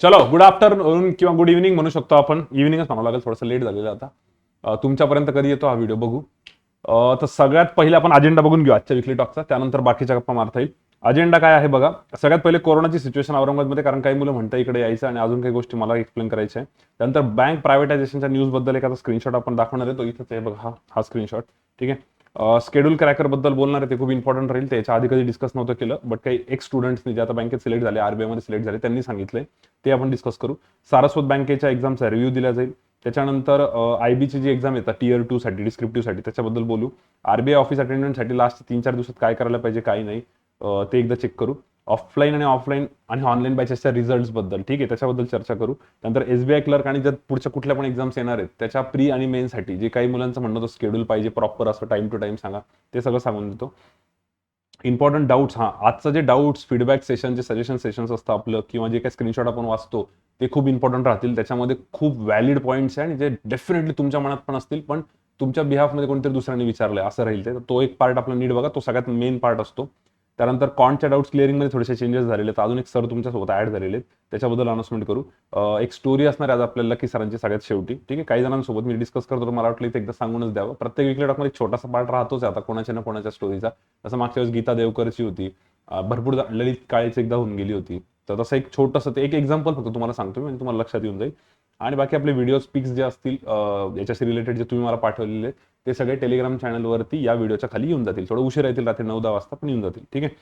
चलो good afternoon किंवा good evening म्हणू शकतो आपण. इव्हनिंगच म्हणावं लागेल, थोडंसं लेट झालेलं आता. तुमच्यापर्यंत कधी येतो हा व्हिडिओ बघू. तर सगळ्यात पहिले आपण अजेंडा बघून घेऊ आजच्या विकली टॉकचा, त्यानंतर बाकीच्या गप्पा मारता येईल. अजेंडा काय आहे बघा. सगळ्यात पहिले कोरोनाची सिच्युएशन औरंगाबादमध्ये, कारण काही मुलं म्हणतात इकडे यायचं आणि अजून काही गोष्टी मला एक्सप्लेन करायच्या आहे. त्यानंतर बँक प्रायव्हेटायझेशनच्या न्यूजबद्दल एखादा स्क्रीनशॉट आपण दाखवणार आहे. तो इथंच आहे बघा, हा स्क्रीनशॉट. ठीक आहे. शेड्यूल क्रॅकर बद्दल बोलणार आहे, ते खूप इम्पॉर्टंट राहील. त्याच्या आधी कधी डिस्कस नव्हतं केलं, बट काही एक्स स्टुडंट्सनी जे आता बँकेत सिलेक्ट झाले, आरबीआयमध्ये सिलेक्ट झाले, त्यांनी सांगितलंय, ते आपण डिस्कस करू. सारस्वत बँकेच्या एक्झामचा रिव्ह्यू दिला जाईल. त्याच्यानंतर आयबीची जी एक्झाम येतात टियर 2 साठी, डिस्क्रिप्टिव्हसाठी, त्याच्याबद्दल बोलू. आरबीआय ऑफिस अटेंडंटसाठी लास्ट 3-4 दिवसात काय करायला पाहिजे, काय नाही, ते एकदा चेक करू. ऑफलाईन आणि ऑफलाईन आणि ऑनलाईन बॅचेसच्या रिझल्ट्स बद्दल, ठीक आहे, त्याच्याबद्दल चर्चा करू. त्यानंतर एसबीआय क्लर्क आणि जर पुढच्या कुठल्या पण एक्झाम्स येणार आहेत त्याच्या प्री आणि मेनसाठी जे काही मुलांचं म्हणणं होतं शेड्यूल पाहिजे प्रॉपर, असं टाइम टू टाइम सांगा, ते सगळं सांगून देतो. इम्पॉर्टंट डाऊट्स, आजचं जे डाऊट्स फीडबॅक सेशन, जे सजेशन सेशन्स असतं आपलं, किंवा जे काही स्क्रीनशॉट आपण वाचतो, ते खूप इम्पॉर्टंट राहतील. त्याच्यामध्ये खूप व्हॅलिड पॉईंट्स आहे आणि जे डेफिनेटली तुमच्या मनात पण असतील, पण तुमच्या बिहाफमध्ये कोणतरी दुसऱ्यांनी विचारलंय असं राहील ते. तो एक पार्ट आपला नीट बघा, तो सगळ्यात मेन पार्ट असतो. त्यानंतर कॉन्टच्या डाऊट्स क्लिअरिंगमध्ये थोडेसे चेंजेस झालेले आहेत. अजून एक सर तुमच्यासोबत ऍड झालेले आहेत, त्याच्याबद्दल अनाउन्समेंट करू. एक स्टोरी असणार आहे आज आपल्याला की सरांची सगळ्यात शेवटी. ठीक आहे. काही जणांसोबत मी डिस्कस करतो, मला वाटलं इथे एकदा सांगूनच द्यावं. प्रत्येक विकली टॉकमध्ये एक छोटासा पार्ट राहतोच आता कोणाच्या ना कोणाच्या स्टोरीचा. जसं मागच्या वेळेस गीता देवकरची होती, भरपूर ललित काळेची एकदा होऊन गेली होती. तर तसं एक छोटंसं ते एक एक्झाम्पल फक्त तुम्हाला सांगतो मी, आणि तुम्हाला लक्षात येऊन जाईल. आणि बाकी आपले व्हिडिओ पिक्स जे असतील याच्याशी रिलेटेड, जे तुम्ही मला पाठवलेले, ते सगळे टेलिग्राम चॅनलवरती या व्हिडिओच्या खाली येऊन जातील. थोडं उशीर येतील, रात्री 9-10 वाजता, पण येऊन जातील. ठीक आहे.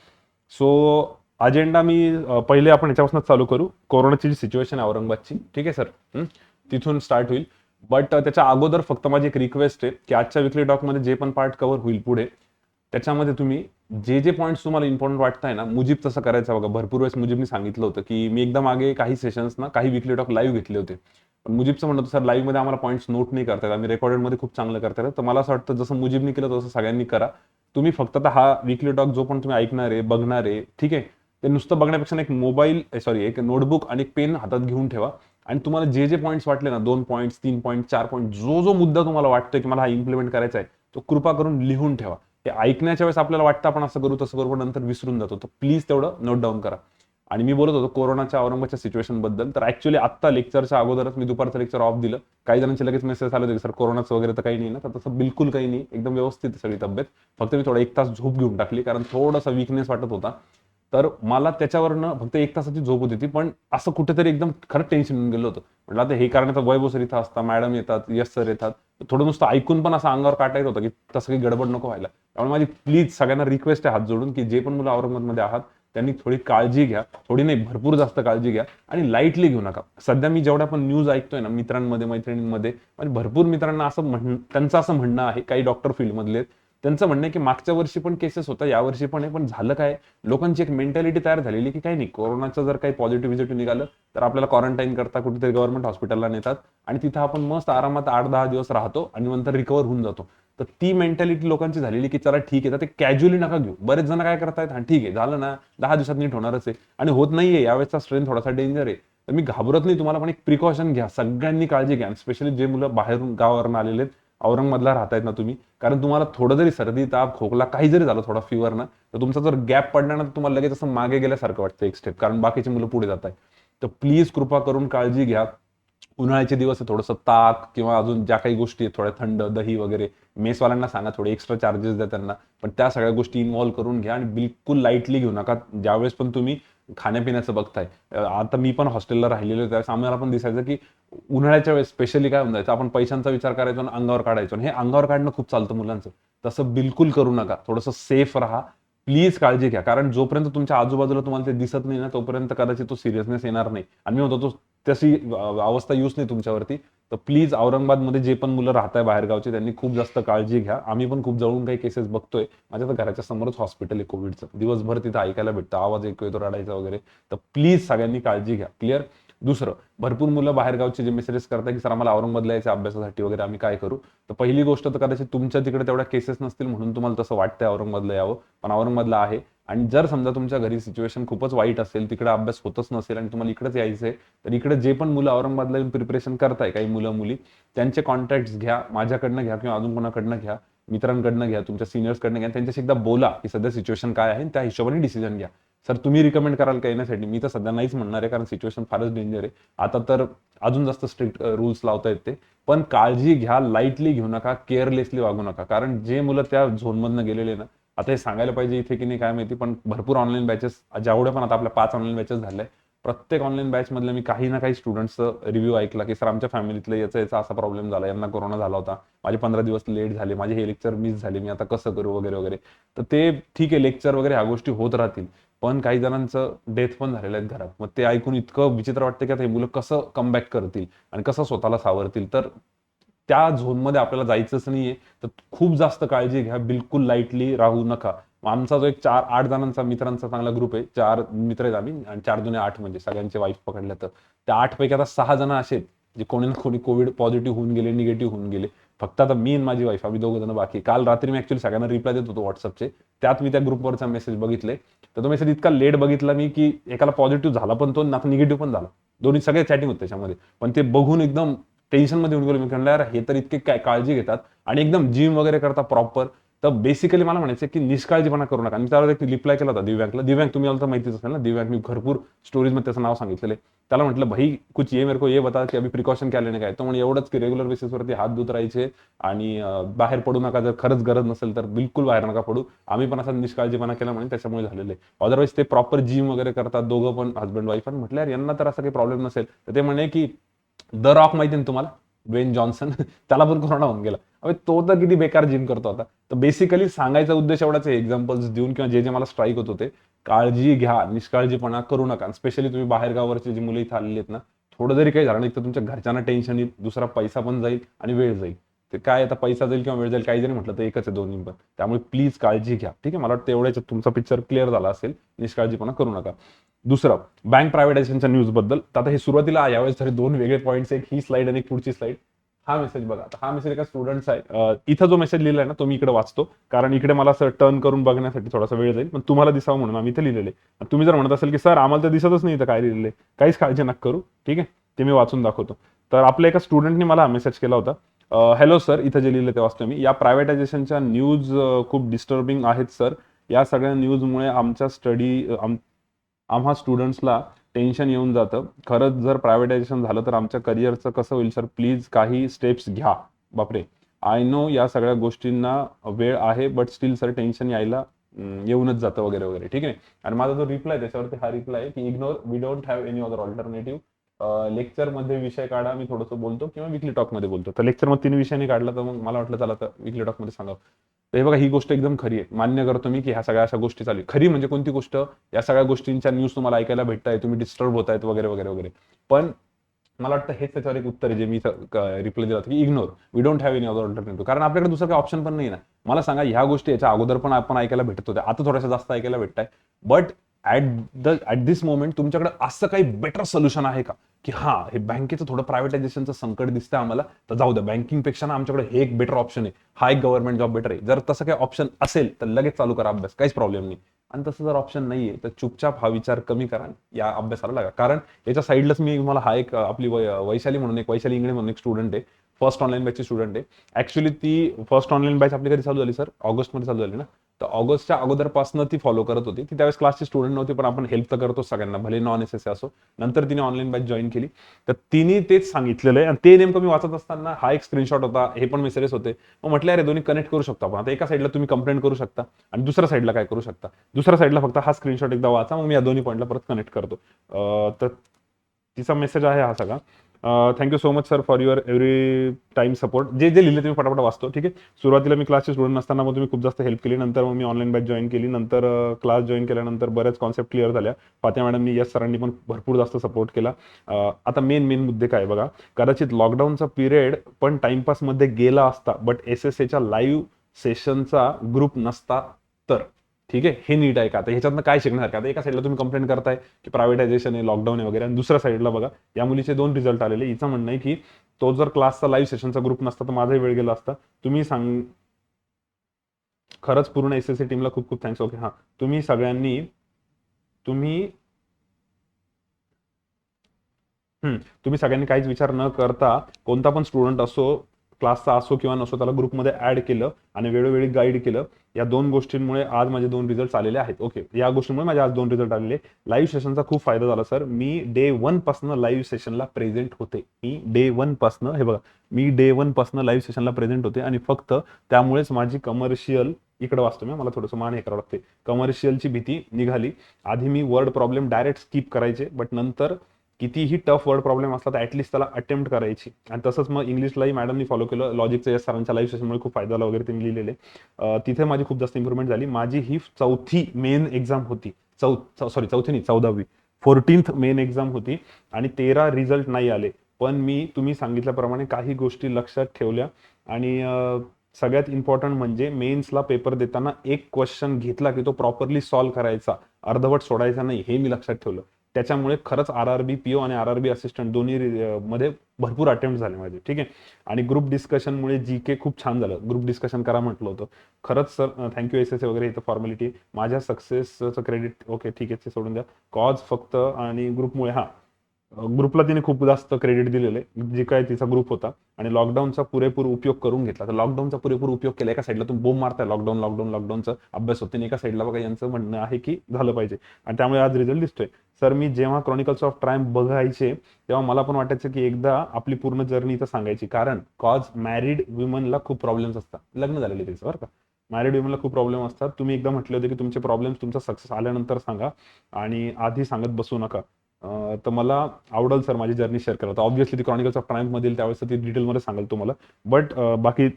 सो अजेंडा मी पहिले आपण याच्यापासूनच चालू करू. कोरोनाची जी सिच्युएशन आहे औरंगाबादची, ठीक आहे सर, तिथून स्टार्ट होईल. बट त्याच्या अगोदर फक्त माझी एक रिक्वेस्ट आहे की आजच्या विकली टॉकमध्ये जे पण पार्ट कव्हर होईल पुढे, त्याच्यामध्ये तुम्ही जे जे पॉईंट्स तुम्हाला इम्पॉर्टंट वाटताय ना, मुजीब तसं करायचं बघा. भरपूर वेळेस मुजीबनी सांगितलं होतं की मी एकदा मागे काही सेशन्स ना, काही विकली टॉक लाईव्ह घेतले होते, पण मुजीबचं म्हणत होतं सर लाईव्हमध्ये आम्हाला पॉईंट्स नोट नाही करता येत, आम्ही रेकॉर्डेडमध्ये खूप चांगलं करता येतं. तर मला असं वाटतं जसं मुजीबनी केलं तसं सगळ्यांनी करा. तुम्ही फक्त आता हा विकली टॉक जो पण तुम्ही ऐकणार आहे, बघणार आहे, ठीक आहे, ते नुसतं बघण्यापेक्षा एक मोबाईल, सॉरी, एक नोटबुक आणि एक पेन हातात घेऊन ठेवा. आणि तुम्हाला जे जे पॉईंट्स वाटले ना, 2 पॉईंट्स, 3 पॉईंट, 4 पॉईंट, जो जो मुद्दा तुम्हाला वाटतोय की मला हा इम्प्लिमेंट करायचा आहे, तो कृपा करून लिहून ठेवा. ते ऐकण्याच्या वेळेस आपल्याला वाटतं आपण असं करू तसं करू, पण नंतर विसरून जातो. तर प्लीज तेवढं नोट डाऊन करा. आणि मी बोलत होतो कोरोनाच्या औरंगाबादच्या सिच्युएशन बद्दल, तर ऍक्च्युअली आत्ता लेक्चरच्या अगोदरच मी दुपारचं लेक्चर ऑफ दिलं. काही जणांचे लगेच मेसेज आले होते सर कोरोनाचं वगैरे तर काही नाही ना, तर तसं बिलकुल काही नाही, एकदम व्यवस्थित आहे सगळी तब्येत. फक्त मी थोडा 1 तास झोप घेऊन टाकली, कारण थोडासा वीकनेस वाटत होता. तर मला त्याच्यावरनं फक्त 1 तासाची झोप होती ती, पण असं कुठेतरी एकदम खरंच टेन्शन येऊन गेलं होतं. म्हटलं आता हे कारण वैभव सर इथं असतात, मॅडम येतात, यश सर येतात, थोडं नुसतं ऐकून पण असं अंगावर काटा येत होतं की तसं काही गडबड नको व्हायला. त्यामुळे माझी प्लीज सगळ्यांना रिक्वेस्ट आहे हात जोडून की जे पण मुलं औरंगाबादमध्ये आहात त्यांनी थोडी काळजी घ्या. थोडी नाही, भरपूर जास्त काळजी घ्या आणि लाईटली घेऊ नका. सध्या मी जेवढ्या पण न्यूज ऐकतोय ना, मित्रांमध्ये, मैत्रिणींमध्ये, म्हणजे भरपूर मित्रांना असं त्यांचं असं म्हणणं आहे, काही डॉक्टर फील्डमधले, त्यांचं म्हणणं आहे की मागच्या वर्षी पण केसेस होता, यावर्षी पण आहे, पण झालं काय, लोकांची एक मेंटॅलिटी तयार झालेली की काही नाही, कोरोनाचं जर काही पॉझिटिव्ह निघालं तर आपल्याला क्वारंटाईन करता कुठेतरी गव्हर्नमेंट हॉस्पिटलला नेतात आणि तिथं आपण मस्त आरामात 8-10 दिवस राहतो आणि नंतर रिकवर होऊन जातो. तर ती मेंटॅलिटी लोकांची झालेली की चला ठीक आहे, तर ते कॅज्युअली नका घेऊ. बरेच जण काय करतायत, हा ठीक आहे, झालं ना, 10 दिवसात नीट होणारच आहे, आणि होत नाहीये, यावेळेसचा स्ट्रेन थोडासा डेंजर आहे. तर मी घाबरत नाही तुम्हाला, पण एक प्रिकॉशन घ्या, सगळ्यांनी काळजी घ्या. स्पेशली जे मुलं बाहेरून गावावरून आलेले आहेत, औरंगाबादला राहतायत ना तुम्ही, कारण तुम्हाला थोडं जरी सर्दी, ताप, खोकला काही जरी झालं, थोडा फीवर ना, तर तुमचा जर गॅप पडला ना, तर तुम्हाला लगेच असं मागे गेल्यासारखं वाटतं एक स्टेप, कारण बाकीची मुलं पुढे जात आहेत. तर प्लीज कृपा करून काळजी घ्या. उन्हाळ्याचे दिवस आहे, थोडंसं ताक किंवा अजून ज्या काही गोष्टी आहेत थोड्या थंड, दही वगैरे, मेसवाल्यांना सांगा थोडे एक्स्ट्रा चार्जेस द्या त्यांना, पण त्या सगळ्या गोष्टी इन्व्हॉल्व करून घ्या आणि बिलकुल लाईटली घेऊ नका. ज्यावेळेस पण तुम्ही खाण्यापिण्याचं बघताय, आता मी पण हॉस्टेलला राहिलेलो, त्यावेळेस आम्हाला पण दिसायचं की उन्हाळ्याच्या वेळेस स्पेशली काय होऊन जायचं, आपण पैशांचा विचार करायचो आणि अंगावर काढायचो, आणि हे अंगावर काढणं खूप चालतं मुलांचं. तसं बिलकुल करू नका. थोडंसं सेफ राहा. प्लीज काळजी घ्या, कारण जोपर्यंत तुमच्या आजूबाजूला तुम्हाला ते दिसत नाही ना, तोपर्यंत कदाचित तो सिरियसनेस येणार नाही. आणि मी म्हणतो तशी अवस्था येऊच नाही तुमच्यावरती. तर प्लीज औरंगाबादमध्ये जे पण मुलं राहत आहे बाहेरगावचे, त्यांनी खूप जास्त काळजी घ्या. आम्ही पण खूप जवळून काही केसेस बघतोय. माझ्या तर घराच्या समोरच हॉस्पिटल आहे कोविडचं, दिवसभर तिथं ऐकायला भेटतं, आवाज ऐकू येतो रडायचा वगैरे. तर प्लीज सगळ्यांनी काळजी घ्या. क्लिअर. दुसरं, भरपूर मुलं बाहेरगावचे जे मेसेजेस करतात की सर आम्हाला औरंगाबादला यायचं अभ्यासासाठी वगैरे, आम्ही काय करू. तर पहिली गोष्ट तर कदाचित तुमच्या तिकडे तेवढ्या केसेस नसतील म्हणून तुम्हाला तसं वाटतंय औरंगाबादला यावं, पण औरंगाबादला आहे. आणि जर समजा तुमच्या घरी सिच्युएशन खूपच वाईट असेल, तिकडे अभ्यास होतच नसेल आणि तुम्हाला इकडेच यायचंय, तर इकडे जे पण मुलं औरंगाबादला येऊन प्रिपरेशन करताय, काही मुलं मुली, त्यांचे कॉन्टॅक्ट्स घ्या, माझ्याकडनं घ्या किंवा अजून कोणाकडनं घ्या, मित्रांकडनं घ्या, तुमच्या सिनियर्सकडनं घ्या, त्यांच्याशी एकदा बोला की सध्या सिच्युएशन काय आहे, त्या हिशोबाने डिसिजन घ्या. सर तुम्ही रिकमेंड कराल का येण्यासाठी? मी तर सध्या नाहीच म्हणणार आहे, कारण सिच्युएशन फारच डेंजर आहे. आता तर अजून जास्त स्ट्रिक्ट रूल्स लावता येते. पण काळजी घ्या, लाईटली घेऊ नका, केअरलेसली वागू नका. कारण जे मुलं त्या झोनमधनं गेलेले ना, आता हे सांगायला पाहिजे इथे की नाही काय माहिती, पण भरपूर ऑनलाईन बॅचेस जेवढे पण आता आपल्या 5 ऑनलाईन बॅचेस झाल्या, प्रत्येक ऑनलाईन बॅच मधल्या मी काही ना काही स्टुडंट्सचं रिव्ह्यू ऐकला की सर आमच्या फॅमिलीतलं याचा याचा असा प्रॉब्लेम झाला, यांना कोरोना झाला होता, माझे 15 दिवस लेट झाले, माझे हे लेक्चर मिस झाले, मी आता कसं करू वगैरे वगैरे. तर ते ठीक आहे, लेक्चर वगैरे ह्या गोष्टी होत राहतील, पण काही जणांचं डेथ पण झालेलं आहे घरात. मग ते ऐकून इतकं विचित्र वाटतं की आता हे मुलं कसं कमबॅक करतील आणि कसं स्वतःला सावरतील. तर त्या झोनमध्ये आपल्याला जायचंच नाहीये. तर खूप जास्त काळजी घ्या, बिलकुल लाईटली राहू नका. आमचा जो एक 4-8 जणांचा मित्रांचा चांगला ग्रुप आहे, 4 मित्र आहेत आम्ही आणि 4 दुने 8, म्हणजे सगळ्यांचे वाईफ पकडल्या तर त्या 8 पैकी आता 6 जण असे आहेत जे कोणी ना कोणी कोविड पॉझिटिव्ह होऊन गेले, निगेटिव्ह होऊन गेले. फक्त आता मी आणि माझी वाईफ आम्ही 2 जण बाकी. काल रात्री मी ऍक्च्युअली सगळ्यांना रिप्लाय देत होतो व्हॉट्सअपचे, त्यात मी त्या ग्रुपवरचा मेसेज बघितले. तर तो मेसेज इतका लेट बघितला मी की एकाला पॉझिटिव्ह झाला पण तो, आता निगेटिव्ह पण झाला. दोन्ही सगळे चॅटिंग होते त्याच्यामध्ये. पण ते बघून एकदम टेन्शन मध्ये येऊन गेलो मी. म्हणलं यार हे तर इतके काय काळजी घेतात आणि एकदम जिम वगैरे करता प्रॉपर. तर बेसिकली मला म्हणायचं की निष्काळजीपणा करू नका. आणि त्यावर एक रिप्लाय केला होता दिव्यांकला. दिव्यांक तुम्ही आला तर माहितीच असेल ना, दिव्यांक मी भरपूर स्टोरीजमध्ये त्याचं नाव सांगितलेलं. त्याला म्हटलं भाई कुछ ये मेरे को ये बता की अभी प्रिकॉशन क्या लेने का है. तो म्हणजे एवढंच की रेग्युलर बेसिसवरती हात धुत राहायचे आणि बाहेर पडू नका. जर खरंच गरज नसेल तर बिलकुल बाहेर नका पडू. आम्ही पण असा निष्काळजीपणा केला म्हणून त्याच्यामुळे झालेलं आहे. अदरवाईज ते प्रॉपर जिम वगैरे करतात दोघं पण, हसबंड वाईफ. आणि म्हटलं यार यांना तर असा काही प्रॉब्लेम नसेल. तर ते म्हणे की द रॉक माहिती ना तुम्हाला, ड्वेन जॉन्सन, त्याला पण कोरोना होऊन गेला. अबे तो तर किती बेकार जिम करतो आता. तर बेसिकली सांगायचा उद्देश एवढाच आहे, एक्झाम्पल्स देऊन किंवा जे जे मला स्ट्राईक होत होते. काळजी घ्या, निष्काळजीपणा करू नका. स्पेशली तुम्ही बाहेर गावावरची जी मुलं इथं आलेली आहेत ना, थोडं जरी काही झालं नाही तर तुमच्या घरच्यांना टेन्शन येईल, दुसरा पैसा पण जाईल आणि वेळ जाईल. ते काय आता पैसा जाईल किंवा वेळ जाईल, काही जरी म्हटलं तर एकच आहे दोन्ही पण. त्यामुळे प्लीज काळजी घ्या. ठीक आहे, मला वाटतं एवढ्याच तुमचा पिक्चर क्लिअर झाला असेल. निष्काळजीपणा करू नका. दुसरं, बँक प्रायव्हेटायझेशनच्या न्यूज बद्दल. तर आता हे सुरुवातीला यावेळेस तरी 2 वेगळे पॉईंट्स, एक ही स्लाइड आणि एक पुढची स्लाइड. हा मेसेज बघा. आता हा मेसेज एका स्टुडंटचा आहे. इथं जो मेसेज लिहिलाय ना तो मी इकडे वाचतो, कारण इकडे मला असं टर्न करून बघण्यासाठी थोडासा वेळ जाईल, पण तुम्हाला दिसावं म्हणून आम्ही इथे लिहिलेले. तुम्ही जर म्हणत असेल की सर आम्हाला तर दिसतच नाही इथं काय लिहिलेलं, काहीच काळजी नका करू. ठीक आहे, ते मी वाचून दाखवतो. तर आपल्या एका स्टुडंटने मला मेसेज केला होता. हॅलो सर, इथं जे लिहिलं ते वाचतो मी. या प्रायव्हेटायझेशनच्या न्यूज खूप डिस्टर्बिंग आहेत सर. या सगळ्या न्यूजमुळे आमच्या आम्हा स्टुडंट्सला टेन्शन येऊन जातं. खरंच जर प्रायव्हेटायझेशन झालं तर आमच्या करिअरचं कसं होईल सर? प्लीज काही स्टेप्स घ्या. बापरे, आय नो या सगळ्या गोष्टींना वेळ आहे, बट स्टील सर टेन्शन येऊनच जातं वगैरे वगैरे. ठीक आहे. आणि माझा जो रिप्लाय त्याच्यावरती हा रिप्लाय आहे की ignore, we don't have any other alternative. लेक्चरमध्ये विषय काढा, मी थोडंसं बोलतो किंवा विकली टॉकमध्ये बोलतो. तर लेक्चरमध्ये 3 विषयाने काढला, तर मग मला वाटलं चला तर विकली टॉकमध्ये सांगावं. तर हे बघा, ही गोष्ट एकदम खरी आहे. मान्य करतो मी की ह्या सगळ्या अशा गोष्टी चालू आहे. खरी म्हणजे कोणती गोष्ट? या सगळ्या गोष्टींच्या न्यूज तुम्हाला ऐकायला भेटताय, तुम्ही डिस्टर्ब होतायत वगैरे वगैरे वगैरे. पण मला वाटतं हेच त्याच्यावर एक उत्तर आहे जे मी रिप्लाय दिला होता की ignore, we don't have any other alternative. कारण आपल्याकडे दुसरं काही ऑप्शन पण नाही ना. मला सांगा, ह्या गोष्टी याच्या अगोदर पण आपण ऐकायला भेटत होत्या, आता थोड्याशा जास्त ऐकायला भेटताय. बट ऍट दिस मोमेंट तुमच्याकडे असं काही बेटर सोल्युशन आहे का की हा हे बँकेचं थोडं प्रायव्हेटायझेशनचं संकट दिसतंय आम्हाला, तर जाऊ द्या, बँकिंगपेक्षा ना आमच्याकडे हे एक बेटर ऑप्शन आहे, हा एक गव्हर्नमेंट जॉब बेटर आहे. जर तसं काही ऑप्शन असेल तर लगेच चालू करा अभ्यास, काहीच प्रॉब्लेम नाही. आणि तसं जर ऑप्शन नाहीये तर चुपचाप हा विचार कमी करा, या अभ्यासाला लागा. कारण याच्या साईडलाच मी मला हा एक आपली वैशाली म्हणून, एक वैशाली इंगळे म्हणून एक स्टुडंट आहे, फर्स्ट ऑनलाईन बॅचची स्टुडंट आहे. ऍक्च्युली ती फर्स्ट ऑनलाईन बॅच आपली कधी चालू झाली सर? ऑगस्टमध्ये चालू झाली ना. तर ऑगस्टच्या अगोदरपासून ती फॉलो करत होती. ती त्यावेळेस क्लासची स्टुडंट नव्हती, पण आपण हेल्प तर करतो सगळ्यांना, भले नॉन एस असो. नंतर तिने ऑनलाईन बॅच जॉईन केली. तर तिने तेच सांगितलेलं आहे आणि ते नेमकं मी वाचत असताना हा एक स्क्रीनशॉट होता, हे पण मेसेजेस होते. मग म्हटलं अरे दोन्ही कनेक्ट करू शकतो आपण. आता एका साईडला तुम्ही कंप्लेंट करू शकता आणि दुसऱ्या साईडला काय करू शकता? दुसऱ्या साईडला फक्त हा स्क्रीनशॉट एकदा वाचा, मग मी या दोन्ही पॉईंटला परत कनेक्ट करतो. तर तिचा मेसेज आहे हा सगळा. Thank you so much sir for your every time support. जे जे लिहिले तुम्ही फटाफट वाचतो. ठीक आहे. सुरुवातीला मी क्लासचे स्टुडंट नसताना मग तुम्ही खूप जास्त हेल्प केली. नंतर मग मी ऑनलाईन बॅच जॉईन केली. नंतर क्लास जॉईन केल्यानंतर बऱ्याच कॉन्सेप्ट क्लिअर झाल्या. फातिमा मॅडमनी, यस सरांनी पण भरपूर जास्त सपोर्ट केला. आता मेन मुद्दे काय बघा. कदाचित लॉकडाऊनचा पिरियड पण टाइमपासमध्ये गेला असता, बट SSAच्या लाईव्ह सेशनचा ग्रुप नसता तर. ठीक आहे, हे नीट आहे का? आता ह्याच्यातनं काय शिकण्यासारखं? आता एका साईडला तुम्ही कंप्लेंट करताय की प्रायव्हेटायझेशन आहे, लॉकडाऊन आहे वगैरे, आणि दुसऱ्या साईडला बघा, या मुलीचे 2 रिझल्ट आलेले. हिचं म्हणणं आहे की तो जर क्लासचा लाईव्ह सेशनचा ग्रुप नसता तर माझाही वेळ गेला असता. तुम्ही खरंच पूर्ण SSA टीमला खूप खूप थँक्स. ओके, हां, तुम्ही सगळ्यांनी तुम्ही तुम्ही सगळ्यांनी काहीच विचार न करता कोणता पण स्टुडंट असो क्लासचा असो किंवा नसो त्याला ग्रुपमध्ये ऍड केलं आणि वेळोवेळी गाईड केलं. या 2 गोष्टींमुळे आज माझे 2 रिझल्ट आलेले आहेत. ओके, या गोष्टींमुळे माझे आज 2 रिझल्ट आलेले. लाईव्ह सेशनचा खूप फायदा झाला सर. मी डे 1 पासून लाईव्ह सेशनला प्रेझेंट होते. मी डे 1 पासून, हे बघा, मी डे 1 पासून लाईव्ह सेशनला प्रेझेंट होते आणि फक्त त्यामुळेच माझी कमर्शियल, इकडे वाचतो मी, मला थोडंसं मान हे करावं लागते, कमर्शियलची भीती निघाली. आधी मी वर्ड प्रॉब्लेम डायरेक्ट स्किप करायचे, बट नंतर कितीही टफ वर्ड प्रॉब्लेम असला तर ऍटलीस्ट त्याला अटेम्प्ट करायची. आणि तसंच मग इंग्लिशलाही मॅडमनी फॉलो केलं. लॉजिकचं या सरांच्या लाईव्ह सेशनमुळे खूप फायदा झाला वगैरे त्यांनी लिहिलेले. तिथे माझी खूप जास्त इम्प्रुव्हमेंट झाली. माझी ही 4थी मेन एक्झाम होती. चौथी नाही, 14वी 14th मेन एक्झाम होती आणि 13 रिझल्ट नाही आले. पण मी तुम्ही सांगितल्याप्रमाणे काही गोष्टी लक्षात ठेवल्या आणि सगळ्यात इम्पॉर्टंट म्हणजे मेन्सला पेपर देताना एक क्वेश्चन घेतला की तो प्रॉपरली सॉल्व्ह करायचा, अर्धवट सोडायचा नाही, हे मी लक्षात ठेवलं. त्याच्यामुळे खरंच RRB PO आणि RRB असिस्टंट दोन्ही मध्ये भरपूर अटेम्प्ट झाले माझे. ठीक आहे. आणि ग्रुप डिस्कशनमुळे GK खूप छान झालं. ग्रुप डिस्कशन करा म्हटलं होतं. खरंच सर थँक्यू. SSA वगैरे इथं फॉर्मॅलिटी. माझ्या सक्सेसचं क्रेडिट ओके ठीक आहे ते सोडून द्या. कॉज फक्त आणि ग्रुपमुळे, ग्रुपला तिने खूप जास्त क्रेडिट दिलेलं आहे, जे काय तिचा ग्रुप होता. आणि लॉकडाऊनचा पुरेपूर उपयोग करून घेतला. तर लॉकडाऊनचा पुरेपूर उपयोग केला. एका साईडला तुम्ही बोंब मारताय लॉकडाऊनचा अभ्यास होते, एका साईडला बघा यांचं म्हणणं आहे की झालं पाहिजे आणि त्यामुळे आज रिझल्ट दिसतोय. सर मी जेव्हा क्रॉनिकल्स ऑफ ट्रायम्फ बघायचे तेव्हा मला पण वाटायचं की एकदा आपली पूर्ण जर्नी इथं सांगायची, कारण कॉज मॅरिड वुमनला खूप प्रॉब्लेम्स असतात. लग्न झालेले त्याचं बरं का, मॅरिड वुमनला खूप प्रॉब्लेम असतात. तुम्ही एकदा म्हटले होते की तुमचे प्रॉब्लेम्स तुमचा सक्सेस आल्यानंतर सांगा आणि आधी सांगत बसू नका. तर मला आवडेल सर माझी जर्नी शेअर करा. तर ऑब्व्हियसली ती क्रॉनिकल्स ऑफ ट्रायम्फ मधील त्यावेळेस ती डिटेलमध्ये सांगेल तुम्हाला. बट बाकी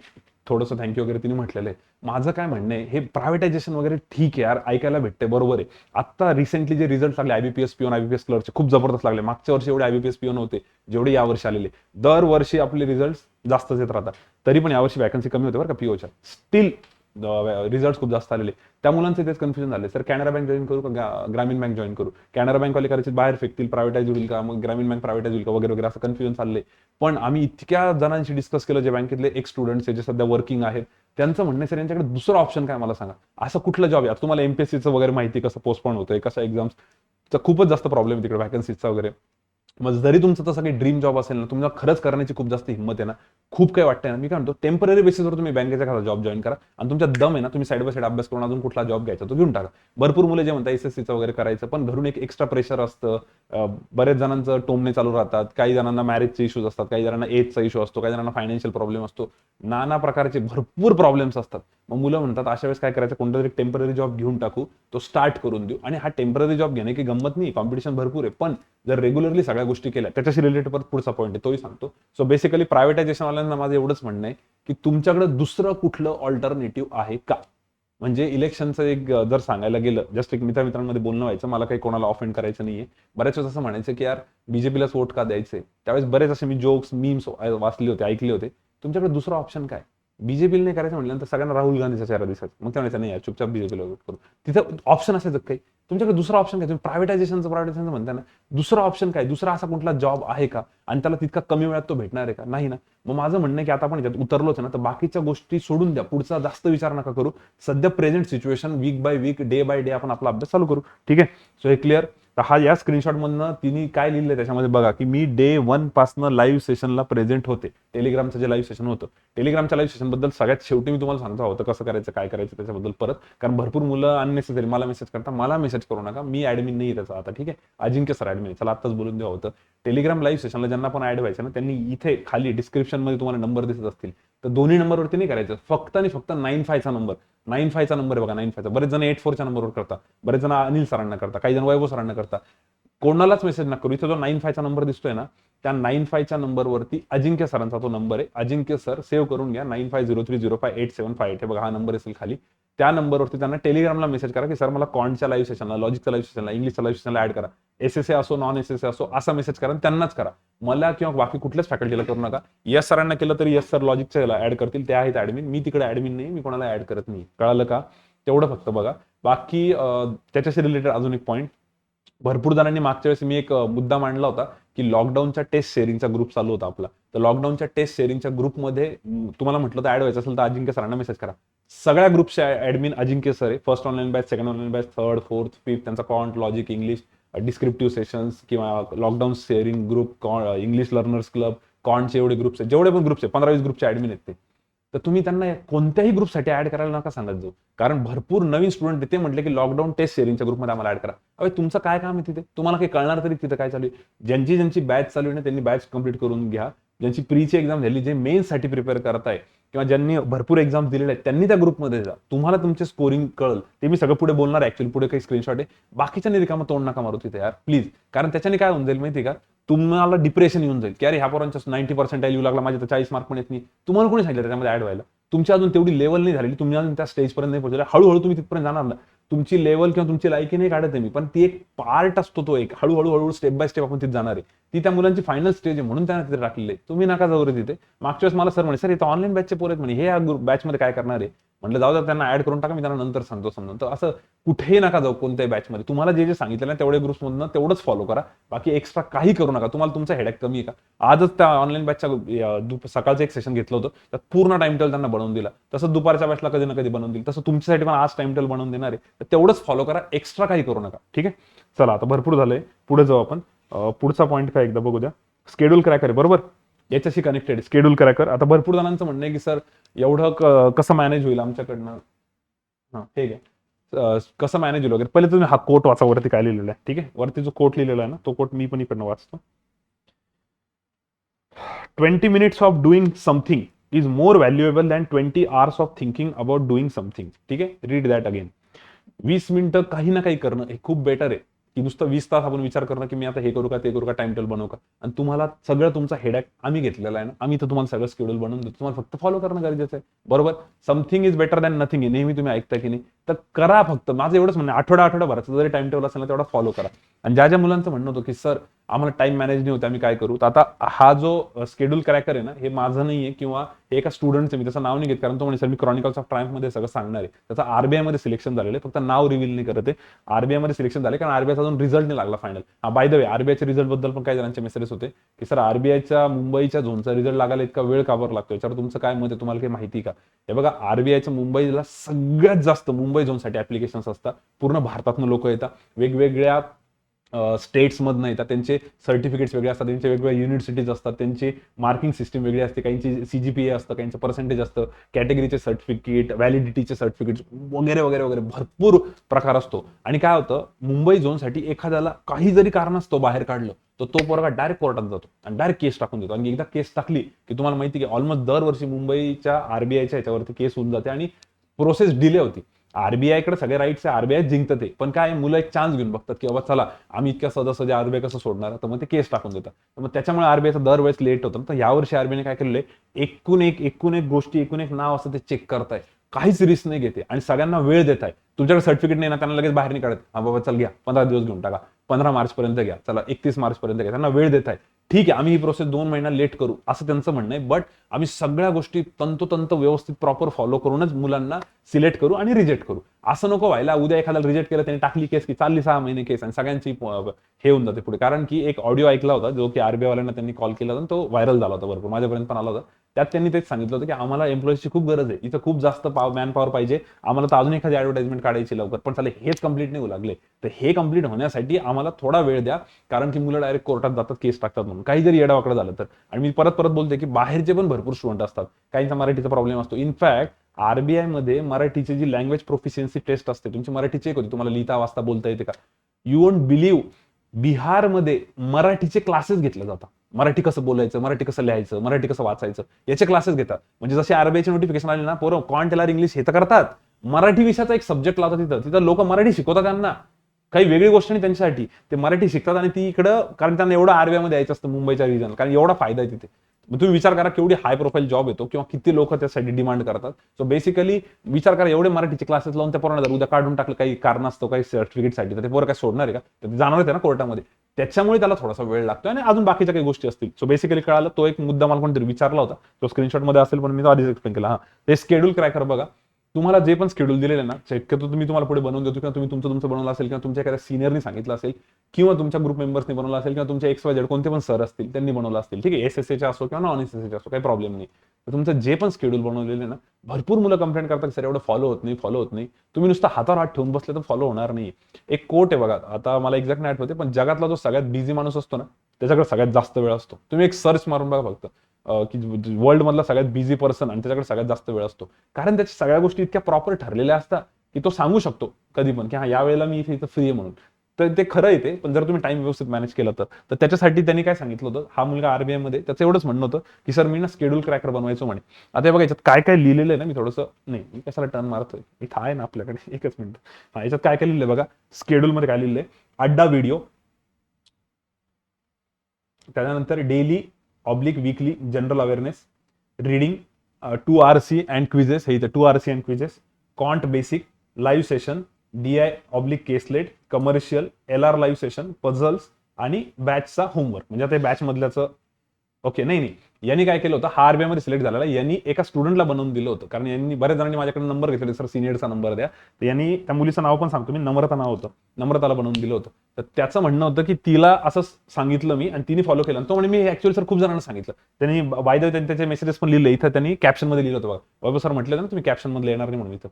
थोडंसं थँक्यू वगैरे तिने म्हटलेलं आहे. माझं काय म्हणणं आहे, हे प्रायव्हेटायझेशन वगैरे ठीक आहे यार, ऐकायला भेटते, बरोबर आहे. आता रिसेंटली जे रिझल्ट लागले IBPS PO IBPS क्लर्कचे खूप जबरदस्त लागले. मागच्या वर्षी एवढे IBPS PO नव्हते जेवढे यावर्षी आलेले. दरवर्षी आपले रिझल्ट जास्तच येत राहतात. तरी पण यावर्षी वॅकन्सी कमी होते बरं का POच्या. स्टील रिझल्ट खूप जास्त आलेले. त्या मुलांचे तेच कन्फ्युजन झाले, सर कॅनरा बँक जॉईन करू का ग्रामीण बँक जॉईन करू. कॅनरा बँक वाले करायचे बाहेर फेकतील, प्रायव्हेटाईज होईल का, मग ग्रामीण बँक प्रायव्हेटाईज होईल का वगैरे वगैरे असं कन्फ्युजन चालले. पण आम्ही इतक्या जणांशी डिस्कस केलं जे बँकेतले एक स्टुडंट्स जे सध्या वर्किंग आहेत, त्यांचं म्हणणं सर यांच्याकडे दुसरा ऑप्शन काय मला सांगा. असं कुठलं जॉब आहे, तुम्हाला MPSCचं वगैरे माहिती कसं पोस्टपोन होतंय, कसं एक्झाम्सचा खूपच जास्त प्रॉब्लेम तिकडे वॅकन्सीचा वगैरे. मग जरी तुमचं तसं काही ड्रीम जॉब असेल ना, तुम्हाला खरंच करण्याची खूप जास्त हिंमत आहे ना, खूप काही वाटतंय ना, मी काय म्हणतो टेम्पररी बेसिसवर तुम्ही बँकेचा एखादा जॉब जॉईन करा आणि तुमच्या दम आहे ना, तुम्ही साईड बाय साईड अभ्यास करून अजून कुठला जॉब घ्यायचा तो घेऊन टाका. भरपूर मुलं जे म्हणतात SSCचं वगैरे करायचं, पण घरून एक एक्स्ट्रा प्रेशर असतं. बरेच जणांचं टोमणे चालू राहतात. काही जणांना मॅरेजचे इश्यूज असतात, काही जणांना एजचा इश्यू असतो, काही जणांना फायनान्शियल प्रॉब्लेम असतो, नाना प्रकारचे भरपूर प्रॉब्लेम्स असतात. मग मुलं म्हणतात अशा वेळेस काय करायचं, कोणता तरी टेम्पररी जॉब घेऊन टाकू, तो स्टार्ट करून देऊ. आणि हा टेम्पररी जॉब घेणे की गंमत नाही, कॉम्पिटिशन भरपूर आहे, पण जर रेग्युलरली सगळ्या गोष्टी केल्या, त्याच्याशी रिलेटेड पुढचा पॉईंट आहे तोही सांगतो. सो बेसिकली प्रायव्हेटायझेशन वाल्यांना माझं एवढंच म्हणणं आहे की तुमच्याकडे दुसरं कुठलं ऑल्टरनेटिव्ह आहे का. म्हणजे इलेक्शनचं एक जर सांगायला गेलं, जस्ट एक मित्रांमध्ये बोलणं व्हायचं, मला काही कोणाला ऑफेंड करायचं नाहीये. बऱ्याच वेळेस असं म्हणायचं की यार BJPलाच वोट का द्यायचे. त्यावेळेस बरेच असे मी जोक्स मीम्स वाचले होते, ऐकले होते. तुमच्याकडे दुसरा ऑप्शन काय. BJPला नाही करायचं म्हटल्यानंतर सगळ्यांना राहुल गांधीचा चेहरा दिसायचा, मग त्या म्हणायचं नाही यार चुपचाप BJPला वोट करू. तिथं ऑप्शन असायचं काही. तुमच्याकडे दुसरा ऑप्शन काय, तुम्ही प्रायव्हेटायझेशनचं म्हणता ना, दुसरा ऑप्शन काय, दुसरा असा कुठला जॉब आहे का आणि त्याला तितका कमी वेळात तो भेटणार आहे का, नाही ना. मग माझं म्हणणं आहे की आता आपण याच्यात उतरलोच ना, तर बाकीच्या गोष्टी सोडून द्या, पुढचा जास्त विचार नका करू. सध्या present situation week by week day by day आपण आपला अभ्यास चालू करू. ठीक आहे. सो हे क्लिअर. तर हा या स्क्रीनशॉट मधनं तिने काय लिहिलंय त्याच्यामध्ये बघा की मी डे 1 पासनं लाईव्ह सेशनला प्रेझेंट होते. टेलिग्रामचं जे लाईव्ह सेशन होतं, टेलिग्रामच्या लाईव्ह सेशन बद्दल सगळ्यात शेवटी मी तुम्हाला सांगतो होतं कसं करायचं काय करायचं त्याच्याबद्दल परत, कारण भरपूर मुलं अननेसेसरी मला मेसेज करता. मला मेसेज करू नका, मी ऍडमिन नाही त्याचा आता. ठीक आहे. अजिंक्य सर ऍडमिन, चला आत्ताच बोलून द्या होतं. टेलिग्राम लाईव्ह सेशनला ज्यांना पण ऍड व्हायचं ना, त्यांनी इथे खाली डिस्क्रिप्शन मध्ये तुम्हाला नंबर दिसत असतील, तर दोन्ही नंबरवरती नाही करायचं, फक्त आणि फक्त 95चा नंबर. 95चा नंबर आहे बघा, 95चा. बरेच जण 84च्या नंबरवर करता, बरेच जण अनिल सरांना करता, काही जण वैभव सरांना करता. कोणालाच मेसेज नका करू. इथे जो 95चा नंबर दिसतोय ना, त्या 95च्या नंबरवरती अजिंक्य सरांचा तो नंबर आहे. अजिंक्य सर सेव्ह करून घ्या, 9503058758. हे बघा हा नंबर असेल खाली. त्या नंबरवरती त्यांना टेलिग्रामला मेसेज करा की सर मला कॉन्टच्या लाईव्ह सेशनला, लॉजिकच्या लाईव्ह सेशनला, इंग्लिशच्या लाईव्ह सेशनला ऍड करा. SSA असो नॉन SSA असो, असा मेसेज करा, त्यांनाच करा. मला किंवा बाकी कुठल्याच फॅकल्टीला करू नका. यस सरांना केलं तरी यस सर लॉजिकच्या ऍड करतील, ते आहेत ऍडमिन. मी तिकडे ऍडमिन नाही, मी कोणाला ऍड करत नाही. कळालं का. तेवढं फक्त बघा. बाकी त्याच्याशी रिलेटेड अजून एक पॉईंट, भरपूर जणांनी मागच्या वेळेस मी एक मुद्दा मांडला होता की लॉकडाऊनच्या टेस्ट शेअरिंगचा ग्रुप चालू होता आपला. तर लॉकडाऊनच्या टेस्ट शेअरिंगच्या ग्रुपमध्ये तुम्हाला म्हटलं तर ऍड व्हायचं असेल तर अजिंक्य सरांना मेसेज करा. सगळ्या ग्रुपचे ऍडमिन अजिंक्य सर आहे. First online batch, second online batch, third, fourth, fifth, त्यांचा quant, logic, English, descriptive sessions किंवा lockdown sharing group, English learners club, कॉन्टचे एवढे ग्रुप्स आहेत, जेवढे पण ग्रुप्स आहेत 15-20 ग्रुपचे ऍडमिन आहेत ते, तर तुम्ही त्यांना कोणत्याही ग्रुपसाठी ऍड करायला नका सांगत जाऊ. कारण भरपूर नवीन स्टुडंट ते म्हटले की लॉकडाऊन टेस्ट शेअरिंगच्या ग्रुपमध्ये आम्हाला ऍड करा. अरे तुमचं काय काम आहे तिथे, तुम्हाला काही कळणार तरी तिथे काय चालू आहे. ज्यांची बॅच चालू आहे ना त्यांनी बॅच कंप्लीट करून घ्या. ज्यांची प्रीची एक्झाम झाली, जे मेन्ससाठी प्रिपेअर करताय किंवा ज्यांनी भरपूर एक्झाम दिलेले आहेत त्यांनी त्या ग्रुपमध्ये जा. तुम्हाला तुमचे स्कोरिंग कळल. ते मी सगळं पुढे बोलणार आहे, ऍक्च्युअली पुढे काही स्क्रीनशॉट आहे. बाकीच्या रिकामं तोंड नका मारू तिथे यार प्लीज. कारण त्याच्याने काय होऊन जाईल माहिती का, तुम्हाला डिप्रेशन येऊन जाईल की अरे ह्या पोरांच्या 90% येऊ लागला, माझे तर 40 मार्क पण येत नाही. तुम्हाला कोणी सांगितलं त्याच्यामध्ये ऍड व्हायला. तुमची अजून तेवढी लेवल नाही झालेली, तुम्ही अजून त्या स्टेजपर्यंत नाही पोहोचले. हळूहळू तुम्ही तिथपर्यंत जाणार ना. तुमची लेवल किंवा तुमची लायकी नाही काढत आहे मी, पण ती एक पार्ट असतो, तो एक हळूहळू स्टेप बाय स्टेप आपण तिथे जाणार आहे. ती त्या मुलांची फायनल स्टेज आहे म्हणून त्यांना तिथे टाकलेले. तुम्ही नका जाऊ रे तिथे. मागच्या वेळेस मला सर म्हणे, सर इथं ऑनलाईन बॅचचे पोर आहेत म्हणे, हे या बॅचमध्ये काय करणार आहे. म्हटलं जाऊ द्या, त्यांना ऍड करून टाका, मी त्यांना नंतर सांगतो समजून. तर असं कुठेही नका जाऊ कोणत्याही बॅचमध्ये. तुम्हाला जे सांगितलं ना तेवढे ग्रुप्समधून तेवढंच फॉलो करा, बाकी एक्स्ट्रा काही करू नका. तुम्हाला तुमचा हेडॅक कमी आहे का. आजच त्या ऑनलाईन बॅचच्या सकाळचं एक सेशन घेतलं होतं, त्यात पूर्ण टाइम टेबल त्यांना बनवून दिला. तसं दुपारच्या बॅचला कधी ना कधी बनवून दिलं, तसं तुमच्यासाठी पण आज टाइम टेबल बनवून देणार आहे. तर तेवढंच फॉलो करा, एक्स्ट्रा काही करू नका. ठीक आहे, चला आता भरपूर झालंय, पुढे जाऊ आपण. पुढचा पॉईंट काय एकदा बघू द्या. स्केड्यूल क्रॅकर आहे बरोबर, याच्याशी कनेक्टेड स्केड्यूल क्रॅकर. आता भरपूर जणांचं म्हणणं आहे की सर एवढं कसं मॅनेज होईल आमच्याकडनं. हा हे घ्या, कसं मॅनेज होईल वगैरे. पहिले तुम्ही हा कोट वाचा, वरती काय लिहिलेला आहे. ठीक आहे, वरती जो कोट लिहिलेला आहे ना, तो कोट मी पण इकडनं वाचतो. 20 minutes of doing something is more valuable than 20 hours of thinking about doing something. ठीक आहे, रीड दॅट अगेन. 20 मिनिटं काही ना काही करणं हे खूप बेटर आहे की नुसतं 20 तास आपण विचार करणं की मी आता हे करू का ते करू का, टाइम टेबल बनवू का. आणि तुम्हाला सगळं तुमचा हेडॅक आम्ही घेतलेला आहे ना, आम्ही तर तुम्हाला सगळं शेड्यूल बनवून देतो. तुम्हाला फक्त फॉलो करणं गरजेचं आहे बरोबर. Something is better than nothing आहे, नेहमी तुम्ही ऐकता की नाही. तर करा फक्त. माझं एवढंच म्हणणं, आठवडाभराचं जरी टाइम टेबल असेल ना तेवढा फॉलो करा. आणि ज्या मुलांचं म्हणणं होतं की सर आम्हाला टाइम मॅनेज नाही होते, आम्ही काय करू. तर आता हा जो शेड्यूल क्रॅकर आहे ना, हे माझं नाहीये किंवा हे एका स्टुडंटचं, मी त्याचं नाव नाही घेत कारण तो म्हणजे sir me chronicles of Triumph मध्ये सगळं सांगणार आहे. त्याचं आरबीआय मध्ये सिलेक्शन झालेलं आहे, फक्त नाव रिव्हील नाही करत आहे. आरबीआय मध्ये सिलेक्शन झाले कारण आरबीआयचा अजून रिझल्ट नाही लागला फायनल. हा बाय द वे, आरबीआयच्या रिझल्ट बद्दल पण काही जणांचे मेसेजेस होते की सर आरबीआयच्या मुंबईच्या झोनचा रिझल्ट लागायला इतका वेळ का बरं लागतो, याच्यावर तुमचं काय मत आहे, तुम्हाला काही माहिती का. हे बघा, आरबीआयच्या मुंबईला सगळ्यात जास्त मुंबई झोनसाठी ऍप्लिकेशन्स असतात. पूर्ण भारतातून लोक येतात, वेगवेगळ्या स्टेट्स मधनं येतात, त्यांचे सर्टिफिकेट्स वेगळे असतात, त्यांचे वेगवेगळ्या युनिव्हर्सिटीज असतात, त्यांची मार्किंग सिस्टीम वेगळी असते, काहींची सीजीपीए असतं, काहींचं पर्सेंटेज असतं, कॅटेगरीचे सर्टिफिकेट, व्हॅलिडिटीचे सर्टिफिकेट वगैरे वगैरे वगैरे भरपूर प्रकार असतो. आणि काय होतं, मुंबई झोनसाठी एखाद्याला काही जरी कारण असतो बाहेर काढलं तर तो पोरगा डायरेक्ट कोर्टात जातो आणि डायरेक्ट केस टाकून देतो. आणि एकदा केस टाकली की तुम्हाला माहिती की ऑलमोस्ट दरवर्षी मुंबईच्या आरबीआयच्या ह्याच्यावरती केस होऊन जाते आणि प्रोसेस डिले होती. आरबीआयकडे सगळे राईट्स आहे, आरबीआय जिंकतं ते, पण काय मुलं एक चान्स घेऊन बघतात की बाबा चला आम्ही इतक्या सहज आरबीआय कसं सोडणार, तर मग ते केस टाकून देतात. तर मग त्याच्यामुळे आरबीआयचं दरवेळेस लेट होतं. तर यावर्षी आरबीआयने काय केलेलं आहे, एकूण एक गोष्टी, एकूण एक नाव असं ते चेक करताय, काहीच रिस्क नाही घेते आणि सगळ्यांना वेळ देत आहे. तुमच्याकडे सर्टिफिकेट नाही ना, त्यांना लगेच बाहेर नाही काढत. हा बाबा चल घ्या, 15 दिवस घेऊन टाका, 15 मार्च पर्यंत घ्या, चला 31 मार्च पर्यंत घ्या. त्यांना वेळ देत आहे. ठीक आहे, आम्ही ही प्रोसेस 2 महिना लेट करू असं त्यांचं म्हणणं आहे, बट आम्ही सगळ्या गोष्टी तंतोतंत व्यवस्थित प्रॉपर फॉलो करूनच मुलांना सिलेक्ट करू आणि रिजेक्ट करू. असं नको व्हायला उद्या एखाद्याला रिजेक्ट केलं, त्यांनी टाकली केस की चालली 6 महिने केस आणि सगळ्यांची हे होऊन जाते पुढे. कारण की एक ऑडिओ ऐकला होता जो की आरबीआय वाल्यांना त्यांनी कॉल केला होता, तो व्हायरल झाला होता भरपूर, माझ्यापर्यंत पण आला होता. त्यात त्यांनी तेच सांगितलं होतं की आम्हाला एम्प्लॉईजची खूप गरज आहे, इथं खूप जास्त मॅन पॉवर पाहिजे, आम्हाला तर अजून एखादी ऍडव्हर्टाइजमेंट काढायची लवकर, पण चालेल हेच कंप्लीट नाही होऊ लागले. तर हे कंप्लीट होण्यासाठी आम्हाला थोडा वेळ द्या, कारण की मुलं डायरेक्ट कोर्टात जातात, केस टाकतात म्हणून, काही जरी येडावाकडं झालं तर. आणि मी परत बोलते की बाहेरचे पण भरपूर स्टुडंट असतात, काहींचा मराठीचा प्रॉब्लेम असतो. इनफॅक्ट आरबीआय मध्ये मराठीची जी लँग्वेज प्रोफिशियन्सी टेस्ट असते, तुमची मराठी चेक होती, तुम्हाला लिहिता वाचता बोलता येते का. यू वोंट बिलीव्ह, बिहारमध्ये मराठीचे क्लासेस घेतले जातात. मराठी कसं बोलायचं, मराठी कसं लिहायचं, मराठी कसं वाचायचं, याचे क्लासेस घेतात. म्हणजे जसे आरबीआयचे नोटिफिकेशन आले ना, पोरं क्वांट इंग्लिश हे तर करतात, मराठी विषयाचा एक सब्जेक्ट लावतात तिथं लोक मराठी शिकवतात त्यांना. काही वेगळी गोष्ट नाही त्यांच्यासाठी, ते मराठी शिकतात आणि ती इकडं, कारण त्यांना एवढं आरबीआय मध्ये यायचं असतं मुंबईच्या रिजन, कारण एवढा फायदा आहे तिथे. मग तुम्ही विचार करा केवढी हाय प्रोफाईल जॉब येतो किंवा किती लोक त्यासाठी डिमांड करतात. सो बेसिकली विचार करा, एवढे मराठीचे क्लासेस लावून त्या पोरांना जर उद्या काढून टाकलं काही कारण असतो, काही सर्टिफिकेटसाठी, तर ते पोरं काय सोडणार आहे का, तर ते जाणार आहे ना कोर्टामध्ये. त्याच्यामुळे त्याला थोडासा वेळ लागतो आणि अजून बाकीच्या काही गोष्टी असतील. सो बेसिकली कळालं, तो एक मुद्दा मला कोणतरी विचारला होता, तो स्क्रीनशॉट मध्ये असेल पण मी तो आधीच एक्सप्लेन केला. हा, ते स्केड्यूल क्रॅकर बघा, तुम्हाला जे पण शेड्यूल दिलेलं आहे ना, शक्यतो तुम्ही तुम्हाला पुढे बनवून देतो किंवा तुम्ही तुमचं बनवलं असेल किंवा तुमच्या एखाद्या सिनियरनी सांगितलं असेल किंवा तुमच्या ग्रुप मेंबर्सनी बनवलं असेल किंवा तुमच्या XYZ कोणते पण सर असतील त्यांनी बनवलं असतील, ठीक आहे, SSA असो किंवा नॉन SSA असो, काही प्रॉब्लेम नाही. तर तुमचं जे पण शेड्यूल बनवलेलं आहे ना, भरपूर मुलं कंप्लेंट करतात सर एवढं फॉलो होत नाही. तुम्ही नुसतं हातावर हात ठेवून बसले तर फॉलो होणार नाही. एक कोट आहे बघा, आता मला एक्झॅक्ट नाही आठवते, पण जगातला जो सगळ्यात बिझी माणूस असतो ना, त्याच्याकडे सगळ्यात जास्त वेळ असतो. तुम्ही एक सर्च मारून बघा फक्त, की वर्ल्ड मधला सगळ्यात बिझी पर्सन आणि त्याच्याकडे सगळ्यात जास्त वेळ असतो. कारण त्याच्या सगळ्या गोष्टी इतक्या प्रॉपर ठरलेल्या असतात की तो सांगू शकतो कधी पण की हा या वेळेला मी इथे फ्री आहे म्हणून. तर ते खरं आहे ते, पण जर तुम्ही टाइम व्यवस्थित मॅनेज केलं तर त्याच्यासाठी त्यांनी काय सांगितलं होतं, हा मुलगा RBI मध्ये त्याचं एवढंच म्हणणं होतं की सर मी ना शेड्यूल क्रॅकर बनवायचो म्हणे. आता हे बघा याच्यात काय काय लिहिलेलं आहे ना, मी थोडंसं नाही मी कशाला टर्न मारतोय, इथं आहे ना आपल्याकडे, एकच मिनिट. हा याच्यात काय काय लिहिलंय बघा, शेड्यूल मध्ये काय लिहिलंय, अड्डा व्हिडिओ, त्याच्यानंतर daily weekly general awareness, reading, 2 RC and quizzes, हे इथं 2 RC and quizzes, quant basic, live session, DI/केसलेट, commercial, LR live session, puzzles आणि बॅचचा होमवर्क. म्हणजे आता बॅच मधल्याचं ओके नाही, यांनी काय केलं होतं, हा RBI मध्ये सिलेक्ट झालेला, यांनी एका स्टुडंटला बनवून दिलं होतं. कारण यांनी बऱ्याच जणांनी माझ्याकडे नंबर घेतले, सर सिनियरचा नंबर द्या. तर यांनी त्या मुलीचं नाव पण सांगतो मी, नम्रता नाव होतं, नम्रताला बनवून दिलं होतं. तर त्याचं म्हणणं होतं की तिला असं सांगितलं मी आणि तिने फॉलो केलं. तो म्हणजे मी ऍक्च्युअली सर खूप जणांना सांगितलं. त्यांनी बाय द वे त्याचे मेसेजेस पण लिहिले, इथं त्यांनी कॅप्शन मध्ये लिहिलं होतं बघा, बाबा सर म्हटलं ना तुम्ही कॅप्शन मध्ये येणार नाही म्हणून इथं,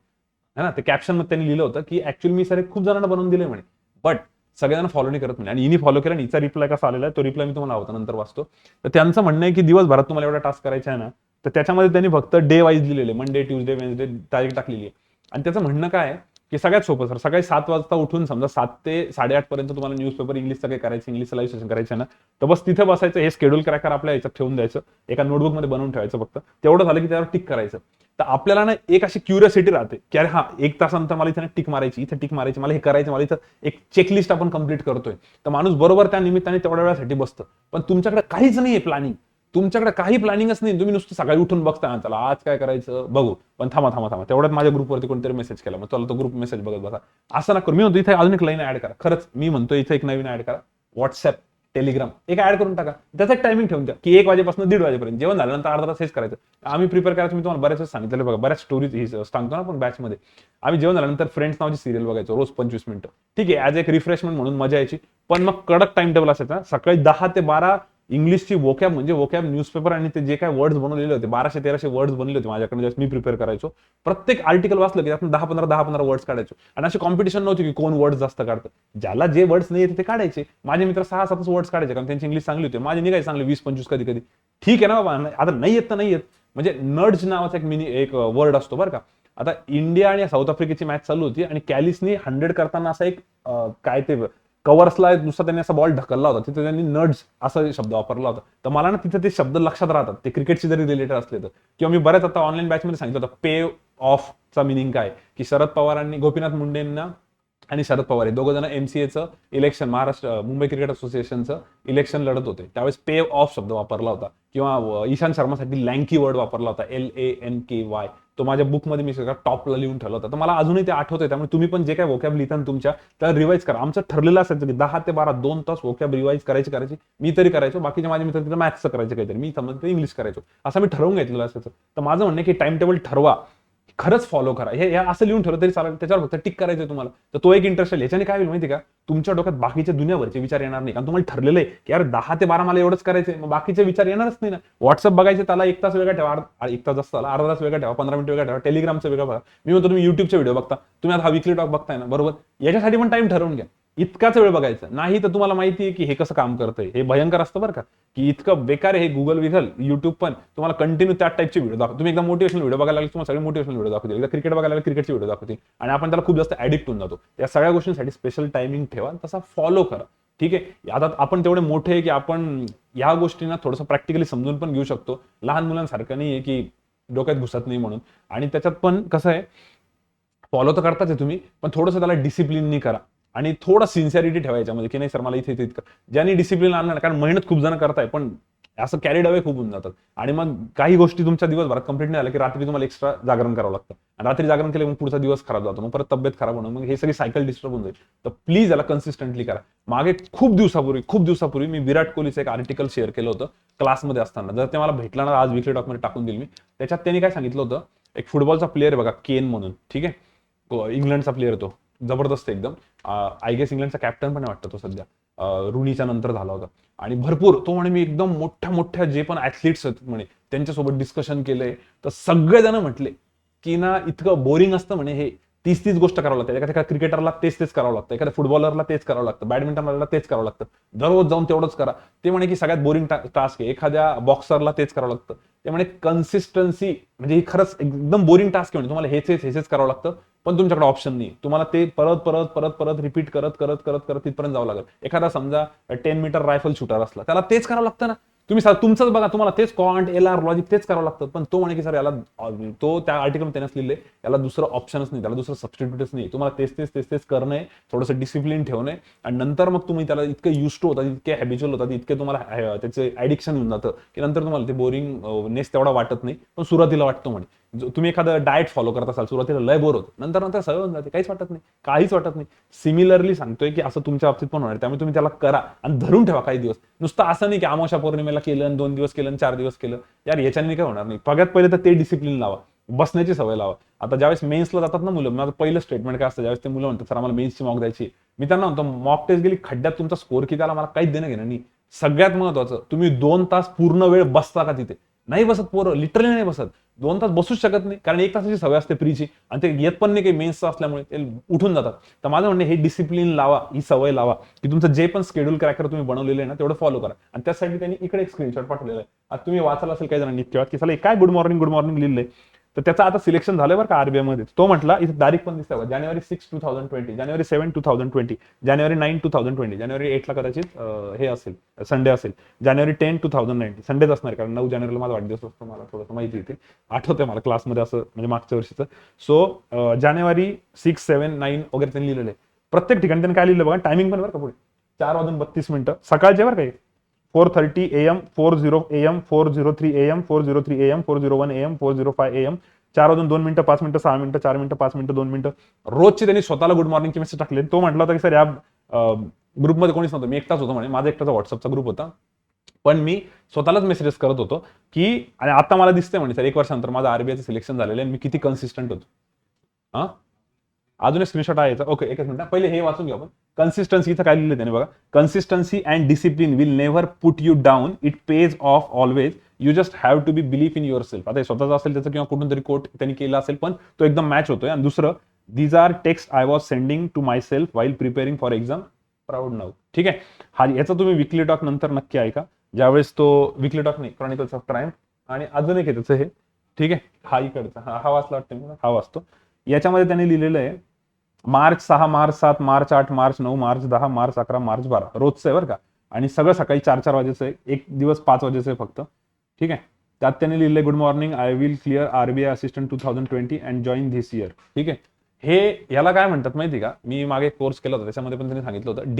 है ना, ते कॅप्शन मध्ये त्यांनी लिहिलं होतं की ऍक्च्युअली मी सर खूप जणांना बनवून दिले म्हणे, बट सगळ्यांना फॉलो नाही करत म्हणे. आणि हिनी फॉलो केला आणि हिचा रिप्लाय कसा आलेला आहे तो रिप्लाय मी तुम्हाला होता नंतर वाचतो. तर त्यांचं म्हणणं आहे की दिवसभरात तुम्हाला एवढा टास्क करायचा आहे ना, तर त्याच्यामध्ये त्यांनी फक्त डे वाईज लिहिलेले, मंडे, ट्युजडे, वेन्सडे तारीख टाकलेली आहे. आणि त्याचं म्हणणं काय आहे की सगळ्यात सोपं सर, सकाळी 7 वाजता उठून समजा 7 ते 8:30 पर्यंत तुम्हाला न्यूजपेपर इंग्लिशचं काही करायचं, इंग्लिशचं लाईव्ह सेशन करायचं ना, तर बस तिथे बसायचं, हे शेड्यूल क्रॅकर आपल्या याच्यात ठेवून द्यायचं, एका नोटबुकमध्ये बनवून ठेवायचं फक्त. तेवढं झालं की त्यावर टिक करायचं. तर आपल्याला ना एक अशी क्युरियोसिटी राहते की अरे हा 1 तासानंतर मला इथे टिक मारायची, इथे टिक मारायची, मला हे करायचं, मला इथं एक चेकलिस्ट आपण कंप्लीट करतोय. तर माणूस बरोबर त्या निमित्ताने तेवढ्या वेळासाठी बसतं. पण तुमच्याकडे काहीच नाहीये प्लॅनिंग, तुमच्याकडे काही प्लॅनिंगच नाही, तुम्ही नुसतं सकाळी उठून बघता, चला आज काय करायचं बघू, पण थांबा तेवढ्यात माझ्या ग्रुपवरती कोणतरी मेसेज केला, मग चला तो ग्रुप मेसेज बघत बघा. असं ना करू. मी म्हणतो इथे अजून एक लाईन ऍड करा, खरंच मी म्हणतो इथे एक नवीन ऍड करा, व्हॉट्सअप, टेलिग्राम एक ऍड करून टाका. त्याचा एक टायमिंग ठेवून द्या की 1 वाजेपासून 1:30 वाजेपर्यंत, जेवण झाल्यानंतर अर्धा तास हेच करायचं. आम्ही प्रिपेअर करायचं, मी तुम्हाला बऱ्याच वेळेस सांगितलं बघा, बऱ्याच स्टोरीज सांगतो ना आपण बॅचमध्ये. आम्ही जेवण झाल्यानंतर फ्रेंड्स नावाची सिरियल बघायचो रोज 25 मिनिटं, ठीक आहे, ऍज एक रिफ्रेशमेंट म्हणून मजा यायची. पण मग कडक टाइम टेबल असायचा, सकाळी 10 ते 12 इंग्लिशची वोकॅब, म्हणजे वोकॅब न्यूजपेपर आणि ते जे काय वर्ड्स बनवलेले होते, 1200-1300 वर्ड्स बनले होते माझ्याकडे ज्यावेळेस मी प्रिपेअर करायचो. प्रत्येक आर्टिकल वाचलं की आपण 10-15 वर्ड्स काढायचो. आणि अशी कॉम्पिटिशन नव्हती की कोण वर्ड्स जास्त काढतं, ज्याला जे वर्ड्स नाही येते ते काढायचे. माझे मित्र 6-7 वर्ड्स काढायचे, कारण त्यांची इंग्लिश चांगली होती, माझे निघायचे चांगले 20-25 कधी कधी. ठीक आहे ना बाबा, आता नाही येत तर नाही येत. म्हणजे नर्ड्स नावाचा एक वर्ड असतो बरं का. आता इंडिया आणि साऊथ आफ्रिकेची मॅच चालू होती आणि कॅलिसनी 100 करताना असा एक काय ते कव्हर्सला नुसता त्यांनी असा बॉल ढकलला होता, तिथे त्यांनी नर्ड्स असा शब्द वापरला होता. तर मला ना तिथे ते शब्द लक्षात राहतात, ते क्रिकेटशी जरी रिलेटेड असले तर. किंवा मी बऱ्याच आता ऑनलाईन बॅचमध्ये सांगितलं होतं पे ऑफचा मिनिंग काय, की शरद पवारांनी, गोपीनाथ मुंडेंना आणि शरद पवार हे दोघं जण MCAचं इलेक्शन, महाराष्ट्र मुंबई क्रिकेट असोसिएशनचं इलेक्शन लढत होते, त्यावेळेस पे ऑफ शब्द वापरला होता. किंवा इशांत शर्मासाठी लँकी वर्ड वापरला होता, LANKY. तो माझ्या बुकमध्ये मी सगळं टॉपला लिहून ठेवला होता. तर मला अजूनही ते आठवतंय. त्यामुळे तुम्ही पण जे काय वोकॅब लिहिता तुमच्या, त्याला रिवाईज करा. आमचं ठरलेलं असायचं की 10 ते 12 2 तास वोकॅब रिवाईज करायची. मी तरी करायचो, बाकीचे माझे मित्र तिथं मॅथ्सचं करायचं काहीतरी, मी समजा इंग्लिश करायचो. असं मी ठरवून घेतलेलं असायचं. तर माझं म्हणणं की टाइम टेबल ठरवा, खरंच फॉलो करा. हे असं लिहून ठेवलं तरी चालेल, त्याच्यावर फक्त टिक करायचं तुम्हाला. तर तो एक इंटरेस्ट आहे. ह्याच्याने काय होईल माहिती का, तुमच्या डोक्यात बाकीच्या दुनियाभरचे विचार येणार नाही. कारण तुम्हाला ठरलेलं आहे की यार 10 ते 12 मला एवढंच करायचंय, मग बाकीचे विचार येणारच नाही ना. व्हॉट्सअप बघायचे, त्याला 1 तास वेगळा ठेवा, 1 तास जास्त झाला, अर्धा तास वेगळा ठेवा, 15 मिनिट वेगळा ठेवा. टेलिग्रामचं वेगळं बघा. मी म्हणतो तुम्ही युट्यूबचे व्हिडिओ बघता, तुम्ही आता हा वीकली टॉक बघताय ना, बरोबर, याच्यासाठी पण टाइम ठरवून घ्या. इतकाच वेळ बघायचं नाही, तर तुम्हाला माहिती आहे की हे कसं काम करतंय, हे भयंकर असतं बरं का, की इतकं बेकार आहे हे गुगल विगल युट्यूब पण तुम्हाला कंटिन्यू त्याच टाईपचे व्हिडिओ दाखवतो. तुम्ही एकदा मोटिवेशनल व्हिडिओ बघायला लागले, तुम्हाला सगळे मोटिवेशनल व्हिडिओ दाखवतील. एकदा क्रिकेट बघायला लागले, क्रिकेटचे व्हिडिओ दाखवतील. आणि आपण त्याला खूप जास्त ऍडिक्ट होऊन जातो. या सगळ्या गोष्टींसाठी स्पेशल टायमिंग ठेवा, तसा फॉलो करा. ठीक आहे, आता आपण तेवढे मोठे आहे की आपण या गोष्टींना थोडंसं प्रॅक्टिकली समजून पण घेऊ शकतो. लहान मुलांसारखं नाही आहे की डोक्यात घुसत नाही म्हणून. आणि त्याच्यात पण कसं आहे, फॉलो तर करताच आहे तुम्ही, पण थोडंसं त्याला डिसिप्लिननी करा. आणि थोडं सिन्सिअरिटी ठेवायच्या म्हणजे की नाही सर मला इथे इतकं, ज्यांनी डिसिप्लिन आणणार, कारण मेहनत खूप जण करताय पण असं कॅरीड अवे खूप होऊन जातात. आणि मग काही गोष्टी तुमच्या दिवसभरात कंप्लीट नाही झाल्या की रात्री तुम्हाला एक्स्ट्रा जागरण करावं लागतं, आणि रात्री जागरण केलं मग पुढचा दिवस खराब जातो, मग परत तब्येत खराब होणं, मग हे सगळी सायकल डिस्टर्ब होऊन जाईल. तर प्लीज याला कन्सिस्टंटली करा. मागे खूप दिवसापूर्वी मी विराट कोहलीचं एक आर्टिकल शेअर केलं होतं क्लासमध्ये असताना. जर ते मला भेटलं ना, आज वीकली टॉकमध्ये टाकून दिलं मी. त्याच्यात त्यांनी काय सांगितलं होतं एक फुटबॉलचा प्लेअर आहे बघा केन म्हणून, ठीक आहे, इंग्लंडचा प्लेअर तो जबरदस्त एकदम, आय गेस इंग्लंडचा कॅप्टन पण वाटतं तो सध्या, रुनीच्या नंतर झाला होता. आणि भरपूर तो म्हणे मी एकदम मोठ्या मोठ्या जे पण ऍथलीट्स आहेत म्हणे त्यांच्यासोबत डिस्कशन केलंय, तर सगळेजण म्हटले की ना इतकं बोरिंग असतं म्हणे हे, तीच गोष्ट करावं लागतं, एखाद्या क्रिकेटरला तेच करावं लागतं, एखाद्या फुटबॉलरला तेच करावं लागतं, बॅडमिंटनला तेच करावं लागतं, दररोज जाऊन तेवढंच करा. ते म्हणे की सगळ्यात बोरिंग टास्क आहे, एखाद्या बॉक्सरला तेच करावं लागतं. ते म्हणे कन्सिस्टन्सी म्हणजे ही खरंच एकदम बोरिंग टास्क आहे म्हणे, तुम्हाला हेच करावं लागतं, पण तुमच्याकडे ऑप्शन नाही, तुम्हाला ते परत परत परत परत रिपीट करत करत करत करत तिथपर्यंत जावं लागेल. एखादा समजा 10 मीटर रायफल शूटर असला, त्याला तेच करावं लागतं ना, तुम्ही तुमचंच बघा, तुम्हाला तेच क्वांट LR लॉजिक तेच करावं लागतं, पण तो म्हणे की सर याला, तो त्या आर्टिकल त्यानेच लिहिले, याला दुसरं ऑप्शनच नाही, त्याला दुसरं सबस्टिट्यूटच नाही, तुम्हाला तेच करणं आहे, थोडंसं डिसिप्लिन ठेवणं आहे, आणि नंतर मग तुम्ही त्याला इतके युज टू होतात, इतके हॅबिच्युअल होतात, इतके तुम्हाला त्याचे ऍडिक्शन होऊन जातं की नंतर तुम्हाला ते बोरिंग नेस तेवढा वाटत नाही, पण सुरुवातीला वाटतो म्हणे. तुम्ही एखादं डाएट फॉलो करत असाल, सुरुवातीला लय बोर होतं, नंतर सवय होऊन जाते, काहीच वाटत नाही. सिमिलरली सांगतोय की असं तुमच्या बाबतीत पण होणार, त्यामुळे तुम्ही त्याला करा आणि धरून ठेवा काही दिवस. नुसतं असं नाही की अमावस्या पौर्णिमेला केलं, 2 दिवस केलं, 4 दिवस केलं, यार याच्याने काय होणार नाही. सगळ्यात पहिले तर ते डिसिप्लिन लावा, बसण्याची सवय लावा. आता ज्यावेळेस मेन्सला जातात ना मुलं, माझं पहिलं स्टेटमेंट काय असतं, ज्यावेळेस ते मुलं म्हणतात सर आम्हाला मेन्सची मॉक द्यायची, मी त्यांना म्हणतो मॉक टेस्ट गेली खड्ड्यात, तुमचा स्कोर किती आला मला काहीच देणं घेणं नाही. सगळ्यात महत्वाचं, तुम्ही 2 तास पूर्ण वेळ बसता का तिथे? नाही बसत पोरं, लिटरली नाही बसत, 2 तास बसूच शकत नाही, कारण 1 तासाची सवय असते प्रीची, आणि ते येत पण नाही काही मेन्सचं असल्यामुळे ते उठून जातात. तर माझं म्हणणं हे डिसिप्लिन लावा, ही सवय लावा की तुमचं जे पण शेड्यूल क्रॅकर तुम्ही बनवलेलं आहे ना तेवढं फॉलो करा. आणि त्यासाठी त्यांनी इकडे एक स्क्रीनशॉट पाठवलेला आहे, आता तुम्ही वाचला असेल काही जणांनी किंवा की साला काय गुड मॉर्निंग लिहिलंय, तर त्याचं आता सिलेक्शन झालंय बरं का आरबीआय मध्ये. तो म्हटला, इथे तारीख पण दिसते, जानेवारी 6, 2020, जानेवारी 7, 2020, जानेवारी 9, 2020, जानेवारी 8 ला कदाचित हे असेल, संडे असेल, जानेवारी 10, 2019, संडेच असणार, कारण 9 जानेवारीला माझा वाढदिवस असतो, मला थोडंसं माहिती येते, आठवतंय मला क्लासमध्ये असं, म्हणजे मागच्या वर्षीचं. सो जानेवारी 6, 7, 9 वगैरे त्यांनी लिहिलेलं आहे. प्रत्येक ठिकाणी त्यांनी काय लिहिलं बघा, टायमिंग पण बरं का, पुढे 4:32 सकाळचे बरं काय, 4:30 AM, 40 AM, 4:03 AM, 4:03 AM, 4:01 AM, 4:05 AM, 4:02 5 मिनिटं 6 मिनिटं 4 मिनिटं 5 मिनिटं 2 मिनिटं रोजची त्यांनी स्वतःला गुड मॉर्निंगची मेसेज टाकले. तो म्हटला होता की सर या ग्रुपमध्ये कोणीच नव्हतं, मी एकटाच होतो म्हणे, माझा एकटाचा व्हॉट्सअपचा ग्रुप होता, पण मी स्वतःलाच मेसेजेस करत होतो की, आणि आता मला दिसतंय म्हणे सर 1 वर्षानंतर माझं आरबीआयचं सिलेक्शन झालेलं आहे, मी किती कन्सिस्टंट होतो. हा, अजून एक स्क्रीनशॉट आहे याचा, ओके एकच मिनिट, पहिले हे वाचून घ्या आपण. कन्सिस्टन्सी इथं काय लिहिलं त्याने बघा, consistency and discipline will never put you down, it pays off always, you just have to be believe in yourself. आता स्वतःचं असेल त्याचं किंवा कुठून तरी कोट त्यांनी केला असेल, पण तो एकदम मॅच होतोय. आणि दुसरं, these are text I was sending to myself while preparing for exam, proud now. ठीक आहे, हा याचा तुम्ही विकली टॉक नंतर नक्की ऐका, ज्यावेळेस तो विकली टॉक नाही, क्रॉनिकल्स ऑफ क्राईम, आणि अजून एक आहे त्याचं हे, ठीक आहे, हा इकडचा, हा वाचला वाटतं, हा वाचतो. याच्यामध्ये त्यांनी लिहिलेलं आहे मार्च 6, मार्च 7, मार्च 8, मार्च 9, मार्च 10, मार्च 11, मार्च 12, रोजचं आहे बरं का, आणि सगळं सकाळी 4-4 वाजेचं आहे, एक दिवस 5 वाजेचं आहे फक्त. ठीक आहे, त्यात त्यांनी लिहिलंय good morning, I will clear RBI assistant 2020 and join this year. ठीक आहे, हे याला काय म्हणतात माहिती का, मी मागे कोर्स केला होता त्याच्यामध्ये पण त्यांनी सांगितलं होतं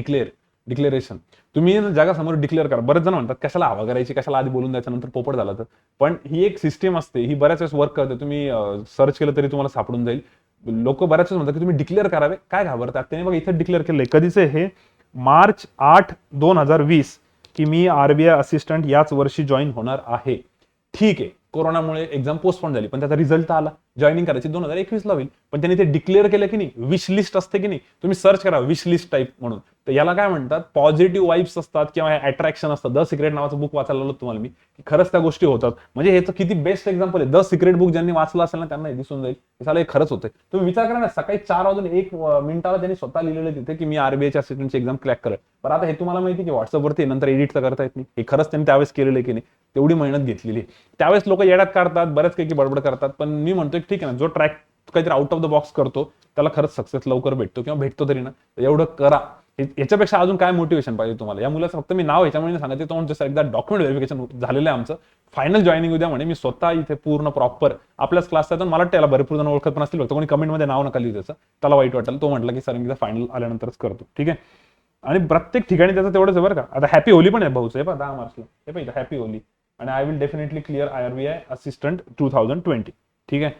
डिक्लेरेशन. तुम्ही जगासमोर डिक्लेअर करा. बरेच जण म्हणतात कशाला हवा करायची, कशाला आधी बोलून द्यायचं नंतर पोपट झाला तर, पण ही एक सिस्टीम असते, ही बऱ्याच वेळेस वर्क करते. तुम्ही सर्च केलं तरी तुम्हाला सापडून जाईल. लोक बऱ्याच वेळेस म्हणतात की तुम्ही डिक्लेअर करावे, काय घाबरतात. त्याने बघा इथे डिक्लेअर केलंय, कधीच हे मार्च 8, 2020 की मी आरबीआय असिस्टंट याच वर्षी जॉईन होणार आहे. ठीक आहे, कोरोनामुळे एक्झाम पोस्टपोन झाली, पण त्याचा रिझल्ट आला, जॉईनिंग करायची 2021 ला होईल. पण त्यांनी ते डिक्लेअर केलं की नाही, विश लिस्ट असते की नाही, तुम्ही सर्च करा विश लिस्ट टाईप म्हणून. तर याला काय म्हणतात, पॉझिटिव्ह वाईब्स असतात किंवा अट्रॅक्शन असतात. द सिक्रेट नावाचं बुक वाचायला लावलं तुम्हाला मी, की खरंच त्या गोष्टी होतात. म्हणजे ह्याचं किती बेस्ट एक्झाम्पल आहे. द सिक्रेट बुक ज्यांनी वाचलं असेल ना त्यांना हे दिसून जाईल हे खरंच होतंय. तुम्ही विचार करा ना, सकाळी 4:01 त्यांनी स्वतः लिहिलेलं तिथे की मी आरबीआयच्या असिस्टंटची एक्झाम क्रॅक करेल. पण आता हे तुम्हाला माहिती की व्हॉट्सअपवरती नंतर एडिट तर करता येत नाही. हे खरंच त्यांनी त्यावेळेस केलेलं की नाही, तेवढी मेहनत घेतलेली. त्यावेळेस लोक येड्यात काढतात, बऱ्याच काही बडबड करतात, पण मी म्हणतोय ठीक आहे ना, जो ट्रॅक काहीतरी आउट ऑफ द बॉक्स करतो त्याला खरंच सक्सेस लवकर भेटतो किंवा भेटतो तरी ना, एवढं करा. याच्यापेक्षा अजून काय मोटिवेशन पाहिजे तुम्हाला. या मुलाचं फक्त मी नाव ह्याच्यामुळे सांगते, तो म्हणजे एकदा डॉक्युमेंट व्हेरिफिकेशन झालेलं आहे आमचं, फायनल जॉईनिंग उद्या म्हणे. मी स्वतः इथे पूर्ण प्रॉपर आपल्याच क्लासचा, मला त्याला भरपूर जण ओळखत पण असतील, फक्त कोणी कमेंटमध्ये नाव नका लिहू त्याचं, त्याला वाईट वाटेल. तो म्हटलं की सर मी फायनल आल्यानंतरच करतो. ठीक आहे, आणि प्रत्येक ठिकाणी त्याचं तेवढंच आहे बरं का. आता हॅपी होली पण आहे भाऊचं, हे पहा 10 मार्चला, हे पाहिजे हॅपी होली. आणि I will definitely clear RBI assistant 2020. ठीक आहे,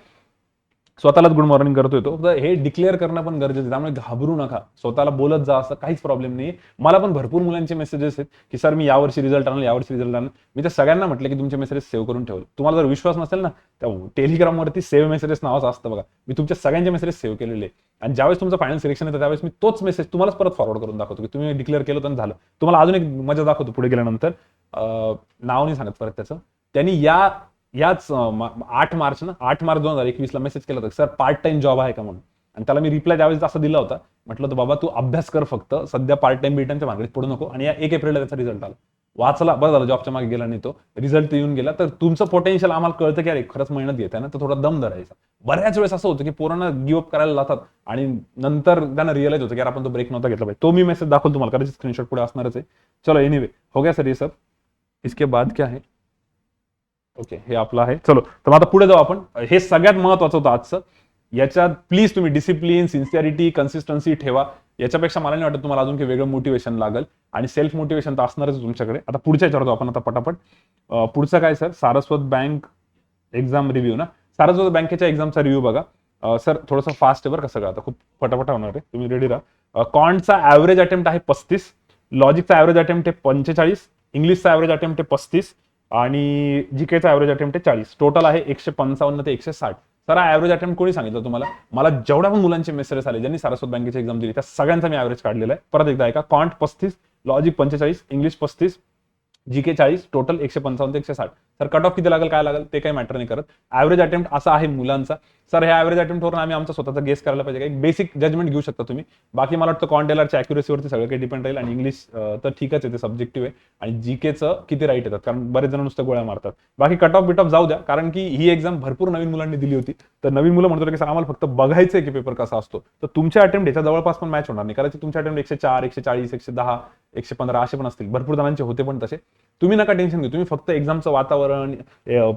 स्वतःलाच गुड मॉर्निंग करतोय तो. तर हे डिक्लेअर करणं पण गरजेचं आहे. त्यामुळे घाबरू नका, स्वतःला बोलत जा, असं काहीच प्रॉब्लेम नाही. मला पण भरपूर मुलांचे मेसेजेस आहेत की सर मी यावर्षी रिझल्ट आणला, यावर्षी रिझल्ट आणला. मी तर सगळ्यांना म्हटलं की तुमचे मेसेजेस सेव्ह करून ठेवले. तुम्हाला जर विश्वास नसेल ना, त्या टेलिग्रामवरती सेव्ह मेसेजेस नावाचं असतं बघा, मी तुमच्या सगळ्यांचे मेसेजेस सेव्ह केलेले. आणि ज्यावेळेस तुमचं फायनल सिलेक्शन येतं त्यावेळेस मी तोच मेसेज तुम्हालाच परत फॉरवर्ड करून दाखवतो की तुम्ही डिक्लेअर केलं तर झालं. तुम्हाला अजून एक मजा दाखवतो पुढे गेल्यानंतर. नाव नाही सांगत परत त्याचं. त्यांनी याच 8 मार्च 2021 ला मेसेज केला होता सर पार्ट टाइम जॉब आहे का म्हणून. आणि त्याला मी रिप्लाय त्यावेळेस असा दिला होता, म्हटलं होतं बाबा तू अभ्यास कर फक्त, सध्या पार्ट टाइम बीटांच्या मार्केट पडू नको. आणि या 1 एप्रिलला त्याचा रिझल्ट आला. वाचला, बरं झालं जॉबच्या मागे गेला नाही तो, रिझल्ट येऊन गेला. तर तुमचं पोटेन्शियल आम्हाला कळतं की अरे खरंच मेहनत घेत आहे ना, तर थोडा दम धरायचा. बऱ्याच वेळेस असं होतं की पोरांना गिव्ह अप करायला जातात आणि नंतर त्यांना रिअलाइज होतं की यार आपण तो ब्रेक नव्हता घेतला पाहिजे. तो मी मेसेज दाखवतो तुम्हाला, कदाचित स्क्रीनशॉट पुढे असणारच आहे. चलो एनिवे हो गया सर ये सब. इसके बाद क्या है, ओके हे आपलं आहे. चलो तर आता पुढे जाऊ आपण. हे सगळ्यात महत्वाचं होतं आजचं. याच्यात प्लीज तुम्ही डिसिप्लिन, सिन्सिअरिटी, कन्सिस्टन्सी ठेवा. याच्यापेक्षा मला नाही वाटत तुम्हाला अजून काही वेगळं मोटिवेशन लागेल. आणि सेल्फ मोटिवेशन तर असणारच तुमच्याकडे. आता पुढच्या याच्यावर आपण आता पटापट. पुढचं काय sir, Saraswat bank exam review ना. सारस्वत बँकेच्या एक्झामचा रिव्ह्यू बघा. सर थोडंसं फास्ट आहे बरं का सगळं, आता खूप फटाफट होणार आहे, तुम्ही रेडी राहा. कॉन्टचा ऍव्हरेज अटेम्प्ट आहे 35, लॉजिकचा ऍव्हरेज अटेम्प्ट आहे 45, इंग्लिशचा ऍव्हरेज अटेम्प्ट आहे 35 आणि जीकेचा ऍव्हरेज अटेम्प्ट आहे 40. टोटल आहे 155 ते 160. सर हा ऍव्हरेज अटेम्प्ट कोणी सांगितलं तुम्हाला? मला जेवढ्या पण मुलांचे मेसेजेस आले ज्यांनी सारस्वत बँकेची एक्झाम दिली त्या सगळ्यांचा मी ऍव्हरेज काढलेला आहे. परत एकदा ऐका, कॉन्ट 35, लॉजिक 45, इंग्लिश 35, जीके 40, टोटल 155 ते 160. सर कट ऑफ किती लागेल काय लागेल ते काही मॅटर नाही करत. ऍव्हरेज अटेम्प्ट असा आहे मुलांचा. सर ह्या ऍव्हरेज अटेम्प्टवरून आम्ही आमचा स्वतःचा गेस करायला पाहिजे, एक बेसिक जजमेंट घेऊ शकता तुम्ही. बाकी मला वाटतं कॉन्टेलरच्या अॅक्युरेसीवरती सगळं काही डिपेंड राहील. आणि इंग्लिश तर ठीकच आहे, ते सब्जेक्टिव्ह आहे. आणि जीकेचं किती राईट येतात, कारण बरेच जण नुसतं गोळ्या मारतात. बाकी कट ऑफ बिट ऑफ जाऊ द्या, कारण की ही एक्झाम भरपूर नवीन मुलांनी दिली होती. तर नवीन मुलं म्हणतो की सर आम्हाला फक्त बघायचंय की पेपर कसा असतो. तर तुमच्या अटेम्प्ट याच्या जवळपास पण मॅच होणार नाही, कारण तुमच्या अटेम्प्ट 104, 140, 110, 115 असे पण असतील. भरपूर जणांचे होते पण तसे. तुम्ही नका टेन्शन घेऊ, तुम्ही फक्त एक्झामचं वातावरण,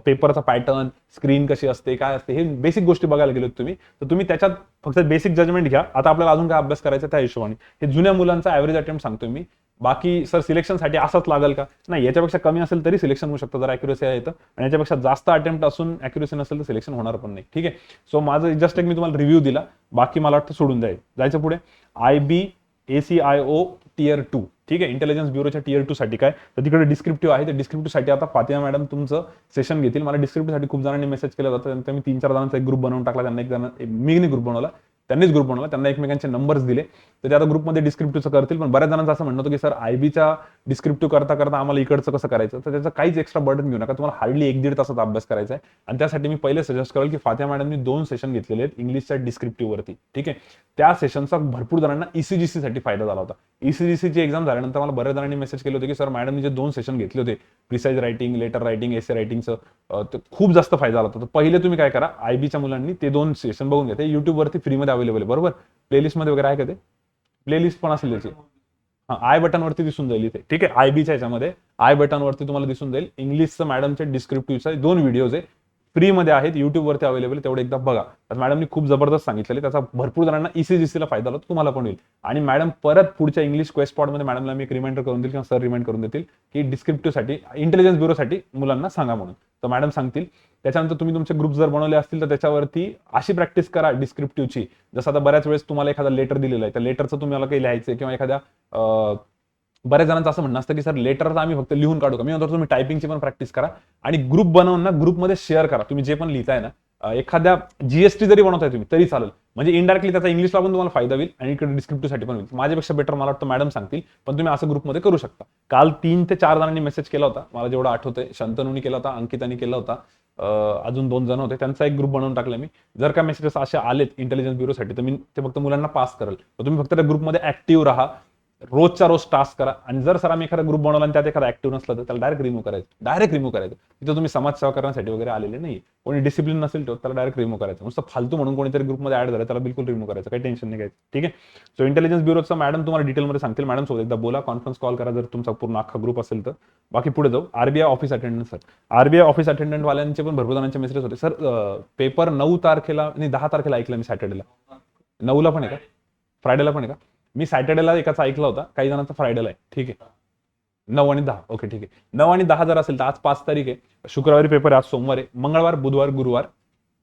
पेपरचा पॅटर्न, स्क्रीन कशी असते, काय असते, हे बेसिक गोष्टी बघायला गेलोत तुम्ही. तर तुम्ही त्याच्यात फक्त बेसिक जजमेंट घ्या. आता आपल्याला अजून काय अभ्यास करायचा त्या हिशोबाने. हे जुन्या मुलांचा ऍव्हरेज अटेम्प्ट सांगतोय मी. बाकी सर सिलेक्शनसाठी असाच लागेल का? नाही, याच्यापेक्षा कमी असेल तरी सिलेक्शन होऊ शकतं जर अॅक्युरेसी आहे तर. आणि याच्यापेक्षा जास्त अटेम्प्ट असून अॅक्युरेसी नसेल तर सिलेक्शन होणार पण नाही. ठीक आहे. सो माझं जस्ट एक मी तुम्हाला रिव्ह्यू दिला, बाकी मला वाटतं सोडून जायचं पुढे. IB ACIO टियर 2, ठीक आहे. इंटेलिजन्स ब्युरोच्या टियर 2 साठी काय, तर तिकडे डिस्क्रिप्टिव्ह आहे. ते डिस्क्रिप्टिव्ह साठी आता फातिमा मॅडम तुमचं सेशन घेतील. मला डिस्क्रिप्टिव्ह साठी खूप जणांनी मेसेज केला होता, त्यानंतर मी 3-4 जणांचा एक ग्रुप बनवून टाकला. त्यांना मी ग्रुप बनवला, त्यांनीच ग्रुप बनवला, त्यांना एकमेकांचे नंबर्स दिले. तर ते आता ग्रुपमध्ये डिस्क्रिप्टिव्हचं करतील. पण बऱ्याच जणांचं असं म्हणणं होतं की सर IBचा डिस्क्रिप्टिव्ह करता करता आम्हाला इकडचं कसं करायचं. तर त्याचं काहीच एक्स्ट्रा बर्डन घेऊ नका. तुम्हाला हार्डली 1-1.5 तासाचा अभ्यास करायचा आहे. आणि त्यासाठी मी पहिले सजेस्ट करेल की फातिमा मॅडमनी 2 सेशन घेतलेले आहेत इंग्लिशच्या डिस्क्रिप्टिव्ह वरती. ठीक आहे. त्या सेशनचा भरपूर जणांना ECGC साठी फायदा झाला होता. ECGCची एक्झाम झाल्यानंतर मला बऱ्याच जणांनी मेसेज केले होते की सर मॅडमनी जे 2 सेशन घेतले होते, प्रिसाइज रायटिंग, लेटर रायटिंग, एसे रायटिंगचं, खूप जास्त फायदा झाला होता. तर पहिले तुम्ही काय करा, IBच्या मुलांनी ते 2 सेशन बघून घ्या. ते युट्यूबवरती फ्रीमध्ये अवेलेबल आहे, बरोबर. प्लेलिस्ट मध्ये वगैरे आहे का ते? प्लेलिस्ट पण असेल त्याची. हा, आय बटन वरती दिसून जाईल इथे. ठीक आहे. IBच्या याच्यामध्ये आय बटन वरती तुम्हाला दिसून जाईल. इंग्लिशचं मॅडमचे डिस्क्रिप्टिव्हचे 2 व्हिडिओज आहे, फ्रीमध्ये आहेत, युट्यूबवरती अवेलेबल. तेवढे एकदा बघा. मॅडमनी खूप जबरदस्त सांगितलेले, त्याचा भरपूर जणांना ECGCला फायदा होतो, तुम्हाला पण होईल. आणि मॅडम परत पुढच्या इंग्लिश क्वेस्ट पॉडमध्ये मॅडमला मी एक रिमाइंडर करून देईल किंवा सर रिमाइंड करून देतील की डिस्क्रिप्टिव्हसाठी इंटेलिजन्स ब्युरोसाठी मुलांना सांगा म्हणून. तर मॅडम सांगतील. त्याच्यानंतर तुम्ही तुमचे ग्रुप जर बनवले असतील तर त्याच्यावरती अशी प्रॅक्टिस करा डिस्क्रिप्टिव्हची. जसं आता बऱ्याच वेळेस तुम्हाला एखादा लेटर दिलेला आहे, त्या लेटरचं तुम्हाला काही लिहायचं किंवा एखाद्या बऱ्याच जणांचं असं म्हणणं असतं की सर लेटरचं आम्ही फक्त लिहून काढू का. मी म्हणतो तुम्ही टायपिंगची पण प्रॅक्टिस करा आणि ग्रुप बनवून ना ग्रुपमध्ये शेअर करा. तुम्ही जे पण लिहिताय ना, एखाद्या GST जरी बनवताय तुम्ही तरी चालेल. म्हणजे इनडायरेक्टली त्याचा इंग्लिशला पण तुम्हाला फायदा होईल आणि इकडे डिस्क्रिप्टिव्हसाठी पण होईल. माझ्यापेक्षा बेटर मला वाटतं मॅडम सांगतील, पण तुम्ही असं ग्रुपमध्ये करू शकता. काल 3 ते 4 जणांनी मेसेज केला होता, मला जेवढं आठवतंय. शंतनूनी केला होता, अंकितानी केला होता, अजून 2 जण होते. त्यांचा एक ग्रुप बनवून टाकला मी. जर का मेसेजेस असे आलेत इंटेलिजन्स ब्युरोसाठी तर मी ते फक्त मुलांना पास करेल. तर तुम्ही फक्त त्या ग्रुपमध्ये ऍक्टिव्ह राहा, रोजच्या रोज टास्क करा. आणि जर सर आम्ही एखादा ग्रुप बनवला आणि त्यात एखादा ऍक्टिव्ह नसला तर त्याला डायरेक्ट रिमूव्ह करायचं. तिथं तुम्ही समाजसेवा करण्यासाठी वगैरे आलेले नाही. कोणी डिसिप्लिन नसेल तर त्याला डायरेक्ट रिमूव्ह करायचं. नुसतं फालतू म्हणून कोणीतरी ग्रुपमध्ये ऍड झालं त्याला बिलकुल रिमूव्ह करायचं, काही टेन्शन नाही घ्यायचं. ठीक आहे. सो इंटेलिजन्स ब्युरोचा मॅडम तुम्हाला डिटेलमध्ये सांगतील. मॅडम सोबत एकदा बोला, कॉन्फरन्स कॉल करा जर तुमचा पूर्ण अख्खा ग्रुप असेल तर. बाकी पुढे जाऊ. RBI office attendant. Sir RBI office attendant वाल्यांचे पण भरपूर जणांचे मेसेज होते. सर पेपर 9 तारखेला नाही 10 तारखेला ऐकलं मी, सॅटर्डेला. 9ला पण आहे का? फ्रायडेला पण आहे का? मी सॅटर्डेला एकाचा ऐकला होता, काही जणांचा फ्रायडेला आहे. ठीक आहे. 9 आणि 10. ओके ठीक आहे. 9 आणि 10 जर असेल तर आज 5 तारीख आहे. शुक्रवारी पेपर आहे, आज सोमवार आहे. मंगळवार, बुधवार, गुरुवार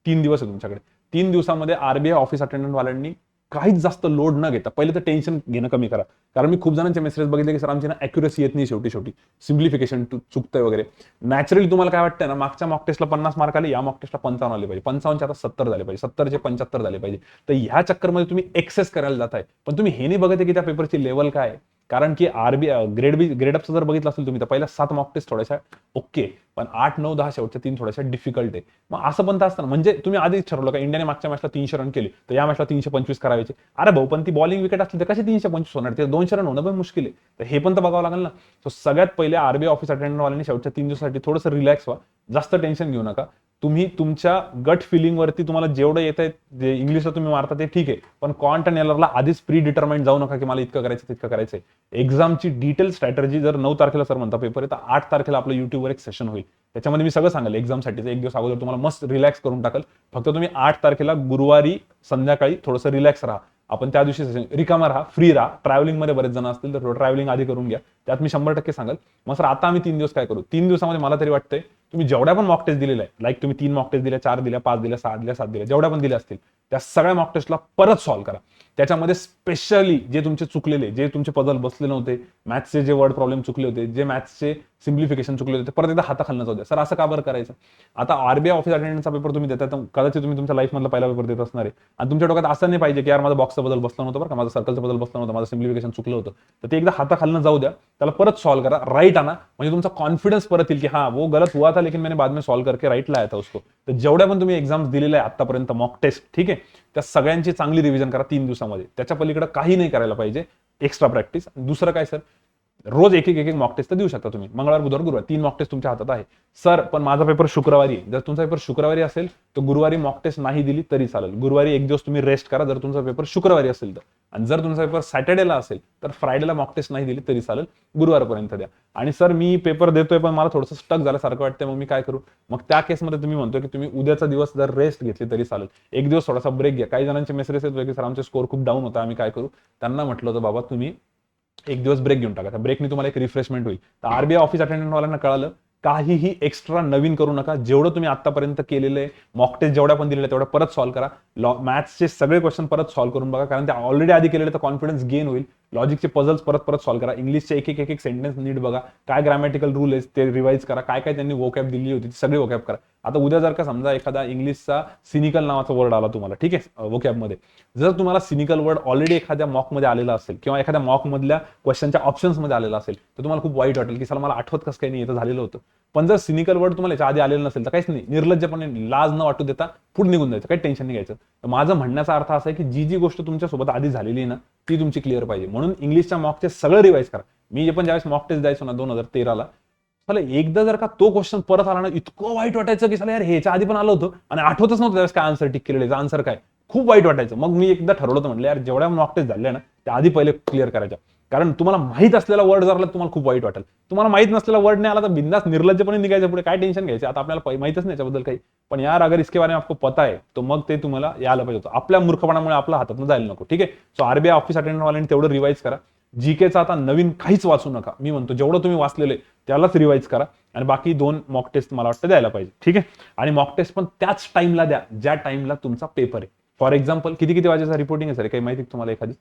3 दिवस आहे तुमच्याकडे. 3 दिवसामध्ये आरबीआय ऑफिस अटेंडंट वाल्यांनी काहीच जास्त लोड न घेता पहिले तर टेन्शन घेणं कमी करा. कारण मी खूप जणांचे मेसेज बघितले की सर आमची ना अॅक्युरेसी येत नाही, शेवटी सिम्प्लिफिकेशन चुकतंय वगैरे. नॅचरली तुम्हाला काय वाटतं ना, मागच्या मॉक टेस्टला 50 मार्क आले, या मॉक टेस्टला 55 आले पाहिजे, 55चे आता 70 झाले पाहिजे, 70चे 75 झाले पाहिजे. तर ह्या चक्करमध्ये तुम्ही एक्सेस करायला जाताय, पण तुम्ही हे नाही बघत की त्या पेपरची लेवल काय आहे. कारण की आरबीआय ग्रेडअपचं जर बघितलं असेल तुम्ही तर पहिल्या 7 मॉक टेस्ट थोड्याशा ओके, पण 8, 9, 10 शेवटच्या 3 थोड्याशा डिफिकल्ट आहे. मग असं पण तर असतं ना, म्हणजे तुम्ही आधीच ठरवलं का इंडियाने मागच्या मॅचला 300 रन केले तर या मॅचला 325 करायचे. अरे भाऊ, पण ती बॉलिंग विकेट असली तर कशी 325 होणार, ते 200 रन होणं पण मुश्किल आहे. तर हे पण तर बघावं लागेल ना. सो सगळ्यात पहिले आरबीआय ऑफिस अटेंडंट वाल्यांनी शेवटच्या 3 दिवसासाठी थोडंसं रिलॅक्स व्हा, जास्त टेन्शन घेऊ नका. तुम्ही तुमच्या गट फिलिंगवरती तुम्हाला जेवढं येत आहे, जे इंग्लिशला तुम्ही मारता ते ठीक आहे, पण क्वांट आणि एलरला आधीच प्री डिटरमाइंड जाऊ नका की मला इतकं करायचं तितकं करायचंय. एक्झामची डिटेल स्ट्रॅटर्जी जर 9 तारखेला सर म्हणता पेपर आहे, तर 8 तारखेला आपलं युट्यूबवर एक सेशन होईल. त्याच्यामध्ये मी सगळं सांगेल एक्झामसाठीचं. एक दिवस अगोदर तुम्हाला मस्त रिलॅक्स करून टाकल. फक्त तुम्ही 8 तारखेला गुरुवारी संध्याकाळी थोडंसं रिलॅक्स राहा. आपण त्या दिवशी रिकामा राहा, फ्री राहा. ट्रॅव्हलिंगमध्ये बरेच जण असतील तर ट्रॅव्हलिंग आधी करून घ्या, त्यात मी 100% सांगेल. मग सर आता आम्ही 3 दिवस काय करू? 3 दिवसामध्ये मला तरी वाटतंय तुम्ही जेवढ्या पण मॉक टेस्ट दिलेल्या आहे, लाईक तुम्ही 3 मॉक टेस्ट दिल्या, 4 दिल्या, 5 दिल्या, 6 दिल्या, 7 दिल्या, जेवढ्या पण दिल्या असतील त्या सगळ्या मॉक टेस्टला परत सॉल्व्ह करा. त्याच्यामध्ये स्पेशली जे तुमचे चुकलेले, जे तुमचे पझल बसले नव्हते, मॅथ्सचे जे वर्ड प्रॉब्लेम चुकले होते, जे मॅथ्सचे सिम्प्लिफिकेशन चुकले होते, परत एकदा हाताखालनं जाऊ द्या. सर असं का बरं करायचं? आता आरबीआय ऑफिस अटेंडंटचा पेपर तुम्ही देता, तर कदाचित तुम्ही तुमच्या लाईफमधला पहिला पेपर देत असणार आहे आणि तुमच्या डोक्यात असं नाही पाहिजे की यार माझा बॉक्सचा बदल बसला नव्हता बरं का, माझा सर्कलचा बदल बसला नव्हता, माझं सिम्प्लिफिकेशन चुकलं होतं. तर ते एकदा हाताखालनं जाऊ द्या, त्याला परत सॉल्व्ह करा, राईट आणा. म्हणजे तुमचा कॉन्फिडन्स परत येईल की हा वो गलत हुआ था लेकिन मैंने बाद में सॉल्व्ह करके राईट लाया था उसको. तर जेवढ्या पण तुम्ही एक्झाम्स दिलेल्या आहे आतापर्यंत मॉक टेस्ट, ठीक आहे, त्या सगळ्यांची चांगली रिव्हिजन करा 3 दिवसामध्ये. त्याच्या पलीकडे काही नाही करायला पाहिजे एक्स्ट्रा प्रॅक्टिस. दुसरं काय सर, रोज एक मॉक टेस्ट तर देऊ शकता तुम्ही. मंगळवार, बुधवार, गुरुवार 3 मॉक टेस्ट तुमच्या हातात आहे. सर पण माझा पेपर शुक्रवारी, जर तुमचा पेपर शुक्रवारी असेल तर गुरुवारी मॉक टेस्ट नाही दिली तरी चालेल. गुरुवारी एक दिवस तुम्ही रेस्ट करा जर तुमचा पेपर शुक्रवारी असेल तर. आणि जर तुमचा पेपर सॅटर्डेला असेल तर फ्रायडेला मॉक टेस्ट नाही दिली तरी चालेल, गुरुवारपर्यंत द्या. आणि सर मी पेपर देतोय पण मला थोडंसं स्टक झाल्यासारखं वाटतंय, मग मी काय करू? मग त्या केसमध्ये तुम्ही म्हणतोय की तुम्ही उद्याचा दिवस जर रेस्ट घेतली तरी चालेल, एक दिवस थोडासा ब्रेक घ्या. काही जणांचे मेसेजेस येत होते की सर आमचे स्कोर खूप डाऊन होता, आम्ही काय करू? त्यांना म्हटलं होतं बाबा तुम्ही एक दिवस ब्रेक घेऊन टाका, ब्रेकने तुम्हाला एक रिफ्रेशमेंट होईल. तर आरबीआय ऑफिस अटेंडंट वाल्यांना कळालं, काहीही एक्स्ट्रा नवीन करू नका. जेवढं तुम्ही आतापर्यंत केलेलं आहे, मॉक टेस्ट जेवढ्या पण दिलेल्या तेवढ्या परत सॉल्व्ह करा. मॅथ्सचे सगळे क्वेश्चन परत सॉल्व्ह करून बघा, कारण ते ऑलरेडी आधी केलेले तर कॉन्फिडन्स गेन होईल. लॉजिकचे पझल्स परत सॉल्व्ह करा. इंग्लिशचे एक सेंटेन्स नीट बघा, काय ग्रॅमॅटिकल रूल आहे ते रिवाइज करा, काय काय त्यांनी वोकॅब दिली होती ती सगळी वोकॅब करा. आता उद्या जर का समजा एखादा इंग्लिशचा सिनिकल नावाचा वर्ड आला तुम्हाला, ठीक आहे, वोकॅबमध्ये, जर तुम्हाला सिनिकल वर्ड ऑलरेडी एखाद्या मॉकमध्ये आलेला असेल किंवा एखाद्या मॉकमधल्या क्वेश्चनच्या ऑप्शन्समध्ये आलेला असेल तर तुम्हाला खूप वाईट वाटेल की सर मला आठवत कसं काही नाही, येतं झालेलं होतं. पण जर सिनिकल वर्ड तुम्हाला याच्या आधी आलेलं नसेल तर काहीच नाही, निर्लज्जपणे लाज न वाटू देता पुढे निघून जायचं, काही टेन्शन नाही घ्यायचं. तर माझं म्हणण्याचा अर्थ असा आहे की जी गोष्ट तुमच्यासोबत आधी झालेली आहे ना ती तुमची क्लिअर पाहिजे. म्हणून इंग्लिशच्या मॉकचे सगळं रिवाइज करा. मी जे पण ज्यावेळेस मॉक टेस्ट द्यायचो ना 2013ला, चला एकदा जर का तो क्वेश्चन परत आला ना, इतकं वाईट वाटायचं की चला यार ह्याच्या आधी पण आलं होतं आणि आठवतच नव्हतं त्यावेळेस काय आन्सर टिक केलेलं, आन्सर काय, खूप वाईट वाटायचं. मग मी एकदा ठरवलं होतं, म्हटलं यार जेवढ्या मॉक टेस्ट झाल्या ना त्या आधी पहिले क्लिअर करायच्या. कारण तुम्हाला माहित असलेला वर्ड जर आला तुम्हाला खूप वाईट वाटेल. तुम्हाला माहित नसलेला वर्ड नाही आला तर बिंदास निर्लज्जपणे निघायचं पुढे, काय टेन्शन घ्यायचं. आता आपल्याला माहितच नाही याच्याबद्दल काही, पण यार अगर इसके बारे में आपको पता है तो मग ते तुम्हाला यायला पाहिजे होतं. आपल्या मूर्खपणामुळे आपल्या हातातून जायला नको, ठीक आहे. सो आरबीआय ऑफिस अटेंडंट वाल्यांनी तेवढं रिवाइज करा. जीकेचा आता नवीन काहीच वाचू नका. मी म्हणतो जेवढं तुम्ही वाचलेले त्यालाच रिवाइज करा आणि बाकी 2 मॉक टेस्ट मला वाटतं द्यायला पाहिजे, ठीक आहे. आणि मॉक टेस्ट पण त्याच टाइमला द्या ज्या टाइमला तुमचा पेपर आहे. फॉर एक्झाम्पल किती वाजेचा रिपोर्टिंग आहे सर, काही माहिती तुम्हाला एखादी?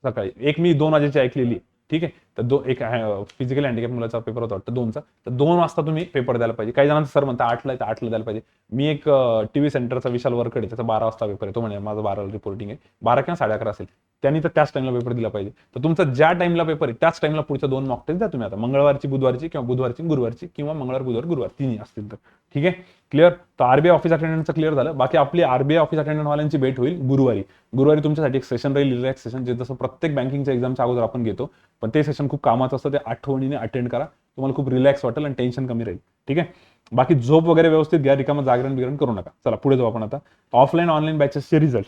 सकाळी. एक मी 2 वाजेची ऐकलेली, ठीक आहे. तर एक फिजिकल हँडिकॅप मुलाचा पेपर होता वाटतं 2चा, तर 2 वाजता तुम्ही पेपर द्यायला पाहिजे. काही जणांचं सर म्हणतात 8ला आहे तर 8ला द्यायला पाहिजे. मी एक टीव्ही सेंटरचा विशाल वरकडे, त्याचा 12 वाजता पेपर आहे, तो म्हणे माझा 12ला रिपोर्टिंग आहे, 12 किंवा 11:30 असेल, त्यांनी तर त्याच टाइमला पेपर दिला पाहिजे. तर तुमचा ज्या टाइमला पेपर आहे त्याच टाइमला पुढच्या 2 मॉक टेस्ट द्या तुम्ही. आता मंगळवारची बुधवारची किंवा बुधवारची गुरुवारची किंवा मंगळवार बुधवार गुरुवार तिन्ही असतील तर, ठीक आहे. क्लिअर. तर आरबीआय ऑफिस अटेंडंटचं क्लिअर झालं. बाकी आपली आरबीआय ऑफिस अटेंडंट वाल्यांची भेट होईल गुरुवारी. गुरुवारी तुमच्यासाठी एक सेशन राहील, रिलॅक्स सेशन, जे जसं प्रत्येक बँकिंगच्या एक्झामच्या अगोदर आपण घेतो, पण ते सेशन खूप कामाचं असतं. ते आठवणीने अटेंड करा, तुम्हाला खूप रिलॅक्स वाटेल आणि टेन्शन कमी राहील, ठीक आहे. बाकी झोप वगैरे व्यवस्थित घ्या, रिकामं जागरण करू नका. चला पुढे जाऊ आपण आता. ऑफलाईन ऑनलाईन बॅचेसचे रिझल्ट.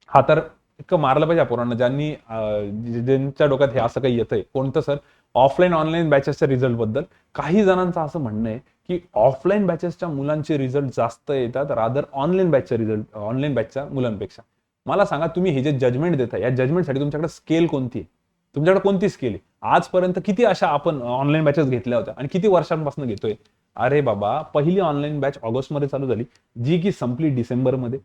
हा तर इतकं मारलं पाहिजे पोरांना ज्यांनी ज्यांच्या डोक्यात हे असं काही येतंय. कोणतं सर? ऑफलाईन ऑनलाईन बॅचेसच्या रिझल्ट बद्दल काही जणांचं असं म्हणणं आहे की ऑफलाईन बॅचेसच्या मुलांचे रिझल्ट जास्त येतात रादर ऑनलाईन बॅचच्या मुलांपेक्षा. मला सांगा तुम्ही हे जे जजमेंट देताय या जजमेंटसाठी तुमच्याकडे स्केल कोणती आहे? तुमच्याकडे कोणती स्केल आहे? आजपर्यंत किती अशा आपण ऑनलाईन बॅचेस घेतल्या होत्या आणि किती वर्षांपासून घेतोय? अरे बाबा, पहिली ऑनलाईन बॅच ऑगस्टमध्ये चालू झाली, जी की संपली डिसेंबरमध्ये.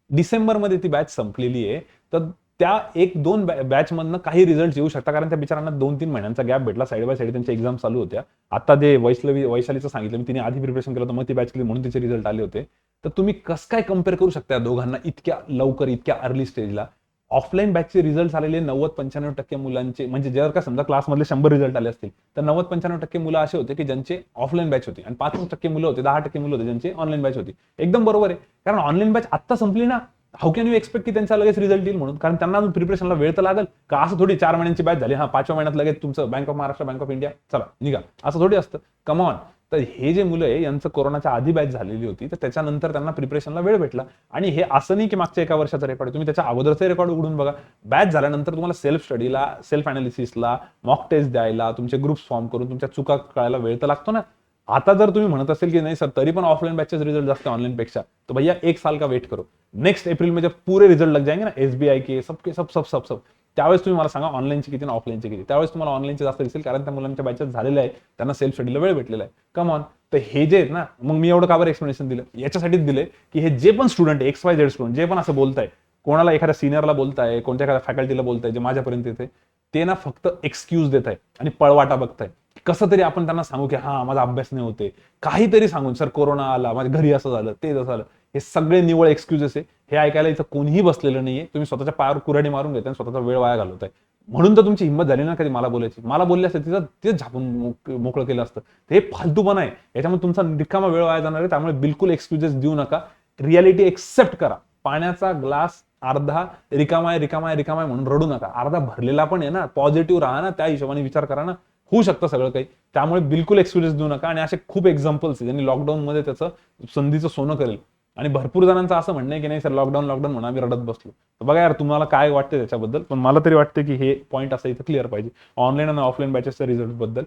डिसेंबरमध्ये ती बॅच संपलेली आहे, तर त्या 1-2 बॅच मधनं काही रिझल्ट येऊ शकतात, कारण त्या बिचारांना 2-3 महिन्यांचा गॅप भेटला, साईड बाय साईड त्यांच्या एक्झाम चालू होत्या. आता जे वैशालीचं सांगितलं मी, तिने आधी प्रिपरेशन केलं होतं, मग ती बॅच केली म्हणून तिचे रिझल्ट आले होते. तर तुम्ही कसं काय कम्पेअर करू शकता या दोघांना इतक्या लवकर, इतक्या अर्ली स्टेजला? ऑफलाईन बॅचचे रिझल्ट आलेले 90-95% मुलांचे, म्हणजे जर का समजा क्लासमधले 100 रिझल्ट आले असतील तर 90-95% मुलं असे होते की ज्यांचे ऑफलाईन बॅच होती, आणि 5% मुलं होते, 10% मुलं होते ज्यांची ऑनलाईन बॅच होती. एकदम बरोबर आहे, कारण ऑनलाईन बॅच आत्ता संपली ना, हाऊ कॅन यू एक्सपेक्ट की त्यांचा लगेच रिझल्ट येईल म्हणून? कारण त्यांना प्रिपरेशनला वेळ तर लागेल का. असं थोडी 4 महिन्यांची बॅच झाली, 5व्या महिन्यात लगेच तुमचं bank of Maharashtra, bank of India, चला निघा, असं थोडी असतं. कमॉन. तर हे जे मुलं आहे यांचं कोरोनाच्या आधी बॅच झालेली होती, तर त्याच्यानंतर त्यांना प्रिपरेशनला वेळ भेटला. आणि हे असं नाही की मागच्या 1 वर्षाचा रेकॉर्ड, तुम्ही त्याच्या अगोदरचे रेकॉर्ड उघडून बघा. बॅच झाल्यानंतर तुम्हाला सेल्फ स्टडीला, सेल्फ अनालिसिसला, मॉक टेस्ट द्यायला, तुमचे ग्रुप्स फॉर्म करून तुमच्या चुका कळायला वेळ तर लागतो ना. आता जर तुम्ही म्हणत असेल की नाही सर तरी पण ऑफलाइन बैचेस रिजल्ट जास्त ऑनलाइन पेक्षा, तो भैया 1 साल का वेट करो. नेक्स्ट अप्रैल में जब पूरे रिजल्ट लग जाएंगे ना एसबीआई के सबके सब सब सब सब, त्यावेळेस तुम्ही मला सांगा ऑनलाईनचे किती आणि ऑफलाईनचे किती. त्यावेळेस तुम्हाला ऑनलाईनचे जास्त दिसेल, कारण त्या मुलांच्या बॅचेस झालेल्या आहे, त्यांना सेल्फ स्टडीला वेळ भेटलेला आहे. Come on. तर हे जे आहेत ना, मग मी एवढं का बरं एक्सप्लेनेशन दिलं, याच्यासाठीच दिले की हे जे पण स्टुडंट आहे, XYZ स्टुडंट जे पण असं बोलताय, कोणाला एखाद्या सिनियरला बोलताय, कोणत्या एखाद्या फॅकल्टीला बोलताय, जे माझ्यापर्यंत येते, ते ना फक्त एक्सक्यूज देत आहे आणि पळवाटा बघताय. कसं तरी आपण त्यांना सांगू की हा माझा अभ्यास नाही होते, काहीतरी सांगून सर कोरोना आला, माझ्या घरी असं झालं, ते जसं झालं. हे सगळे निवळ एक्सक्युजेस आहे. हे ऐकायला इथं कोणीही बसलेलं नाहीये. तुम्ही स्वतःच्या पायावर कुऱ्हाडी मारून घेताय आणि स्वतःचा वेळ वाया घालवताय. म्हणून तर तुमची हिंमत झाली ना कधी मला बोलायची. मला बोलले असते तिथं तेच झापून मोकळं केलं असतं. हे फालतूपणा आहे. याच्यामुळे तुमचा रिकामा वेळ वाया जाणार आहे. त्यामुळे बिलकुल एक्सक्युजेस देऊ नका. रियालिटी एक्सेप्ट करा. पाण्याचा ग्लास अर्धा रिकामा आहे, रिकामा आहे, रिकामा आहे म्हणून रडू नका. अर्धा भरलेला पण आहे ना, पॉझिटिव्ह राहा ना, त्या हिशोबाने विचार करा ना. होऊ शकतं सगळं काही. त्यामुळे बिलकुल एक्सक्युजेस देऊ नका. आणि असे खूप एक्झाम्पल्स आहेत ज्यांनी लॉकडाऊन मध्ये त्याचं संधीचं सोनं करेल. आणि भरपूर जणांचं असं म्हणणं आहे की नाही सर लॉकडाऊन म्हणून आम्ही रडत बसलो. तर बघा यार तुम्हाला काय वाटतं त्याच्याबद्दल, पण मला तरी वाटतं की हे पॉईंट असं इथं क्लिअर पाहिजे. ऑनलाईन आणि ऑफलाईन बॅचेसच्या रिझल्ट बद्दल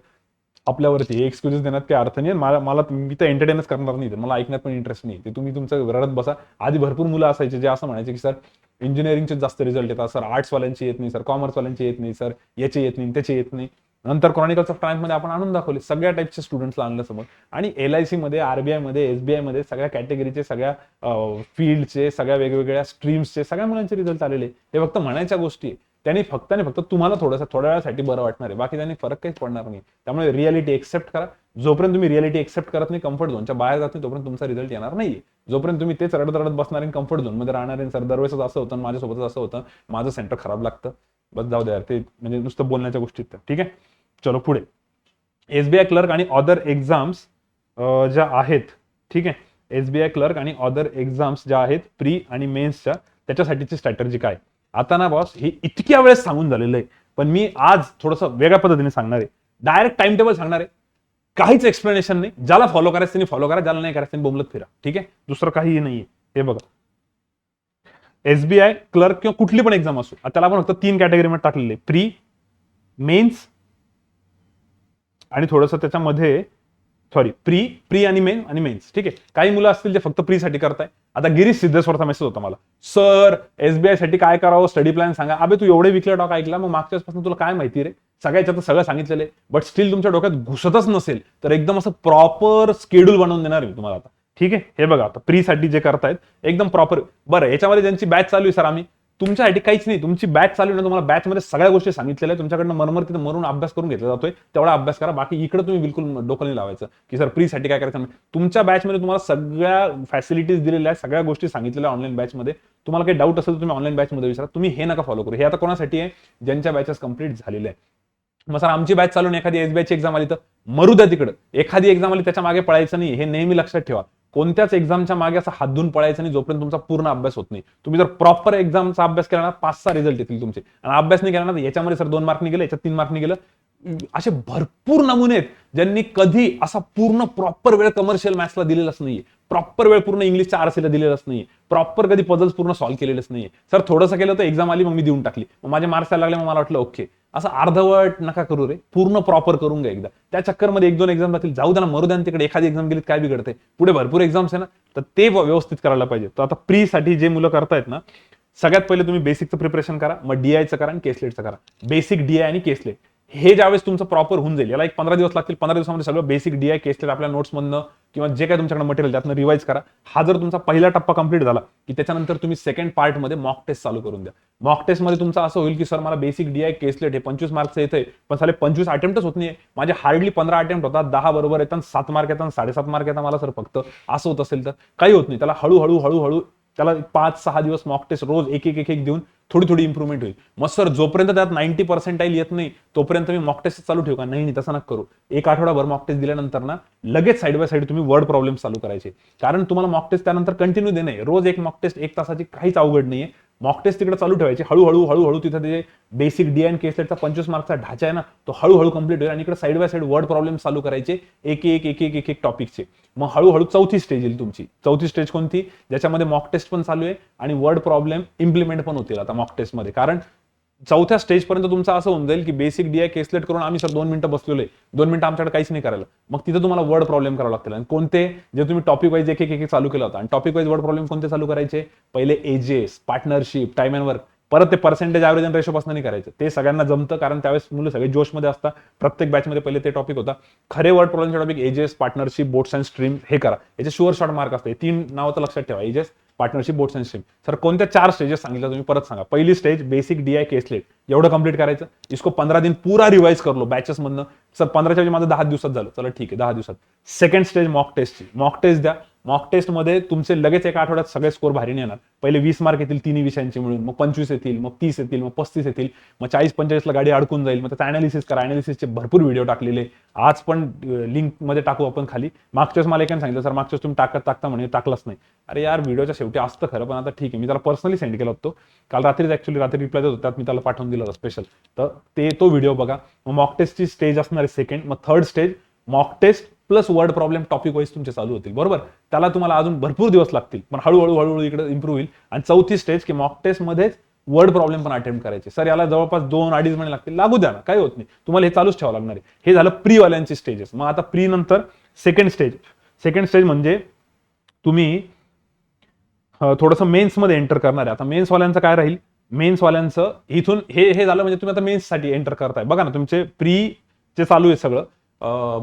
आपल्यावरती हे एक्सक्युजेस देण्यात काही अर्थ नाही. मला मी तर एंटरटेनच करणार नाही, मला ऐकण्यात पण इंटरेस्ट नाही. ते तुम्ही तुमचं रडत बसा. आधी भरपूर मुलं असायचे जे असं म्हणायचे की सर इंजिनिअरिंगचे जास्त रिझल्ट येतात, सर आर्ट्सवाल्यांचे येत नाही, सर कॉमर्सवाल्यांचे येत नाही, सर याचे येत नाही, त्याचे येत नाही. नंतर क्रॉनिकल्स ऑफ टाइम्स मध्ये आपण आणून दाखवले, सगळ्या टाईपच्या स्टुडंट्सला आणलं समोर. आणि LIC मध्ये, RBI मध्ये, SBI मध्ये सगळ्या कॅटेगरीचे, सगळ्या फील्डचे, सगळ्या वेगवेगळ्या स्ट्रीम्सचे सगळ्या मुलांचे रिझल्ट आलेले. हे फक्त म्हणायच्या गोष्टी आहे. त्यांनी फक्त आणि फक्त तुम्हाला थोड्या वेळासाठी बरं वाटणार आहे, बाकी त्यांनी फरक काहीच पडणार नाही. त्यामुळे रियालिटी एक्सेप्ट करा. जोपर्यंत तुम्ही रियालिटी एक्सेप्ट करत नाही, कम्फर्ट झोनच्या बाहेर जात नाही, तोपर्यंत तुमचा रिझल्ट येणार नाही. जोपर्यंत तुम्ही तेच रडत रडत बसणार आणि कम्फर्ट झोन मध्ये राहणार, सर दरवेळेस असं होतं, माझ्यासोबतच असं होतं, माझं सेंटर खराब लागतं, बस जाऊ द्या ते म्हणजे नुसतं बोलण्याच्या गोष्टीत. ठीक आहे, चलो पुढे. SBI क्लर्क आणि अदर एक्झाम्स ज्या आहेत, ठीक आहे, SBI क्लर्क आणि अदर एक्झाम्स ज्या आहेत प्री आणि मेन्सच्या, त्याच्यासाठीची स्ट्रॅटर्जी काय. आता ना बॉस हे इतक्या वेळेस सांगून झालेलं आहे, पण मी आज थोडंसं वेगळ्या पद्धतीने सांगणार आहे. डायरेक्ट टाइम टेबल सांगणार आहे, काहीच एक्सप्लेनेशन नाही. ज्याला फॉलो करायचं त्यांनी फॉलो करा, ज्याला नाही करायचं त्यांनी बोंबलत फिरा. ठीक आहे, दुसरं काहीही नाहीये. हे बघा, SBI क्लर्क किंवा कुठली पण एक्झाम असो, त्याला आपण फक्त 3 कॅटेगरीमध्ये टाकलेले, प्री, मेन्स आणि थोडंसं त्याच्यामध्ये प्री आणि मेन्स. ठीक आहे, काही मुलं असतील जे फक्त प्री साठी करताय. आता गिरीश सिद्धेश्वरचा मेसेज होता मला, सर SBI साठी काय करावं, स्टडी प्लॅन सांगा. अबे तू एवढे विकले टॉक ऐकला, मग मागच्या पासून तुला काय माहिती रे. सगळ्याच्यात सगळं सांगितलेलं आहे, बट स्टील तुमच्या डोक्यात घुसतच नसेल तर एकदम असं प्रॉपर स्केड्यूल बनवून देणार मी तुम्हाला आता. ठीक आहे, हे बघा आता प्री साठी जे करतायत एकदम प्रॉपर. बरं, याच्यामध्ये ज्यांची बॅच चालू आहे सर, आम्ही तुमच्यासाठी काहीच नाही, तुमची बॅच चालू आहे ना, तुम्हाला बॅच मध्ये सगळ्या गोष्टी सांगितलेल्या, तुमच्याकडनं मरमर तिथे मरून अभ्यास करून घेतला जातोय, तेवढा अभ्यास करा. बाकी इकडे तुम्ही बिलकुल डोकं नाही लावायचं की सर प्री साठी काय करायचं. तुमच्या बॅच मध्ये तुम्हाला सगळ्या फॅसिलिटीज दिलेल्या आहेत, सगळ्या गोष्टी सांगितलेल्या ऑनलाईन बॅच मध्ये. तुम्हाला काही डाऊट असेल तर तुम्ही ऑनलाईन बॅच मध्ये विचारा. तुम्ही हे नका फॉलो करू. हे आता कोणासाठी आहे, ज्यांच्या बॅचेस कंप्लीट झालेल्या आहे. मग सर आमची बॅच चालून एखादी SBI ची एक्झाम आली तर मरू द्या तिकडं. एखादी एक्झाम आली त्याच्या मागे पळायचं नाही, हे नेहमी लक्षात ठेवा. कोणत्याच एक्झामच्या मागे असं हात धुवून पळायचं नाही जोपर्यंत तुमचा पूर्ण अभ्यास होत नाही. तुम्ही जर प्रॉपर एक्झामचा अभ्यास केला ना, 5-6 रिझल्ट येतील तुमचे. आणि अभ्यास नाही केला ना, याच्यामध्ये सर 2 मार्क निघेले, याच्यात 3 मार्क निघेलं. असे भरपूर नमुने आहेत ज्यांनी कधी असा पूर्ण प्रॉपर वेळ कमर्शियल मॅथ्सला दिलेलाच नाहीये, प्रॉपर वेळ पूर्ण इंग्लिशच्या RC ला दिलेलाच नाहीये, प्रॉपर कधी पझल्स पूर्ण सॉल्व्ह केलेलेच नाहीये. सर थोडंसं केलं तर एक्झाम आली, मग मी देऊन टाकली, मग माझे मार्क्स यायला लागले, मग मला वाटलं ओके. असं अर्धवट नका करू रे, पूर्ण प्रॉपर करून घ्या एकदा. त्या चक्करमध्ये 1-2 एक्झाम जातील, जाऊ द्या ना, मरू द्या तिकडे. एखादी एक्झाम गेलीत काय बिघडते, पुढे भरपूर एक्झाम्स आहे ना, तर ते व्यवस्थित करायला पाहिजे. तर आता प्री साठी जे मुलं करतायत ना, सगळ्यात पहिले तुम्ही बेसिकचं प्रिपरेशन करा, मग DIचं करा आणि केसलेटचं करा. बेसिक DI आणि केसलेट हे ज्यावेळेस तुमचं प्रॉपर होऊन जाईल, याला एक 15 दिवस लागतील, 15 दिवसामध्ये सगळं बेसिक DI केसलेट आपल्या नोट्समधनं किंवा जे काही तुमच्याकडे मटेरियल त्यातनं रिवाइज करा. हा जर तुमचा पहिला टप्पा कंप्लीट झाला की त्याच्यानंतर तुम्ही सेकंड पार्टमध्ये मॉक टेस्ट चालू करून द्या. मॉक टेस्टमध्ये तुमचं असं होईल की सर मला बेसिक DI केसलेट हे 25 मार्क्स येतंय, पण साले 25 अटेम्प्टच होत नाहीये, माझे हार्डली 15 अटेम्प्ट होतात, 10 बरोबर येतात, 7 मार्क येतात, 7.5 मार्क येतात मला सर फक्त. असं होत असेल तर काही होत नाही, त्याला हळूहळू त्याला 5-6 दिवस मॉक टेस्ट रोज एक एक देऊन थोडी इम्प्रुव्हमेंट होईल. मग सर जोपर्यंत त्यात 90% येत नाही तोपर्यंत मी मॉक टेस्ट चालू ठेवू का? नाही, तसं नका करू. एक आठवडाभर मॉक टेस्ट दिल्यानंतर ना लगेच साईड बाय साईड तुम्ही वर्ड प्रॉब्लेम चालू करायचे, कारण तुम्हाला मॉक टेस्ट त्यानंतर कंटिन्यू देणे. रोज एक मॉक टेस्ट 1 तासाची काहीच अवघड नाहीये. मॉक टेस्ट तिकडे चालू ठेवायची, हळूहळू तिथे ते बेसिक DI आणि केसलेटचा 25 मार्कचा ढाचा आहे ना तो हळूहळू कंप्लीट होईल, आणि इकडे side by side word problem चालू करायचे एक टॉपिकचे. मग हळूहळू चौथी स्टेज येईल तुमची. चौथी स्टेज कोणती? ज्याच्यामध्ये मॉक टेस्ट पण चालू आहे आणि वर्ड प्रॉब्लेम इम्प्लिमेंट पण होतील आता मॉक टेस्ट मध्ये. कारण चौथ्या स्टेज पर्यंत तुमचं असं होऊन जाईल की बेसिक DI केसलेट करून आम्ही सर 2 मिनिटं बसलेलो आहे, 2 मिनिटं आमच्याकडे काहीच नाही करायला. मग तिथं तुम्हाला वर्ड प्रॉब्लेम करावं लागतील. आणि कोणते? जे तुम्ही टॉपिक वाईज एक चालू केला होता. आणि टॉपिक वाईज वर्ड प्रॉब्लेम कोणते चालू करायचे? पहिले ages, partnership, time and work. परत ते पर्सेंटेज ॲव्हरेज आणि रेशो पासून नाही करायचं, ते सगळ्यांना जमतं कारण त्यावेळेस मुलं सगळे जोशमध्ये असतात. प्रत्येक बॅचमध्ये पहिले ते टॉपिक होता. खरे वर्ड प्रॉब्लेमचे topic ages, partnership, boats and stream हे करा. याचे शुअर शॉर्ट मार्क असते. 3 नावं तर लक्षात ठेवा, ages, partnership, boats and stream. Sir कोणत्या 4 स्टेजेस सांगितलं तुम्ही परत सांगा. पहिली स्टेज बेसिक DI केसलेट एवढं कंप्लीट करायचं. इसको 15 दिन पूरा रिवाइज कर लो बॅचेस मधनं. सर 15च्या माझं 10 दिवसात झालं, चला ठीक आहे 10 दिवसात. सेकंड स्टेज मॉक टेस्टची. मॉक टेस्ट द्या. मॉक टेस्ट मध्ये तुमचे लगेच एका आठवड्यात सगळे स्कोर भारी नाही येणार. पहिले 20 मार्क येतील तिन्ही विषयांचे मिळून, मग 25 येतील, मग 30 येतील, मग 35 येतील, मग 40-45 ला गाडी अडकून जाईल. मग त्याचा अनालिसिस करा. अनालिसिसचे भरपूर व्हिडिओ टाकलेले, आज पण लिंक मध्ये टाकू आपण खाली. मागच्याच मला एकाने सांगितलं सर मागच्याच तुम्ही टाकता म्हणे, टाकलाच नाही. अरे यार व्हिडिओच्या शेवटी असतं खरं, पण आता ठीक आहे. मी त्याला पर्सनली सेंड केला होतो काल रात्री रिप्लाय देत होता, त्यात मी त्याला पाठवून दिला होता स्पेशल. तर तो व्हिडिओ बघा. मग मॉक टेस्टची स्टेज असणार आहे सेकंड. मग third stage mock test plus word problem topic wise तुमचे चालू होतील, बरोबर. त्याला तुम्हाला अजून भरपूर दिवस लागतील, पण हळूहळू इकडे इम्प्रूव्ह होईल. आणि चौथी स्टेज की मॉक टेस्ट मध्येच वर्ड प्रॉब्लेम पण अटेम्प्ट करायचे. सर याला जवळपास 2-2.5 महिने लागतील, लागू द्या ना, काही होत नाही. तुम्हाला हे चालूच ठेवावं लागणार आहे. हे झालं प्री वाल्यांची स्टेजेस. मग आता प्री नंतर सेकंड स्टेज म्हणजे तुम्ही थोडंसं मेन्स मध्ये एंटर करणार आहे. आता मेन्स वाल्यांचं काय राहील? मेन्स वाल्यांचं इथून हे झालं म्हणजे तुम्ही आता मेन्स साठी एंटर करताय. बघा ना, तुमचे प्रीचे चालू आहे सगळं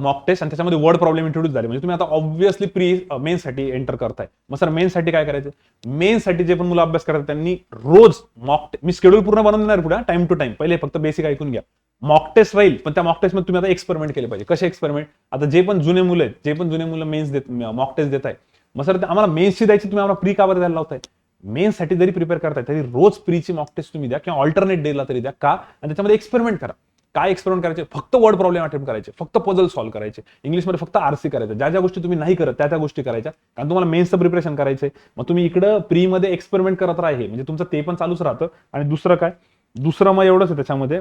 मॉक टेस्ट, आणि त्याच्यामध्ये वर्ड प्रॉब्लेम इंट्रोड्यूस झाले म्हणजे तुम्ही आता ऑब्व्हियसली मेन्स साठी एंटर करताय. मग सर मेन्स साठी काय करायचं? मेन्स साठी जे पण मुलं अभ्यास करतात त्यांनी रोज मी शेड्यूल पूर्ण बनवून देणार पुढे टाइम टू टाइम. पहिले फक्त बेसिक ऐकून घ्या. मॉक टेस्ट राहील, पण त्या मॉक टेस्ट मध्ये तुम्ही आता एक्सपेरिमेंट केले पाहिजे. कसे एक्सपेरिमेंट? आता जे पण जुने मुलं मेन्स मॉक टेस्ट देत आहे, मग सर आम्हाला मेन्सची द्यायची, तुम्ही आम्हाला प्री का बरं द्यायला लावताय? मेन्स साठी जरी प्रिपेअर करताय तरी रोज प्रीची मॉक टेस्ट तुम्ही द्या, किंवा ऑल्टरनेट डेला तरी द्या. का? आणि त्याच्यामध्ये एक्सपेरिमेंट करा. काय एक्सपेरिमेंट करायचे? फक्त वर्ड प्रॉब्लेम अटेम्प्ट करायचे, फक्त पझल सॉल्व्ह करायचे. इंग्लिशमध्ये फक्त RC करायचं. ज्या गोष्टी तुम्ही नाही करत त्या गोष्टी करायच्या, कारण तुम्हाला मेन्सचं प्रिपरेशन करायचंय. मग तुम्ही इकडं प्री मध्ये एक्सपेरिमेंट करत राहा, म्हणजे तुमचं ते पण चालूच राहतं. आणि दुसरं काय? दुसरं मग एवढंच आहे त्याच्यामध्ये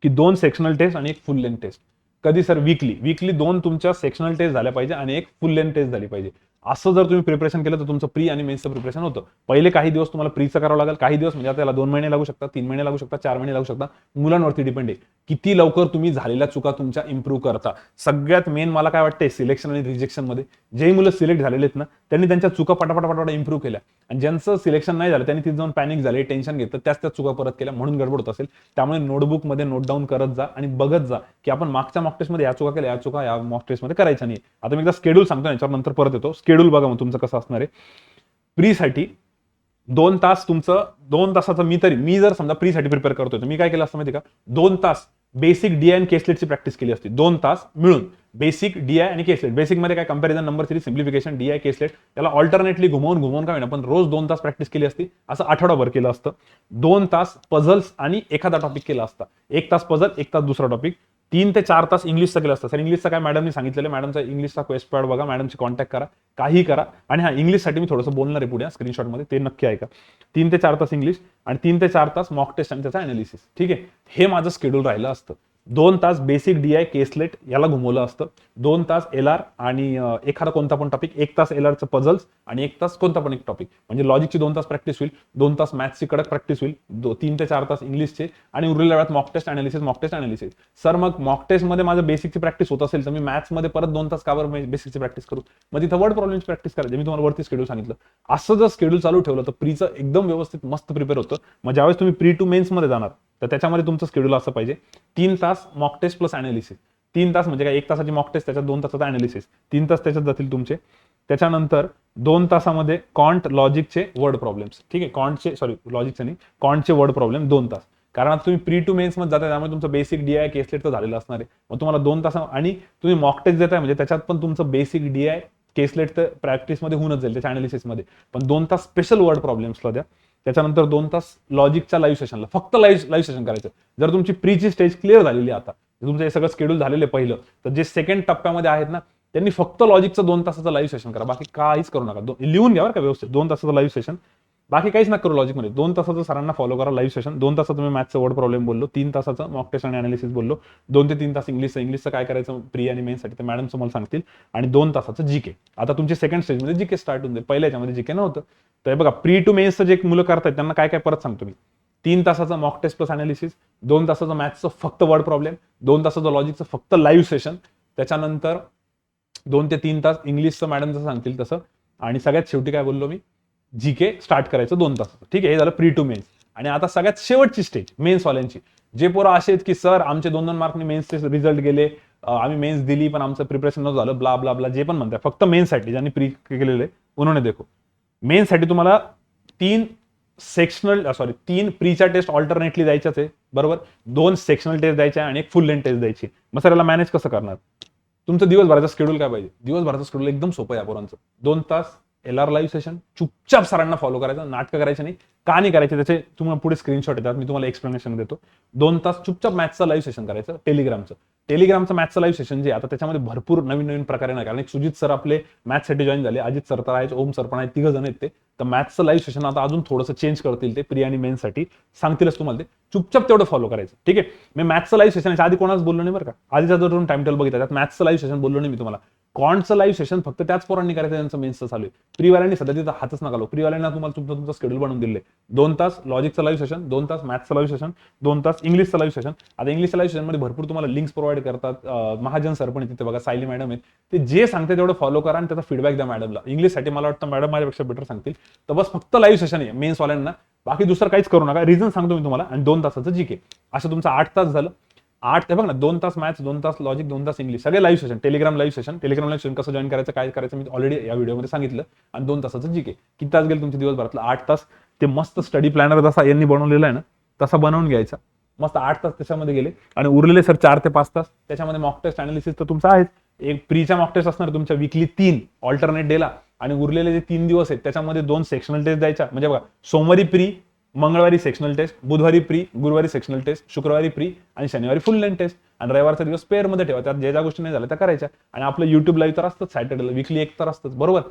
की 2 सेक्शनल टेस्ट आणि 1 फुल लेंथ टेस्ट. कधी सर? वीकली 2 तुमच्या सेक्शनल टेस्ट झाल्या पाहिजे आणि 1 फुल लेंथ टेस्ट झाली पाहिजे. असं जर तुम्ही प्रिपरेशन केलं तर तुमचं प्री आणि मेन्सचं प्रिपरेशन होतं. पहिले काही दिवस तुम्हाला प्रीचं करावं लागेल, काही दिवस म्हणजे त्याला 2 महिने लागू शकतात, 3 महिने लागू शकतात, 4 महिने लागू शकतात. मुलांवरती डिपेंड आहे किती लवकर तुम्ही झालेल्या चुका तुमच्या इम्प्रूव्ह करता. सगळ्यात मेन मला काय वाटतंय सिलेक्शन आणि रिजेक्शन मध्ये जे मुलं सिलेक्ट झालेले आहेत ना त्यांनी त्यांच्या चुका पटापट इम्प्रूव्ह केल्या, आणि ज्यांचं सिलेक्शन नाही झालं त्यांनी तिथे जाऊन पॅनिक झाले, टेन्शन घेतलं, त्याच चुका परत केल्या, म्हणून गडबड होत असेल. त्यामुळे नोटबुक मध्ये नोट डाऊन करत जा आणि बघत जा की आपण मागच्या मॉक टेस्ट मध्ये या चुका केल्या, या चुका या मॉक टेस्ट मध्ये करायच्या नाही. आता मी एकदा शेड्यूल सांगतो, याच्यावर नंतर परत येतो. शेड्यूल बघा मग तुमचं कसं असणार आहे. प्री साठी 2 तास तुमचं 2 तासाचं मी जर समजा प्री साठी प्रिपेअर करतोय तर मी काय केलं असतं माहिती का? 2 तास बेसिक DI आणि केसलेटची प्रॅक्टिस केली असती. 2 तास मिळून बेसिक DI आणि केसलेट. बेसिक मध्ये काय? Comparison, number series, simplification, DI caselet. त्याला ऑल्टरनेटली घुमवून काय ना, पण रोज 2 तास प्रॅक्टिस केली असती. असं आठवडाभर केलं असतं. 2 तास पझल्स आणि एखादा टॉपिक केला असता. 1 तास पझल, 1 तास दुसरा टॉपिक. 3 ते 4 तास इंग्लिशचं केलं असतं. सर इंग्लिशचं काय? मॅडमनी सांगितलेलं, मॅडमचा इंग्लिशचा क्वेस्ट पॅड बघा, मॅडमची कॉन्टॅक्ट करा, काही करा. आणि हा इंग्लिशसाठी मी थोडंसं बोलणार आहे पुढे स्क्रीनशॉटमध्ये, ते नक्की ऐका. 3 ते 4 तास इंग्लिश आणि 3 ते 4 तास मॉक टेस्ट आणि त्याचा अनालिसिस. ठीक आहे, हे माझं शेड्यूल राहिलं असतं. 2 तास बेसिक DI केसलेट याला घुमवलं असतं. 2 तास LR आणि एखादा कोणता पण टॉपिक. 1 तास LRचं पझल्स आणि 1 तास कोणता पण एक टॉपिक. म्हणजे लॉजिकची 2 तास प्रॅक्टिस होईल, 2 तास मॅथ्सची कडक प्रॅक्टिस होईल, 3 ते 4 तास इंग्लिशचे, आणि उरलेल्या वेळात मॉक टेस्ट अनालिसिस. सर मग मॉक टेस्ट मध्ये माझं बेसिकची प्रॅक्टिस होत असेल तर मी मॅथ्स मध्ये परत 2 तास कावर बेसिकची प्रॅक्टिस करू? मग तिथं वर्ड प्रॉब्लेमची प्रॅक्टिस करायची. मी तुम्हाला वरती शेड्यूल सांगितलं. असं जर शेड्यूल चालू ठेवलं तर प्रीचं एकदम व्यवस्थित मस्त प्रिपेअर होतं. मग ज्यावेळेस तुम्ही प्री टू मेन्स मध्ये जाणार तर त्याच्यामध्ये तुमचं शेड्यूल असं पाहिजे 3 तास मॉक टेस्ट प्लस अनालिसिस. 3 तास म्हणजे काय, 1 तासाची मॉक टेस्ट, त्याच्यात 2 तासाचा अनालिसिस, 3 तास त्याच्यात जातील तुमचे. त्याच्यानंतर 2 तासामध्ये कॉन्ट लॉजिकचे वर्ड प्रॉब्लेम्स. ठीक आहे, लॉजिकचे नाही, कॉन्टचे वर्ड प्रॉब्लेम 2 तास. कारण आता तुम्ही प्री टू मेन्स मध्ये जाताय, त्यामुळे तुमचं बेसिक डीआय केसलेट तर झालेलं असणार आहे. मग तुम्हाला 2 तास आणि तुम्ही मॉक टेस्ट देताय म्हणजे त्याच्यात पण तुमचं बेसिक डीआय केसलेट तर प्रॅक्टिसमध्ये होऊनच जाईल, त्याच्या अनालिसिसमध्ये. पण 2 तास स्पेशल वर्ड प्रॉब्लेम्सला द्या. त्याच्यानंतर 2 तास लॉजिकच्या लाईव्ह सेशनला, फक्त लाईव्ह सेशन करायचं. जर तुमची प्रीची स्टेज क्लिअर झालेली आहे, आता तुमचं हे सगळं शेड्यूल झालेलं आहे पहिलं, तर जे सेकंड टप्प्यामध्ये आहेत ना, त्यांनी फक्त लॉजिकचं 2 तासाचं लाईव्ह सेशन करा, बाकी काहीच करू नका. लिहून घ्या बरं का व्यवस्थित, 2 तासाचं लाईव्ह सेशन, बाकी काहीच नका करू लॉजिकमध्ये. 2 तासाचं सरांना फॉलो करा लाईव्ह सेशन. 2 तासाचं तुम्ही मॅथ्सचं वर्ड प्रॉब्लेम बोललो, 3 तासाचं मॉक टेस्ट आणि अनालिसिस बोललो, 2 ते 3 तास इंग्लिशचं काय करायचं प्री आणि मेन्ससाठी ते मॅडम तुम्हाला सांगतील, आणि 2 तासाचं जीके. आता तुमची सेकंड स्टेजमध्ये जीके स्टार्ट होऊन जाईल, पहिल्या याच्यामध्ये जीके नव्हतं. तर बघा, प्री टू मेन्सचं जे मुलं करतायत त्यांना काय काय परत सांगतो मी. 3 तासाचं मॉक टेस्ट प्लस अनालिसिस, 2 तासाचं मॅथ्सचं फक्त वर्ड प्रॉब्लेम, 2 तासाचं लॉजिकचं फक्त लाईव्ह सेशन, त्याच्यानंतर 2 ते 3 तास इंग्लिशचं मॅडम जसं सांगतील तसं, आणि सगळ्यात शेवटी काय बोललो मी, जीके स्टार्ट करायचं 2 तासाचं. ठीक आहे, हे झालं प्री टू मेन्स. आणि आता सगळ्यात शेवटची स्टेज मेन्सवाल्यांची. जे पोरं असे आहेत की सर आमचे 2-2 मार्कने मेन्सचे रिझल्ट गेले, आम्ही मेन्स दिली पण आमचं प्रिपरेशन न झालं, ब्ला ब्ला ब्ला, जे पण म्हणतात, फक्त मेन्ससाठी ज्यांनी प्री केलेले उन्होंने देखो. मेन्ससाठी तुम्हाला 3 प्रीच्या टेस्ट ऑल्टरनेटली द्यायच्याच आहे, बरोबर. 2 सेक्शनल टेस्ट द्यायच्या आणि 1 फुल लेंथ टेस्ट द्यायची. मग सर याला मॅनेज कसं करणार. तुमचं दिवसभराचं शेड्यूल काय पाहिजे. दिवसभराचं शेड्यूल एकदम सोपं आहे पोरांचं. 2 तास LR लाईव्ह सेशन, चुपचाप सरांना फॉलो करायचं, नाटकं करायचं नाही. का नाही करायचे त्याचे तुम्हाला पुढे स्क्रीनशॉट येतात, मी तुम्हाला एक्सप्लेनेशन देतो. 2 तास चुपचाप मॅथ्सचं लाईव्ह सेशन करायचं, टेलिग्रामचं मॅथ्सचं लाईव्ह सेशन जे आता त्याच्यामध्ये भरपूर नवीन प्रकारे नाही. कारण एक सुजित सर आपले मॅथ्ससाठी जॉईन झाले, अजित सर तर आहेत, ओम सर पण आहेत, 3 जण आहेत ते. तर मॅथ्सचं लाईव्ह सेशन आता अजून थोडंसं चेंज करतील ते, प्री आणि मेन्ससाठी सांगतीलच तुम्हाला ते. चुपचाप तेवढं फॉलो करायचं. ठीक आहे, मी मॅथ्सचं लाईव्ह सेशन आधी कोणाच बोललो नाही बरं का. आधीचा जर तुम्ही टाइम टेबल बघितला त्यात मॅथ्सचं लाईव्ह सेशन बोललो नाही मी तुम्हाला. कॉन्टचं लाईव्ह सेशन फक्त त्याच पोरांनी करायचं त्यांचं मेन्सचं चालू आहे. प्रीवाल्यांनी सध्या तिथं हातच नका लावू. प्रीवाल्यांना तुम्हाला तुमचं शेड्यूल बनवून दिले. 2 तास लॉजिकचं लाईव्ह सेशन, 2 तास मॅथ्सचं लाईव्ह सेशन, 2 तास इंग्लिशचं लाईव्ह सेशन. आता इंग्लिशच्या लाईव्ह सेशनमध्ये भरपूर तुम्हाला लिंक्स प्रोव्हाइड करतात. महाजन सर पण तिथे बघा, सायली मॅडम आहेत, ते जे सांगते तेवढं फॉलो करा आणि त्याचा फीडबॅक द्या मॅडमला. इंग्लिशसाठी मला वाटतं मॅडम माझ्यापेक्षा बेटर सांगतील. तर बस फक्त लाईव्ह सेशन आहे मेन्सवाल्यांना, बाकी दुसरं काहीच करू नका. रिझन सांगतो मी तुम्हाला. आणि 2 तासाचं जीके, असं तुमचं 8 तास झालं. 8 ते बघ ना, 2 तास मॅथ्स, 2 तास लॉजिक, 2 तास इंग्लिश, सगळे live session. Telegram live session कसं जॉईन करायचं, काय करायचं मी ऑलरेडी या व्हिडिओमध्ये सांगितलं. आणि 2 तासाचं जीके. किती तास गेले तुमचे दिवसभरातलं. 8 तास. ते मस्त स्टडी प्लॅनर जसा यांनी बनवलेला आहे ना, तसा बनवून घ्यायचा. मस्त 8 तास त्याच्यामध्ये गेले. आणि उरलेले सर 4 ते 5 तास त्याच्यामध्ये मॉक टेस्ट अनालिसिस तर तुमचं आहेच. एक प्रीचा मॉक टेस्ट असणार तुमच्या वीकली 3 ऑल्टरनेट डेला. आणि उरलेले जे 3 दिवस आहेत त्याच्यामध्ये 2 सेक्शनल टेस्ट द्यायच्या. म्हणजे बघा, सोमवारी प्री, मंगळवारी सेक्शनल टेस्ट, बुधवारी प्री, गुरुवारी सेक्शनल टेस्ट, शुक्रवारी प्री आणि शनिवारी फुल लेंथ टेस्ट. आणि रविवारचा दिवस पेअर मध्ये ठेवा, त्यात ज्या गोष्टी नाही झाल्या त्या करायच्या. आणि आपलं युट्यूब लाईव्ह तर असतंच सॅटर्डेला, वीकली 1 तर असतंच, बरोबर.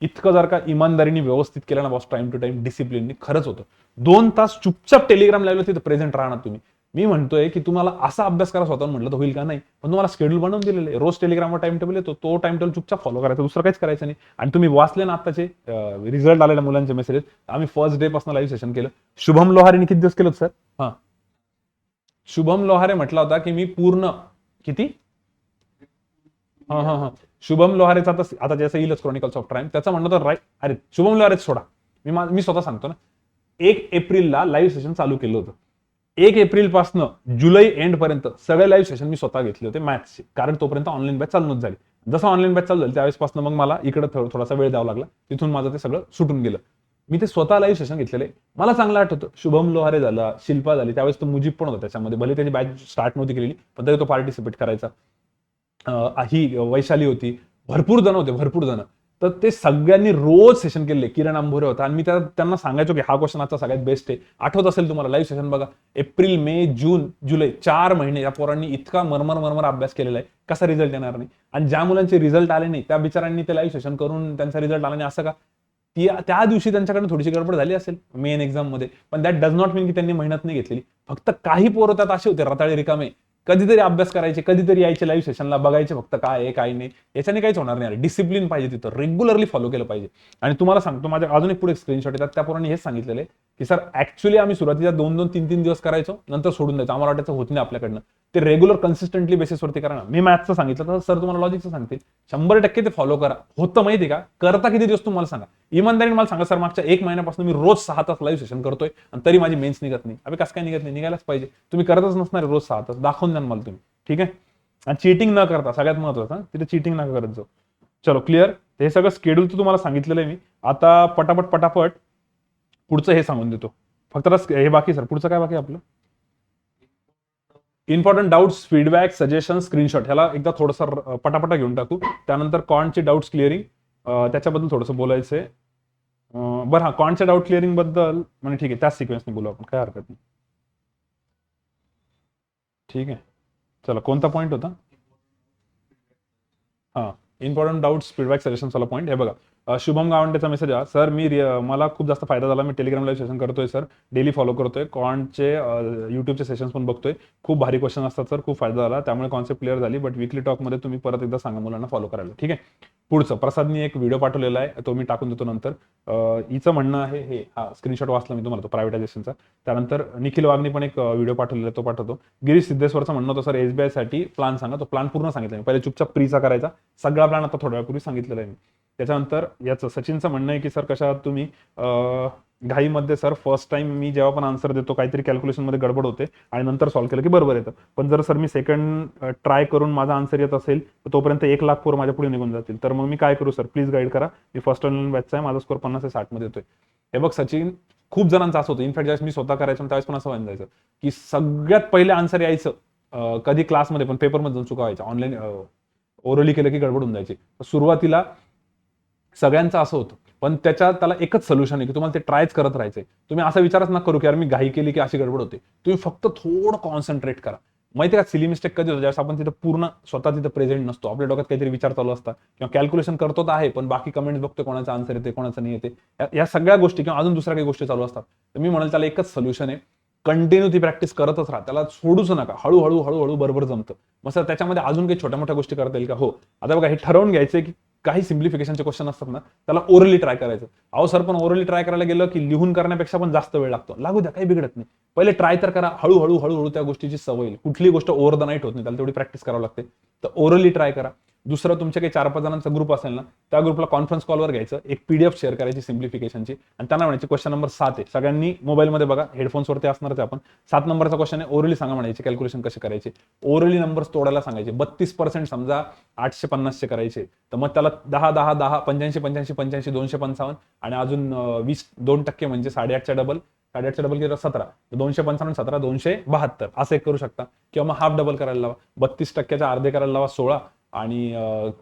इतकं जर का इमानदारीने व्यवस्थित केलं ना बॉस, टाइम टू टाइम डिसिप्लिननी, खरंच होतं. 2 तास चुपचाप टेलिग्राम लाईव्हला तिथं प्रेझेंट राहणार तुम्ही. मी म्हणतोय की तुम्हाला असा अभ्यास करा स्वतःहून, म्हटलं तर होईल का नाही, पण तुम्हाला शेड्यूल बनवून दिलेलं आहे. रोज टेलिग्रामवर टाइम टेबल येतो, तो टाइम टेबल चुपचाप फॉलो करायचा, दुसरं काहीच करायचं नाही. आणि तुम्ही वाचले ना आताचे रिझल्ट आलेल्या मुलांचे मेसेज, आम्ही फर्स्ट डे पासून लाईव्ह सेशन केलं. शुभम लोहारेने किती दिवस केलं सर. शुभम लोहारे म्हटला होता की मी पूर्ण किती, शुभम लोहारेचा आता ज्याचं येईलच क्रॉनिकल्स ऑफ टाइम, त्याचं म्हणणं तर राईट. अरे शुभम लोहारेच सोडा, मी स्वतः सांगतो ना. 1 एप्रिलला लाईव्ह सेशन चालू केलं होतं. 1 एप्रिल पासून जुलै एंड पर्यंत सगळे लाईव्ह सेशन मी स्वतः घेतले होते मॅथ्सचे, कारण तोपर्यंत ऑनलाईन बॅच चालूच झाली. जसं ऑनलाईन बॅच चालू झाली त्यावेळेसपासून मग मला इकडे थोडासा वेळ द्यावा लागला, तिथून माझं ते सगळं सुटून गेलं. मी ते स्वतः लाईव्ह सेशन घेतलेले, मला चांगलं आठवतं. शुभम लोहारे झाला, शिल्पा झाली, त्यावेळेस तो मुजीब पण होता त्याच्यामध्ये, भले त्याची बॅच स्टार्ट नव्हती केलेली पण तरी तो पार्टिसिपेट करायचा. ही वैशाली होती, भरपूर जण. तर ते सगळ्यांनी रोज सेशन केले. किरण आंभोरे होता आणि मी त्यांना सांगायचो की हा क्वेश्चन आजचा सगळ्यात बेस्ट आहे. आठवत असेल तुम्हाला लाईव्ह सेशन बघा, एप्रिल, मे, जून, जुलै 4 महिने या पोरांनी इतका मरमर अभ्यास केलेला आहे, कसा रिझल्ट येणार नाही. आणि ज्या मुलांचे रिझल्ट आले नाही त्या बिचारांनी ते लाईव्ह सेशन करून त्यांचा रिझल्ट आला नाही असं का. त्या दिवशी त्यांच्याकडे थोडीशी गडबड झाली असेल मेन एक्झाम मध्ये, पण दॅट डज नॉट मीन की त्यांनी मेहनत नाही घेतलेली. फक्त काही पोरं त्यात असे होते रताळे रिकामे, कधीतरी अभ्यास करायचे, कधीतरी यायचे लाईव्ह सेशनला, बघायचे फक्त काय आहे काय नाही. याच्याने काहीच होणार नाही. डिसिप्लिन पाहिजे, तिथं रेग्युलरली फॉलो केलं पाहिजे. आणि तुम्हाला सांगतो, माझ्या अजून एक पुढे स्क्रीनशॉट येतात, त्या पोरांनी हेच सांगितलेलं आहे की सर ऍक्च्युली आम्ही सुरुवातीला 2-2, 3-3 दिवस करायचो, नंतर सोडून द्यायचो, आम्हाला वाटायचं होत नाही आपल्याकडनं. ते रेग्युलर कन्सिस्टंटली बेसिसवरती करा ना. मी मॅथ्सचं सांगितलं तर सर तुम्हाला लॉजिकचं सांगतील, 100% ते फॉलो करा. होतं माहिती का, करता किती दिवस तुम्हाला सांगा. इमानदारीने मला सांगा, सर मागच्या 1 महिन्यापासून मी रोज 6 तास लाईव्ह सेशन करतोय आणि तरी माझी मेन्स निघत नाही. अबे कसं काय निघत नाही, निघायलाच पाहिजे. तुम्ही करतच नसणार रोज 6 तास, दाखवून द्या मला तुम्ही. ठीक आहे. आणि चीटिंग न करता, सगळ्यात महत्वाचं, तिथे चीटिंग नका करत जाऊ. चलो क्लिअर. हे सगळं शेड्यूल तर तुम्हाला सांगितलेलं आहे मी. आता पटापट पुढचं हे सांगून देतो. फक्त हे बाकी सर, पुढचं काय बाकी आपलं? Important doubts, feedback, suggestion, screenshot, ह्याला एकदा थोडंसं पटापटा घेऊन टाकू. त्यानंतर कॉनचे डाऊट्स क्लिअरिंग, त्याच्याबद्दल थोडंसं बोलायचंय. बरं, हा कॉनच्या डाऊट क्लिअरिंग बद्दल म्हणजे ठीक आहे, त्याच सिक्वेन्सने बोलू आपण, काय हरकत नाही. ठीक आहे. चला, कोणता पॉईंट होता? हां, इम्पॉर्टंट डाऊट्स, फीडबॅक, सजेशन्स वाला पॉईंट. हे बघा, शुभम गावंडेचा मेसेज आहे, सर मला खूप जास्त फायदा झाला, मी टेलिग्राम लाईव्ह सेशन करतोय सर, डेली फॉलो करतोय, कॉन्टचे युट्यूबचे सेशन्स पण बघतोय, खूप भारी क्वेश्चन असतात सर, खूप फायदा झाला, त्यामुळे कॉन्सेप्ट क्लिअर झाली, बट वीकली टॉकमध्ये तुम्ही परत एकदा सांगा मुलांना फॉलो करायला. ठीक आहे. पुढचं प्रसादनी एक व्हिडिओ पाठवलेला आहे, तो मी टाकून देतो नंतर. हिचं म्हणणं आहे हे, हा स्क्रीनशॉट वाचला मी तुम्हाला तो प्रायव्हेटायझेशनचा. त्यानंतर निखिल वाघनी पण एक व्हिडिओ पाठवलेला आहे, तो पाठवतो. गिरीश सिद्धेश्वरचं म्हणणं होतं, सर SBI साठी प्लॅन सांगा. तो प्लॅन पूर्ण सांगितलं मी, पहिले चुपचाप प्रीचा करायचा, सगळा प्लॅन आता थोड्या वेळापूर्वी सांगितलेला आहे मी. त्याच्यानंतर याचं सचिनचं म्हणणं आहे की सर कशा आहात तुम्ही, घाईमध्ये सर फर्स्ट टाइम मी जेव्हा पण आन्सर देतो काहीतरी कॅल्क्युलेशनमध्ये गडबड होते आणि नंतर सॉल्व्ह केलं की बरोबर येतं, पण जर सर मी सेकंड ट्राय करून माझा आन्सर येत असेल तर तोपर्यंत 1,00,000 पोर माझ्या पुढे निघून जातील, तर मग मी काय करू सर, प्लीज गाईड करा. मी फर्स्ट ऑनलाईन बॅचचा आहे, माझा स्कोर 50-60 मध्ये येतोय. हे बघ सचिन, खूप जणांचं असं होतं, इनफॅक्ट ज्यावेळेस मी स्वतः करायचं त्यावेळेस पण असं व्हायला जायचं की सगळ्यात पहिले आन्सर यायचं कधी क्लासमध्ये, पण पेपरमध्ये जाऊन चुका व्हायच्या. ऑनलाईन ओरली केलं की गडबड होऊन जायची. सुरुवातीला सगळ्यांचं असं होतं, पण त्याला एकच सोल्युशन आहे की तुम्हाला ते ट्रायच करत राहायचंय. तुम्ही असा विचारच ना करू की यार मी घाई केली की अशी गडबड होते. तुम्ही फक्त थोडं कॉन्सन्ट्रेट करा. माहिती का सिली मिस्टेक कधी होतं, ज्यावेळेस आपण तिथं पूर्ण स्वतः तिथं प्रेझेंट नसतो, आपल्या डोक्यात काहीतरी विचार चालू असतात किंवा कॅल्क्युलेशन करतो तर आहे, पण बाकी कमेंट्स बघतो, कोणाचा आन्सर येते कोणाचं नाही येते, या सगळ्या गोष्टी किंवा अजून दुसऱ्या काही गोष्टी चालू असतात. तर मी म्हणाल त्याला एकच सोल्युशन आहे, कंटिन्यू ती प्रॅक्टिस करतच राहा, त्याला सोडूच नका. हळूहळू बरोबर जमतं. मग सर त्याच्यामध्ये अजून काही छोट्या मोठ्या गोष्टी करता येईल का? हो. आता बघा, हे ठरवून घ्यायचंय की काही सिम्प्लिफिकेशनचे क्वेश्चन असतात ना, त्याला ओरली ट्राय करायचं. अहो सर, पण ओरली ट्राय करायला गेलं की लिहून करण्यापेक्षा पण जास्त वेळ लागतो. लागू द्या, काही बिघडत नाही. पहिले ट्राय तर करा, हळूहळू त्या गोष्टीची सवय येईल. कुठली गोष्ट ओव्हर द नाईट होत नाही, त्याला तेवढी प्रॅक्टिस करावं लागते. तर ओरली ट्राय करा. दुसरं, तुमचे काही 4-5 जणांचा ग्रुप असेल ना, त्या ग्रुपला कॉन्फरन्स कॉलवर घ्यायचं, एक PDF शेअर करायची सिम्प्लिफिकेशनची आणि त्यांना म्हणायची क्वेश्चन नंबर 7 आहे, सगळ्यांनी मोबाईलमध्ये बघा, हेडफोन्सवरती असणारच आपण. 7 नंबरचा क्वेश्चन आहे, ओरली सांगा म्हणायचे, कॅल्क्युलेशन कसे करायचे, ओरली नंबर्स तोडायला सांगायचे. 32% समजा 850 करायचे, तर मग त्याला 10 85 255 आणि अजून 2% म्हणजे 8.5च्या डबल, 8.5च्या डबल केलं 17, 255 17 272 असं एक करू शकता. किंवा मग हाफ डबल करायला लावा, 32% अर्धे करायला लावा 16 आणि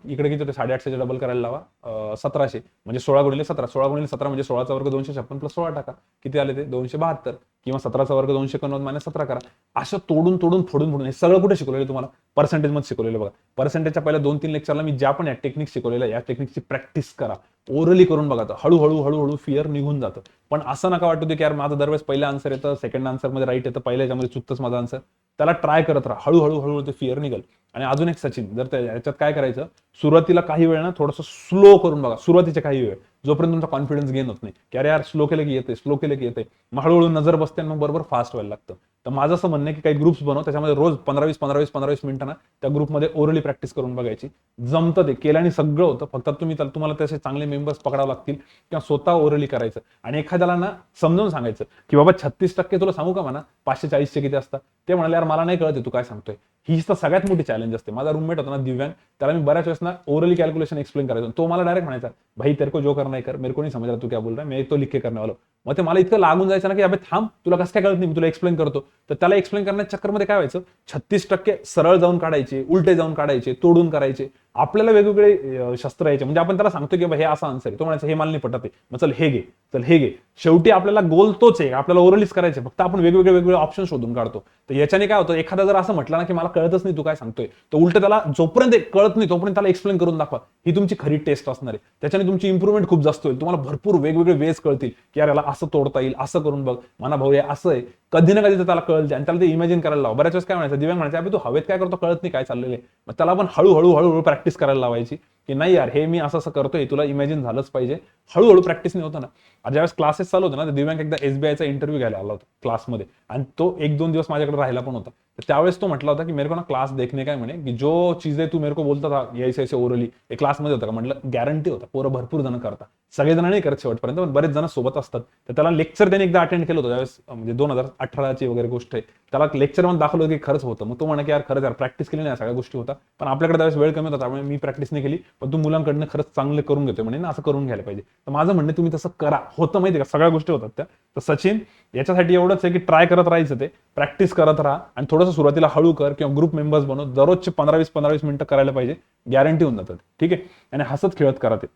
इकडे किती होते, 850चे डबल करायला लावा 1700, म्हणजे 16 गुणिले 17, 16 गुणिले 17 म्हणजे 16चा वर्ग 256 प्लस 16 टाका, किती आले ते 272. किंवा 17चा वर्ग 290 मायनस 17 करा. असं फोडून हे सगळं कुठे शिकवलेलं तुम्हाला? पर्सेंटेज मध्ये शिकवलेलं. बघा, पर्सेंटेजच्या पहिल्या 2-3 लेक्चरला मी ज्या पण या टेक्निक शिकवलेल्या, या टेक्निकची प्रॅक्टिस करा, ओरली करून बघा, हळूहळू फिअर निघून जातं. पण असं नका वाटू दे की यार माझं दरवेळेस पहिलं आन्सर येतं, सेकंड आन्सर मध्ये राईट येतं, पहिल्या याच्यामध्ये चुकतंच माझं आन्सर. त्याला ट्राय करत राहा, हळूहळू ते फिअर निघेल. आणि अजून एक सचिन, जर याच्यात काय करायचं, सुरुवातीला काही वेळ ना थोडंसं स्लो करून बघा, सुरुवातीचे काही वेळ, जोपर्यंत तुमचा कॉन्फिडन्स गेन होत नाही की अरे यार स्लो केलं की येते, मग हळूहळू नजर बसते आणि मग बरोबर फास्ट व्हायला लागतं. तर माझं असं म्हणणं आहे की काही ग्रुप्स बनव, त्याच्यामध्ये रोज 15-20 मिनिटांना त्या ग्रुपमध्ये ओरली प्रॅक्टिस करून बघायची. जमतं ते, केल्याने सगळं होतं. फक्त तुम्हाला तसे चांगले मेंबर्स पकडावं लागतील किंवा स्वतः ओरली करायचं. आणि एखाद्याला ना समजावून सांगायचं की बाबा 36% तुला सांगू का म्हणा, 540चे किती असतात, ते म्हणाले यार मला नाही कळत तू काय सांगतोय. हीच तर सगळ्यात मोठी चॅलेंज असते. माझा रूममेट होता ना दिव्यांग, त्याला मी बऱ्याच वेळेस ना ओरली कॅल्क्युलेशन एक्सप्लेन करायचो, तो मला डायरेक्ट म्हणायचा, भाई तेरे को जो करना है कर, मेरे को नहीं समझ रहा तू क्या बोल रहा है, मैं तो लिख के करने वाला. मग ते मला इतकं लागून जायचं ना की अबे थांब, तुला कसं काय कळत नाही, मी तुला एक्सप्लेन करतो. तर त्याला एक्सप्लेन करण्याच्या चक्करमध्ये काय व्हायचं, 36% सरळ जाऊन काढायचे, उलटे जाऊन काढायचे, तोडून करायचे. आपल्याला वेगवेगळे शस्त्र यायचे, म्हणजे आपण त्याला सांगतो की हे असं आन्सर आहे, तो म्हणायचं हे मला नाही पटत आहे, मग चल हे घे. शेवटी आपल्याला गोल तोच आहे, आपल्याला ओरलीच करायचे, फक्त आपण वेगवेगळे ऑप्शन शोधून काढतो. तर याच्याने काय होतं, एखादा जर असं म्हटलं ना की मला कळतच नाही तू काय सांगतोय, तर उलट त्याला जोपर्यंत कळत नाही तोपर्यंत त्याला एक्सप्लेन करून दाखवा. ही तुमची खरी टेस्ट असणार आहे. त्याच्याने तुमची इम्प्रुव्हमेंट खूप जास्त होईल. तुम्हाला भरपूर वेगवेगळे वेज कळतील की यार याला असं तोडता येईल, असं करून बघ, म्हणा भाऊ हे असं आहे. कधी ना कधी तर त्याला कळते आणि त्याला ते इमॅजिन करायला लावा. बऱ्याच वेळेस काय म्हणायचं, दिव्यांग म्हणायचं अबे तू हवेत काय करतो कळत नाही काय चाललेलं आहे, मग त्याला आपण हळूहळू प्रॅक्टिस करायला लावायची. की नाही यार हे मी असं असं करतोय, तुला इमॅजिन झालंच पाहिजे. हळूहळू प्रॅक्टिस नाही होतं ना. ज्यावेळेस क्लासेस चालू होते ना, दिव्यांग एकदा SBIचा इंटरव्ह्यू घ्यायला आला होता क्लासमध्ये, आणि तो 1-2 दिवस माझ्याकडे राहिला पण होता. तर त्यावेळेस तो म्हटला होता की मेरे को ना क्लास देखने काय म्हणे, की जो चीजें तू मेरे को बोलता था ऐसे ऐसे ओरली, हे क्लासमध्ये होता का? म्हटलं गॅरंटी होता, पोरं भरपूर जण करतात, सगळेजण नाही करत शेवटपर्यंत, पण बरेच जण सोबत असतात. तर त्याला लेक्चर त्याने एकदा अटेंड केलं होतं त्यावेळेस, म्हणजे 2018ची वगैरे गोष्ट आहे. त्याला लेक्चर मध्ये दाखवलं की खरंच होतं. मग तो म्हणे की यार खरंच यार प्रॅक्टिस केली नाही सगळ्या गोष्टी होता, पण आपल्याकडे त्यावेळेस वेळ कमी होता, त्यामुळे मी प्रॅक्टिस नाही केली. पण तू मुलांकडनं खरंच चांगले करून घेतोय म्हणे ना, असं करून घ्यायला पाहिजे. तर माझं म्हणणं तुम्ही तसं करा. होतं माहिती का, सगळ्या गोष्टी होतात त्या. तर सचिन, याच्यासाठी एवढंच आहे की ट्राय करत राहायचं, ते प्रॅक्टिस करत राहा, आणि थोडंसं सुरुवातीला हळू कर किंवा ग्रुप मेंबर्स बनव, दररोजचे 15-20 मिनिटं करायला पाहिजे, गॅरंटी होऊन जातात. ठीक आहे. आणि हसत खेळत करा ते.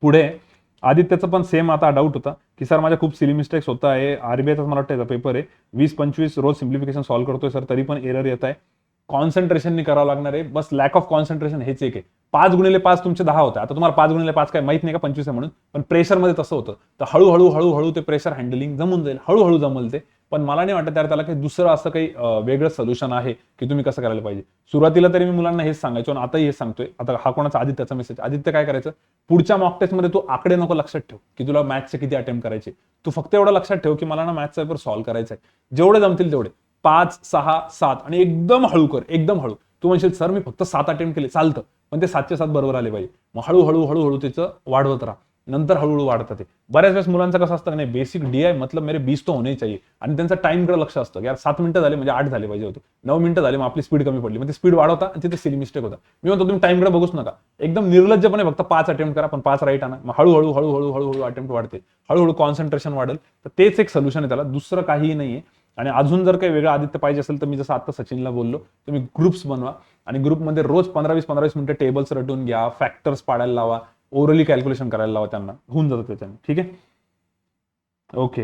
पुढे आदित्यचं पण सेम आता डाऊट होता की सर माझ्या खूप सिली मिस्टेक्स होत आहे, RBIचा मला वाटतं पेपर आहे, 20-25 रोज सिम्प्लिफिकेशन सॉल्व्ह करतोय सर, तरी पण एरर येत आहे. कॉन्सन्ट्रेशननी करावं लागणार आहे, बस लॅक ऑफ कॉन्सन्ट्रेशन हेच एक आहे. 5x5 तुमचे 10 होते. आता तुम्हाला 5x5 काय माहित नाही का 25 आहे म्हणून, पण प्रेशरमध्ये तसं होतं. तर हळूहळू हळूहळू ते प्रेशर हँडलिंग जमून जाईल, हळूहळू जमल ते. पण मला नाही वाटत त्याला काही दुसरं असं काही वेगळं सोल्युशन आहे की तुम्ही कसं करायला पाहिजे. सुरुवातीला तरी मी मुलांना हेच सांगायचो, आणि आताही हेच सांगतोय. आता हा कोणाचा आदित्यचा मेसेज. आदित्य काय करायचं, पुढच्या मॉक टेस्टमध्ये तू आकडे नको लक्षात ठेव की तुला मॅथ्सचे किती अटेम्प्ट करायचे. तू फक्त एवढं लक्षात ठेव की मला ना मॅथ्सचा पेपर सॉल्व्ह करायचा आहे, जेवढे जमतील तेवढे 5, 6, 7, आणि एकदम हळू कर, एकदम हळू. तू म्हणशील सर मी फक्त 7 अटेम्प्ट केले, चालतं, पण ते 7चे 7 बरोबर आले पाहिजे. मग हळूहळू हळूहळू त्याचं वाढवत राहा, नंतर हळूहळू वाढतात ते. बऱ्याच वेळेस मुलांचं कसं असतं नाही, बेसिक DI मतलब मेरे 20 तो होणे चाहिए, आणि त्यांचं टाइमकडे लक्ष असतं, यार 7 मिनिटं झाले म्हणजे 8 झाले पाहिजे होते, 9 मिनिटं झाले मग आपली स्पीड कमी पडली, मग ती स्पीड वाढवता आणि तिथे सिली मिस्टेक होता. मी म्हणतो तुम्ही टाइमकडे बघूच नका, एकदम निर्लज्जपणे फक्त 5 अटेम्प्ट करा, पण 5 राईट आणा. मग हळूहळू हळूहळू हळूहळू अटेम्प्ट वाढते, हळूहळू कॉन्सन्ट्रेशन वाढेल. तर तेच एक सोल्युशन आहे त्याला, दुसरं काहीही नाहीये. आणि अजून जर काही वेगळं आदित्य पाहिजे असेल तर मी जसं आता सचिनला बोललो, तुम्ही ग्रुप्स बनवा, आणि ग्रुपमध्ये रोज 15-20 मिनिटं टेबल्स रटून घ्या, फॅक्टर्स पाडायला लावा, ओरली कॅल्क्युलेशन करायला लावा त्यांना, होऊन जातं त्याच्याने. ठीक आहे. ओके.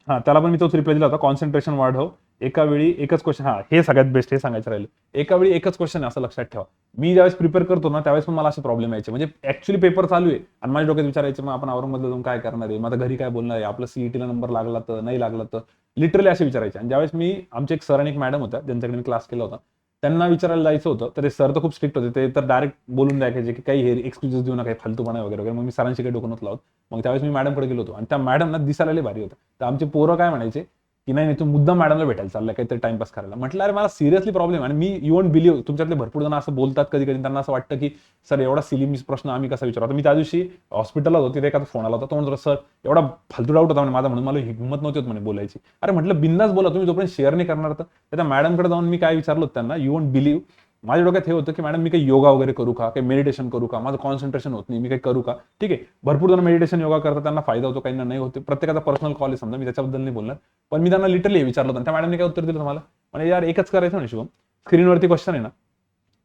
हा, त्याला पण मी तोच रिप्लाय दिला होता, कॉन्सन्ट्रेशन वाढव, एका वेळी एकच क्वेश्चन. हा, हे सगळ्यात बेस्ट, हे सांगायचं राहिलं. एका वेळी एकच क्वेश्चन आहे असं लक्षात ठेवा. मी ज्यावेळेस प्रिपेअर करतो ना त्यावेळेस पण मला असे प्रॉब्लेम यायचे, म्हणजे ऍक्च्युली पेपर चालू आहे आणि माझ्या डोक्यात विचारायचे, मग आपण औरंगाबादला जाऊन काय करणार आहे, माझा घरी काय बोलणार आहे, आपलं CETला नंबर लागला तर नाही लागला तर, लिटरली असे विचारायचे. आणि ज्यावेळेस मी, आमचे एक सर आणि एक मॅडम होत्या ज्यांच्याकडे मी क्लास केला होता, त्यांना विचारायला जायचं होतं, तर ते सर तर खूप स्ट्रिक्ट होते, ते तर डायरेक्ट बोलून द्यायचे की काही हे एक्सक्युजेस देऊ नका, काही फालतूपणा वगैरे वगैरे. मग मी सरांशी काही डोकं नव्हतं लावत. मग त्यावेळेस मी मॅडमकडे गेलो होतो, आणि त्या मॅडम ना दिसायला लय भारी होत्या. तर आमचे पोरं काय म्हणायचे की नाही तू मुद्दाम मॅडमला भेटायला चाललाय काहीतरी टाइमपास करायला. म्हटलं अरे मला सिरियसली प्रॉब्लेम आहे, आणि मी यू वोंट बिलीव्ह, तुमच्यातले भरपूर जण असं बोलतात कधी कधी, त्यांना असं वाटतं की सर एवढा सिली मिस प्रश्न आम्ही कसा विचारू. आता मी त्या दिवशी हॉस्पिटलला होतो, तिथे एखादा फोन आला होता, तो म्हणतो सर एवढा फालतू डाऊट होता म्हणे माझा, म्हणून मला हिंमत नव्हती होत म्हणे बोलायची. अरे म्हटलं बिंदास बोला, तुम्ही जोपर्यंत शेअर नाही करणार. तर त्या मॅडमकडे जाऊन मी काय विचारलं त्यांना, यू वोंट बिलीव्ह, माझ्या डोक्यात हे होतं की मॅडम मी काही योगा वगैरे करू का, काही मेडिटेशन करू का, माझं कॉन्सन्ट्रेशन होत नाही, मी काही करू का. ठीक आहे, भरपूर जण मेडिटेशन योगा करतात, त्यांना फायदा होतो, काहींना नाही होते, प्रत्येकाचा पर्सनल कॉल आहे समजा, मी त्याच्याबद्दल नाही बोलणार. पण मी त्यांना लिटरली हे विचारलं होतं, त्या मॅडमने काय उत्तर दिलं तुम्हाला, म्हणजे यार एकच करायचं ना शुभम, स्क्रीनवरती क्वेश्चन आहे ना,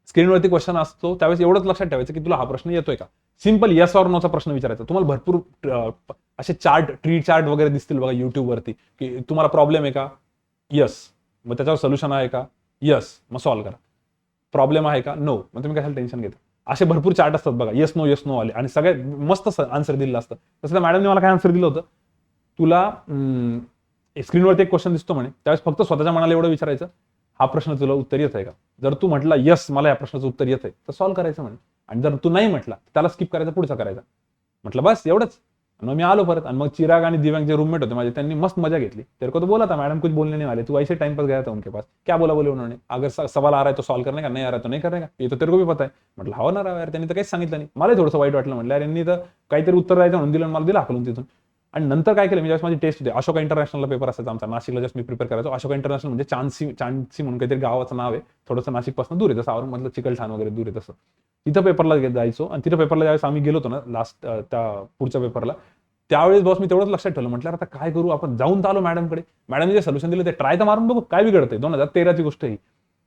स्क्रीनवरती क्वेश्चन असतो त्यावेळेस एवढंच लक्षात ठेवायचं की तुला हा प्रश्न येतोय का. सिंपल येस ऑर नोचा प्रश्न विचारायचा. तुम्हाला भरपूर असे चार्ट, ट्री चार्ट वगैरे दिसतील बघा युट्यूबवरती, की तुम्हाला प्रॉब्लेम आहे का, यस, मग त्याच्यावर सोल्युशन आहे का, यस, मग सॉल्व्ह करा. प्रॉब्लेम आहे का, नो, मग तुम्ही कशाला टेन्शन घेता. असे भरपूर चार्ट असतात बघा, येस नो आले, आणि सगळ्यात मस्त आन्सर दिलेलं असतं. तसं त्या मॅडमने मला काय आन्सर दिलं होतं, तुला स्क्रीनवरती एक क्वेश्चन दिसतो म्हणे, त्यावेळेस फक्त स्वतःच्या मनाला एवढं विचारायचं, हा प्रश्न तुला उत्तर येत आहे का. जर तू म्हटला यस मला या प्रश्नाचं उत्तर येत आहे तर सॉल्व्ह करायचं म्हणे, आणि जर तू नाही म्हटला त्याला स्किप करायचा, पुढचा करायचा. म्हटलं बस एवढंच. मग मी आलो परत, आणि मग चिराग आणि दिव्यांग जे रूममेट होते माझे, त्यांनी मस्त मजा घेतली. तेरे को तो बोला था मैडम कुछ बोलने नहीं वाले, तू ऐसे टाइम पास गया था उनके पास, क्या बोला बोले उन्होंने, अगर सवाल आ रहा है तो सॉल्व करने का, नहीं आ रहा है तो नहीं करने का, ये तो तेरे को भी पता है. म्हटलं हो ना राव यार, त्यांनी तर काहीच सांगितलं नाही. मला थोडंसं वाईट वाटलं, म्हटलं यार यांनी तर काहीतरी उत्तर द्यायचं म्हणून दिलं, मला दिलं हाकलून तिथून. आणि नंतर काय केलं, मी ज्यावेळेस माझी टेस्ट होते, अशोका इंटरनॅशनलला पेपर असायचा आमचा, नाशिकला जस्ट मी प्रिपेअर करायचो. अशोका इंटरनॅशनल म्हणजे चांसी म्हणून काहीतरी गावाचं नाव आहे, थोडंसं नाशिकपासून दूर आहे, जसं औरंगाबादला चिकलठाण वगैरे दूर आहे तसं. तिथं पेपरला जायचो, आणि तिथं पेपरला ज्यावेळेस आम्ही गेलो होतो ना लास्ट, त्या पुढच्या पेपरला, त्यावेळेस बॉस मी तेवढंच लक्षात ठेवलं, म्हटलं आता काय करू, आपण जाऊन आलो मॅडमकडे, मॅडमने जे सोल्युशन दिलं ते ट्राय तर मारून बघू काय बिघडतंय, 2013ची गोष्ट ही.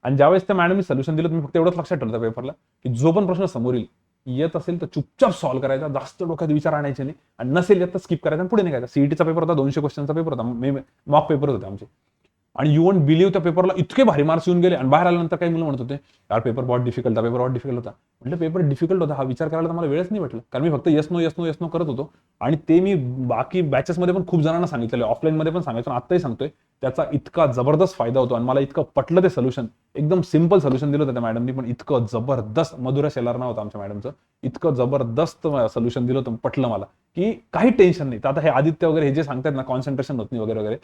आणि ज्यावेळेस त्या मॅडमनी सोल्युशन दिलं, मी फक्त एवढंच लक्षात ठेवलं त्या पेपरला, की जो पण प्रश्न समोर येत असेल तर चुपचाप सॉल्व्ह करायचा, जास्त डोक्यात विचार आणायचे नाही, आणि नसेल येत तर स्किप करायचा आणि पुढे निघायचा. CETचा पेपर होता, 200 क्वेश्चनचा पेपर होता, मॉक पेपर होते आमचे. आणि यू वोंट बिलीव्ह त्या पेपरला इतके भारी मार्क्स येऊन गेले आणि बाहेर आल्यानंतर काही मुलं म्हणत होते यार पेपर बहुत डिफिकल्ट होता, पेपर बहुत डिफिकल्ट होता. म्हटलं पेपर डिफिकल्ट होता हा विचार करायला तर मला वेळच नाही भेटला, कारण मी फक्त येस नो करत होतो. आणि ते मी बाकी बॅचेसमध्ये पण खूप जणांना सांगितलेलं, ऑफलाईनमध्ये पण सांगायचं, आत्ताही सांगतोय. त्याचा इतका जबरदस्त फायदा होतो आणि मला इतकं पटलं ते सोल्युशन. एकदम सिंपल सोल्युशन दिलं होतं त्या मॅडमनी, पण इतकं जबरदस्त. मधुरा शेलार नाव होतं आमच्या मॅडमचं. इतकं जबरदस्त सोल्युशन दिलं होतं, पटलं मला की काही टेन्शन नाही. तर आता हे आदित्य वगैरे हे जे सांगतात ना कॉन्सन्ट्रेशन होत नाही वगैरे वगैरे,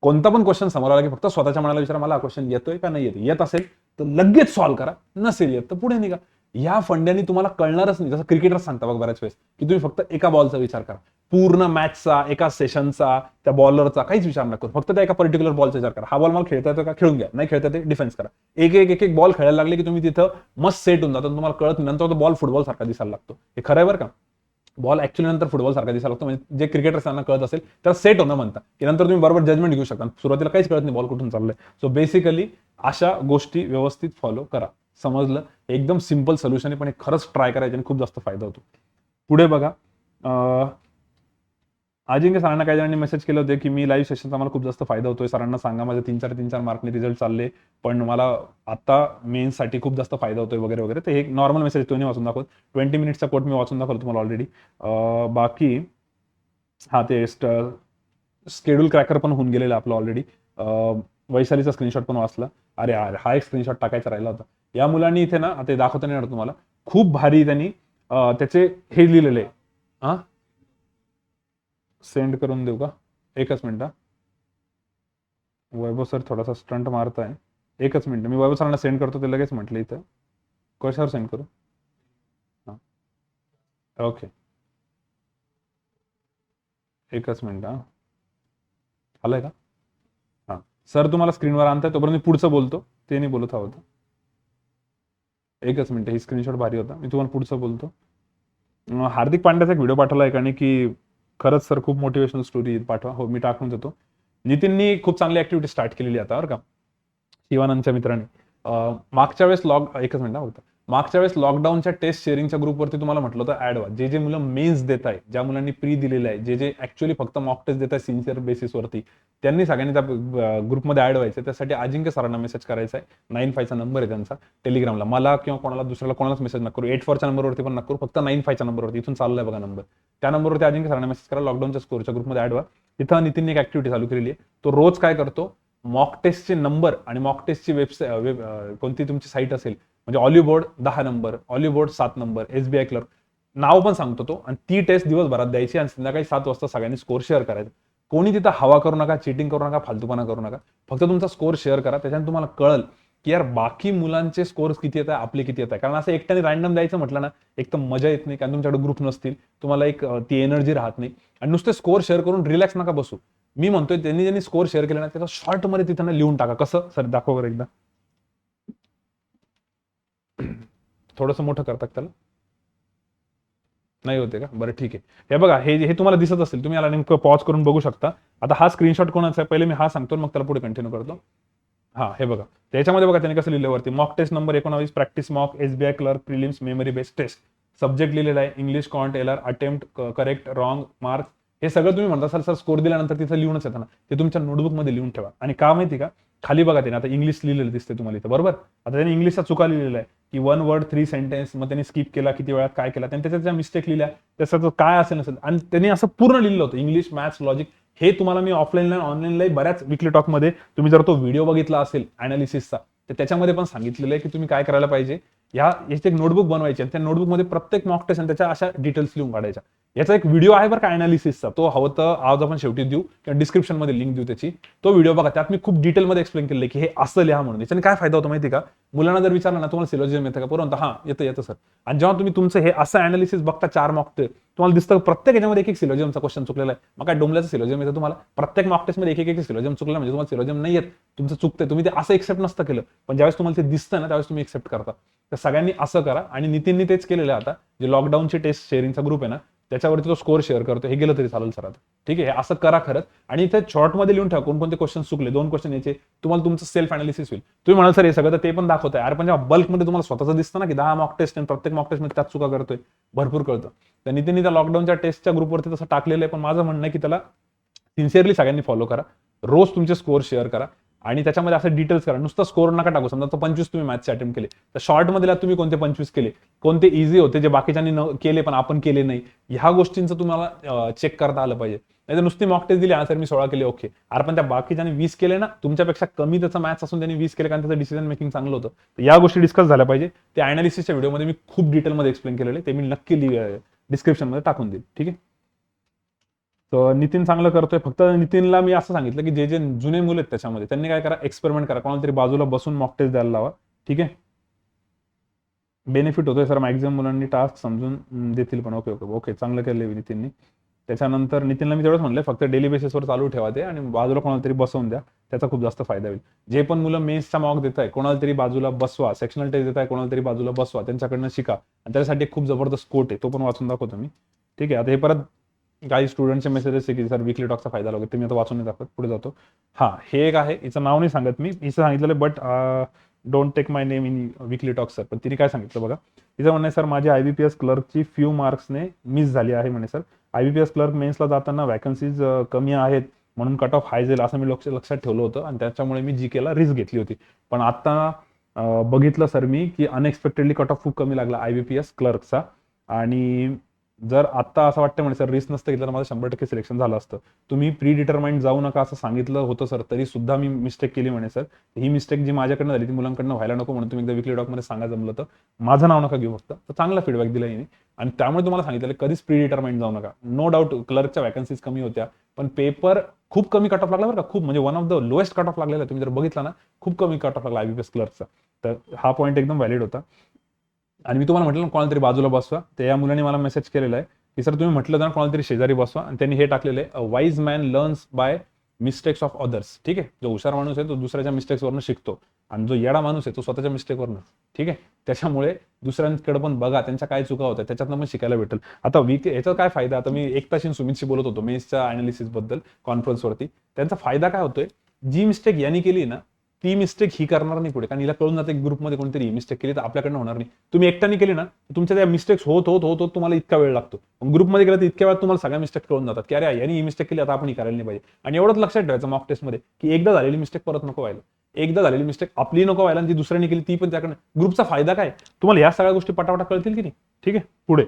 कोणता पण क्वेश्चन समोर आला की फक्त स्वतःच्या मनाला विचारा मला हा क्वेश्चन येतोय का नाही येत. येत असेल तर लगेच सॉल्व्ह करा, नसेल येत तर पुढे निघा. या फंड्यानी तुम्हाला कळणारच नाही. जसं क्रिकेटर्स सांगता बघ बऱ्याच वेळेस की तुम्ही फक्त एका बॉलचा विचार करा, पूर्ण मॅचचा, एका सेशनचा, त्या बॉलरचा काहीच विचार नका करू, फक्त त्या एका पर्टिक्युलर बॉलचा विचार करा. हा बॉल मला खेळता येतो का, खेळून घ्या. नाही खेळता येते डिफेन्स करा. एक बॉल खेळायला लागले की तुम्ही तिथं मस्त सेट होऊन जातात, तुम्हाला कळत नाही. नंतर तो बॉल फुटबॉल सारखा दिसायला लागतो. हे खरं आहे बरं का. बॉल ऍक्च्युअली नंतर फुटबॉल सारखा दिसायला लागतो. म्हणजे जे क्रिकेटर्स त्यांना कळत असेल तर सेट होणं म्हणतात की नंतर तुम्ही बरोबर जजमेंट घेऊ शकता. सुरुवातीला काहीच कळत नाही बॉल कुठून चाललंय. सो बेसिकली अशा गोष्टी व्यवस्थित फॉलो करा. समजलं. एकदम सिंपल सोल्युशन आहे, पण खरंच ट्राय करायचे आणि खूप जास्त फायदा होतो. पुढे बघा, अजिंक्य सरांना काही जणांनी मेसेज केले होते की मी लाईव्ह सेशनचा मला खूप जास्त फायदा होतोय, सरांना सांगा माझे 3-4 मार्कने रिझल्ट चालले, पण मला आता मेन्ससाठी खूप जास्त फायदा होतोय वगैरे वगैरे. ते एक नॉर्मल मेसेज तुम्ही वाचून दाखवत. 20 मिनिट्सचा कोट मी वाचून दाखवतो तुम्हाला ऑलरेडी. बाकी हा ते स्केड्यूल क्रॅकर पण होऊन गेलेलं आपलं ऑलरेडी. वैशालीचा स्क्रीनशॉट पण वाचला. अरे हा एक स्क्रीनशॉट टाकायचा राहिला होता. या मुलांनी इथे ना ते दाखवता नाही येणार तुम्हाला, खूप भारी त्यांनी त्याचे हे लिहिलेले. हा सेंड करून देऊ का, एकच मिनिट. वैभव सर थोडासा स्टंट मारताय, एकच मिनिट. मी वैभव सरांना सेंड करतो, ते लगेच म्हटलं इथं. कशावर सेंड करू. हां ओके, एकच मिनिट. हां आलंय का. हां सर तुम्हाला स्क्रीनवर आणताय तोपर्यंत मी पुढचं बोलतो, ते नाही बोलत हवं. एकच मिनिट, ही स्क्रीनशॉट भारी होता, मी तुम्हाला पुढचं बोलतो. हार्दिक पांड्याचा एक व्हिडिओ पाठवला एकाने की खरंच सर खूप मोटिवेशनल स्टोरी पाठवा. हो मी टाकून देतो. नितीननी खूप चांगली ऍक्टिव्हिटी स्टार्ट केलेली आता बरं का, शिवानंदच्या मित्रांनी. मागच्या वेळेस एकच मिनिट होतं. मागच्या वेळेस लॉकडाऊनच्या टेस्ट शेअरिंगच्या ग्रुपवरती तुम्हाला म्हटलं होतं ऍड व्हा. जे मुलं मेन्स देत आहे, ज्या मुलांनी प्री दिलेलं आहे, जे ऍक्च्युअली फक्त मॉक टेस्ट देत आहे सिन्सिअर बेसिसवरती, त्यांनी सगळ्यांनी त्या ग्रुपमध्ये ऍड व्हायचं. त्यासाठी अजिंक्य सरांना मेसेज करायचा आहे. 95चा नंबर आहे त्यांचा टेलिग्रामला. मला किंवा कोणाला दुसऱ्याला कोणालाच मेसेज नका करू. 84च्या नंबरवरती पण नका करू, फक्त 95च्या नंबरवरती. इथून चाललाय बघा नंबर, त्या नंबरवरती अजिंक्य सरांना मेसेज करा. लॉकडाऊनच्या स्कोरच्या ग्रुपमध्ये ऍड व्हा. तिथं नितीनने एक ऍक्टिव्हिटी चालू केलेली आहे. तो रोज काय करतो, मॉक टेस्टचे नंबर आणि मॉक टेस्टची वेबसाईट कोणती तुमची साईट असेल, म्हणजे olive board 10 number, olive board 7 number, SBI clerk, नाव पण सांगतो तो. आणि ती टेस्ट दिवसभरात द्यायची आणि संध्याकाळी 7 वाजता सगळ्यांनी स्कोर शेअर करायचा. कोणी तिथं हवा करू नका, चिटिंग करू नका, फालतूपणा करू नका. फक्त तुमचा स्कोर शेअर करा. त्याच्याने तुम्हाला कळल की यार बाकी मुलांचे स्कोर्स किती येत आहे, आपले किती येत आहे. कारण असं एकट्याने रॅन्डम द्यायचं म्हटलं ना, एक तर मजा येत नाही, कारण तुमच्याकडे ग्रुप नसतील, तुम्हाला एक ती एनर्जी राहत नाही. आणि नुसते स्कोर शेअर करून रिलॅक्स नका बसू. मी म्हणतोय त्यांनी ज्यांनी स्कोर शेअर केला ना त्याचा शॉर्टमध्ये तिथं लिहून टाका. कसं सर दाखवा बरं एकदा, थोडंसं मोठं करतात त्याला, नाही होते का, बरं ठीक आहे. हे बघा, हे तुम्हाला दिसत असेल, तुम्ही याला नेमकं पॉज करून बघू शकता. आता हा स्क्रीनशॉट कोणाचा आहे पहिले मी हा सांगतो, मग त्याला पुढे कंटिन्यू करतो. हा हे बघा, त्याच्यामध्ये बघा त्यांनी कसं लिहिलं वरती, mock test number 19 practice mock SBI clerk prelims memory based test. Subject लिहिलेला आहे English quant LR attempt correct wrong marks. हे सगळं तुम्ही म्हणता सर स्कोर दिल्यानंतर तिथं लिहूनच येतं ना, ते तुमच्या नोटबुकमध्ये लिहून ठेवा. आणि का माहिती का, खाली बघा त्याने आता इंग्लिश लिहिलेलं दिसते तुम्हाला इथं, बरोबर. आता त्यांनी इंग्लिशचा चुका लिहिलेला आहे की 1 word 3 सेंटेन्स, मग त्यांनी स्किप केला, किती वेळात काय केला, त्यांनी त्याच्या मिस्टेक लिहिल्या, त्याचं काय असेल नसेल, आणि त्यांनी असं पूर्ण लिहिलं होतं इंग्लिश मॅथ्स लॉजिक. हे तुम्हाला मी ऑफलाईनला ऑनलाईनलाही बऱ्याच विकली टॉकमध्ये तुम्ही जर तो व्हिडिओ बघितला असेल अनालिसिसचा, तर त्याच्यामध्ये पण सांगितलेलं आहे की तुम्ही काय करायला पाहिजे. याची एक नोटबुक बनवायची आणि त्या नोटबुकमध्ये प्रत्येक मॉक टेस्ट आणि त्याच्या अशा डिटेल्स लिहून काढायच्या. याचा एक व्हिडिओ आहे बरं का अनालिसिसचा, तो हवं तर आज आपण शेवटी देऊ किंवा डिस्क्रिप्शनमध्ये लिंक देऊ त्याची. तो व्हिडिओ बघा, त्यात मी खूप डिटेलमध्ये एक्सप्लेन केलं की हे असं लिहा म्हणून. याच्याने काय फायदा होतो माहिती का, मुलांना जर विचारलं ना तुम्हाला सिलोजिझम येतं का, पुरवंत हा येतं सर. आणि जेव्हा तुम्ही तुमचं हे असं अनालिसिस बघता 4 मॉक टेस्ट, तुम्हाला दिसतं प्रत्येक याच्यामध्ये एक सिलोजियमचा क्वेश्चन चुकलेला आहे. मग काय डोंबल्याचं सिलोजियम येतं तुम्हाला, प्रत्येक मॉक टेस्टमध्ये एक सिलोजियम चुकलं म्हणजे तुम्हाला सिलोजियम नाही येत, तुमचं चुकतंय, तुम्ही ते असं एक्सेप्ट नसतं केलं. पण ज्यावेळेस तुम्हाला ते दिसतं ना त्यावेळेस तुम्ही एक्सेप्ट करता. तर सगळ्यांनी असं करा. आणि नितीननी तेच केलेलं आहे. आता जे लॉकडाऊनची टेस्ट शेअरिंगचा ग्रुप आहे ना, त्याच्यावरती तो स्कोर शेअर करतो. हे गेलं तरी चालेल सर आता, ठीक आहे. हे असं करा खरंच. आणि इथे शॉर्टमध्ये लिहून ठेवा कोणकोणते क्वेश्चन चुकले, 2 क्वेश्चन याचे, तुम्हाला तुमचं सेल्फ अनालिसिस होईल. तुम्ही म्हणाल सर हे सगळं तर ते पण दाखवत आहे, अरे पण जेव्हा बल्कमध्ये तुम्हाला स्वतःचं दिसतं ना की 10 मॉक टेस्ट आणि प्रत्येक मॉक टेस्टमध्ये त्यात चुका करतोय, भरपूर कळतं. तर नितीननी त्या लॉकडाऊनच्या टेस्टच्या ग्रुपवरती तसं टाकलेलं आहे. पण माझं म्हणणं आहे की त्याला सिन्सिअरली सगळ्यांनी फॉलो करा. रोज तुमचे स्कोर शेअर करा. आणि त्याच्यामध्ये असं डिटेल्स करा. नुसतं स्कोर नका टाकू. समजा 25 तुम्ही मॅथ्सचे अटेम्प्ट केले, तर शॉर्टमध्ये तुम्ही कोणते 25 केले, कोणते इझी होते जे बाकीच्यांनी केले पण आपण केले नाही, ह्या गोष्टींचं तुम्हाला चेक करता आलं पाहिजे. नाही तर नुसती मॉक टेस्ट दिली, सर मी 16 केले, ओके, अरे पण त्या बाकीच्यांनी 20 केले ना, तुमच्यापेक्षा कमी त्याचं मॅथ्स असून त्यांनी 20 केले कारण त्याचं डिसिजन मेकिंग चांगलं होतं. तर या गोष्टी डिस्कस झाल्या पाहिजे. त्या अनालिसिसच्या व्हिडिओमध्ये मी खूप डिटेलमध्ये एक्सप्लेन केलेले, ते मी नक्की डिस्क्रिप्शनमध्ये टाकून देईल. ठीक आहे. तर नितीन चांगलं करतोय. फक्त नितीनला मी असं सांगितलं की जे जे जुने मुलं आहेत त्याच्यामध्ये त्यांनी काय करा, एक्सपेरिमेंट करा, कोणाला तरी बाजूला बसून मॉक टेस्ट द्यायला लावा. ठीक आहे. बेनिफिट होतोय सर, मॅक्झिमम मुलांनी टास्क समजून देतील पण. ओके ओके ओके, चांगलं केलं नितीननी. त्याच्यानंतर नितीनला मी तेवढंच म्हणलं, फक्त डेली बेसिसवर चालू ठेवा ते आणि बाजूला कोणाला तरी बसवून द्या, त्याचा खूप जास्त फायदा होईल. जे पण मुलं मेन्सचा मॉक देत आहे कोणाला तरी बाजूला बसवा, सेक्शनल टेस्ट देत आहे कोणाला तरी बाजूला बसवा, त्यांच्याकडनं शिका. आणि त्यासाठी खूप जबरदस्त कोट आहे, तो पण वाचून दाखवतो मी. ठीक आहे. आता हे परत काही स्टुडंटचे मेसेजेस आहे की सर वीकली टॉकचा फायदा लागतो, ते मी आता वाचून नाही दाखवत, पुढे जातो. हा, हे एक आहे, हिचं नाव नाही सांगत मी, हिचं सांगितलेलं but don't take my name in weekly talk sir. पण तिने काय सांगितलं बघा, तिचं म्हणणं आहे सर माझी IBPS क्लर्कची फ्यू मार्क्सने मिस झाली आहे म्हणे सर. IBPS क्लर्क मेन्सला जाताना वॅकन्सीज कमी आहेत म्हणून कट ऑफ हाय जाईल असं मी लक्षात ठेवलं होतं आणि त्याच्यामुळे मी GKला रिस्क घेतली होती. पण आता बघितलं सर मी की अनएक्सपेक्टेडली कट ऑफ खूप कमी लागला IBPS क्लर्कचा. आणि जर आत्ता असं वाटतं म्हणे सर रिस्क नसतं घेतलं तर माझं 100% सिलेक्शन झालं असतं. तुम्ही प्री डिटरमाइंड जाऊ नका असं सांगितलं होतं सर, तरी सुद्धा मी मिस्टेक केली म्हणे सर. ही मिस्टेक जी माझ्याकडनं झाली ती मुलांकडनं व्हायला नको म्हणून तुम्ही एकदा वीकली टॉकमध्ये सांगा जमलं तर. माझं नाव नका घेऊ फक्त. तर चांगला फीडबॅक दिला हिने आणि त्यामुळे तुम्हाला सांगितलं कधीच प्री डिटरमाइंड जाऊ नका. नो डाऊट क्लर्कच्या वॅकन्सीज कमी होत्या पण पेपर खूप कमी कट ऑफ लागला बरं का, खूप म्हणजे one of the lowest cut off लागलेला. तुम्ही जर बघितला ना, खूप कमी कट ऑफ लागला IBPS क्लर्कचा. तर हा पॉईंट एकदम व्हॅलिड होता. आणि मी तुम्हाला म्हटलं ना कोणाला तरी बाजूला बसवा, तर या मुलाने मला मेसेज केलेला आहे की सर तुम्ही म्हटलं ना कोणाला तरी शेजारी बसवा आणि त्यांनी हे टाकलेलं आहे, a wise man learns by mistakes of others. ठीक आहे. जो हुशार माणूस आहे तो दुसऱ्याच्या मिस्टेक्सवरनं शिकतो आणि जो येडा माणूस आहे तो स्वतःच्या मिस्टेकवरनं. ठीक आहे. त्याच्यामुळे दुसऱ्यांकडे पण बघा, त्यांच्या काय चुका होत्या त्याच्यातनं पण शिकायला भेटेल. आता याचा काय फायदा, आता मी एक ताशी सुमितशी बोलत होतो मेन्सच्या अनालिसिस बद्दल कॉन्फरन्सवरती. त्यांचा फायदा काय होतोय, जी मिस्टेक यांनी केली ना ती मिस्टेक ही करणार नाही पुढे, कारण हिला कळून जाते ग्रुपमध्ये कोणतरी ही मिस्टेक केली तर आपल्याकडनं होणार नाही. तुम्ही एकट्याने केली ना, तुमच्या त्या मिस्टेक्स होत होत होत होत तुम्हाला इतका वेळ लागतो. ग्रुपमध्ये गेला तर इतक्या वेळात तुम्हाला सगळ्या मिस्टेक कळून जातात की अरे यांनी ही मिस्टेक केली आता आपण ही करायला नाही पाहिजे. आणि एवढंच लक्षात ठेवायचं मॉक टेस्टमध्ये की एकदा झालेली मिस्टेक परत नको व्हायला. एकदा झालेली मिस्टेक आपली नको व्हायला आणि जी दुसऱ्याने केली ती पण त्याकडनं. ग्रुपचा फायदा काय, तुम्हाला या सगळ्या गोष्टी पटापटा कळतील की नाही. ठीक आहे. पुढे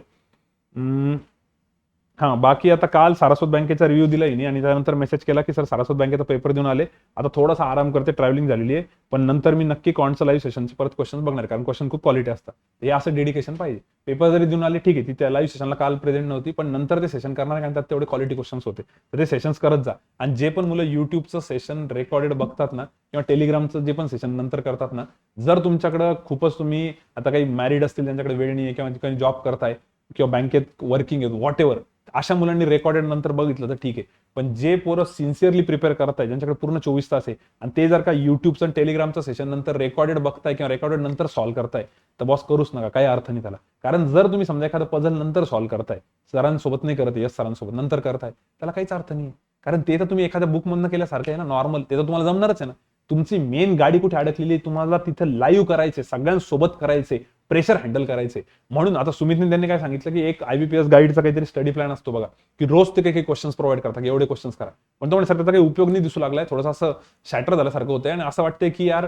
हां, बाकी आता काल सारस्वत बँकेचा रिव्ह्यू दिला हिने आणि त्यानंतर मेसेज केला की सर सारस्वत बँकेचा पेपर देऊन आले, आता थोडासा आराम करते, ट्रॅव्हलिंग झालेली आहे, पण नंतर मी नक्की कॉन्टचं लाईव्ह सेशनचे परत क्वेश्चन बघणार कारण क्वेश्चन खूप क्वालिटी असतात. हे असं डेडिकेशन पाहिजे. पेपर जरी देऊन आले ठीक आहे, ती त्या लाईव्ह सेशनला काल प्रेझेंट नव्हती पण नंतर ते सेशन करणार कारण त्यात तेवढे क्वालिटी क्वेश्चन्स होते. तर ते सेशन्स करत जा. आणि जे पण मुलं युट्यूबचं सेशन रेकॉर्डेड बघतात ना किंवा टेलिग्रामचं जे पण सेशन नंतर करतात ना, जर तुमच्याकडं खूपच तुम्ही आता काही मॅरिड असतील त्यांच्याकडे वेळ नाही आहे किंवा काही जॉब करताय किंवा बँकेत वर्किंग आहे व्हॉट एव्हर, अशा मुलांनी रेकॉर्डेड नंतर बघितलं तर ठीक आहे. पण जे पोरं सिन्सिअरली प्रिपेअर करताय ज्यांच्याकडे पूर्ण 24 तास आहे आणि ते जर का युट्यूबचं आणि टेलिग्रामचं सेशन नंतर रेकॉर्डेड बघताय किंवा रेकॉर्डेड नंतर सॉल्व्ह करताय तर बॉस करूच नका, काही अर्थ नाही त्याला. कारण जर तुम्ही समजा एखादं पझल नंतर सॉल्व्ह करताय, सरांसोबत नाही करत, यस सरांसोबत नंतर करताय, त्याला काहीच अर्थ नाही. कारण ते तर तुम्ही एखाद्या बुकमधनं केल्यासारखं आहे ना, नॉर्मल, ते तर तुम्हाला जमणारच आहे ना. तुमची मेन गाडी कुठे अडकलेली, तुम्हाला तिथं लाईव्ह करायचे, सगळ्यांसोबत करायचे, प्रेशर हँडल करायचे. म्हणून आता सुमितने त्यांनी काय सांगितलं की एक IBPS गाईडचा काहीतरी स्टडी प्लॅन असतो बघा, की रोज ते काही क्वेश्चन्स प्रोव्हाइड करतात, एवढे क्वेश्चन्स करा. पण तो म्हणजे सर त्याचा काही उपयोग नाही दिसू लागलाय, थोडंसं असं शॅटर झाल्यासारखं होतंय आणि असं वाटतंय की यार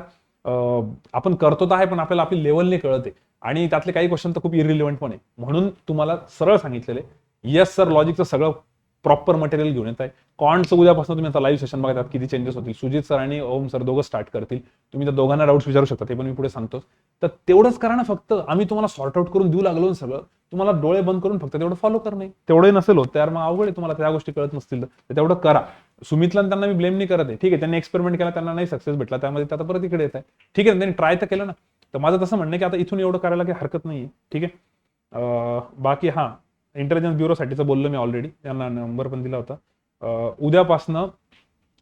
आपण करतो तर आहे पण आपल्याला आपली लेवल नाही कळत आहे आणि त्यातले काही क्वेश्चन तर खूप इरिलिव्हंट पण आहे. म्हणून तुम्हाला सरळ सांगितलेले, येस सर लॉजिकचं सगळं प्रॉपर मटेरियल घेऊन येत आहे. कॉन्टचं उद्यापासून तुम्ही आता लाईव्ह सेशन बघा, त्यात किती चेंजेस होतील. सुजित सर आणि ओम सर दोघं स्टार्ट करतील. तुम्ही त्या दोघांना डाऊट्स विचारू शकता, ते पण मी पुढे सांगतो. तर तेवढंच करा ना फक्त. आम्ही तुम्हाला सॉर्ट आउट करून देऊ लागलो सगळं, तुम्हाला डोळे बंद करून फक्त तेवढं फॉलो करणे. तेवढे नसेल होत त्यार मग अवघड आहे, तुम्हाला त्या गोष्टी कळत नसतील तर तेवढं करा. सुमितला त्यांना मी ब्लेम नाही करत आहे. ठीक आहे, त्यांनी एक्सपेरिमेंट केला, त्यांना नाही सक्सेस भेटला, त्यामध्ये आता परत इकडे येत आहे. ठीक आहे, त्यांनी ट्राय तर केलं ना. तर माझं तसं म्हणणं की आता इथून एवढं करायला काही हरकत नाहीये. ठीक आहे. बाकी हां, इंटेलिजन्स ब्युरोसाठीचं बोललो मी ऑलरेडी, त्यांना नंबर पण दिला होता. उद्यापासनं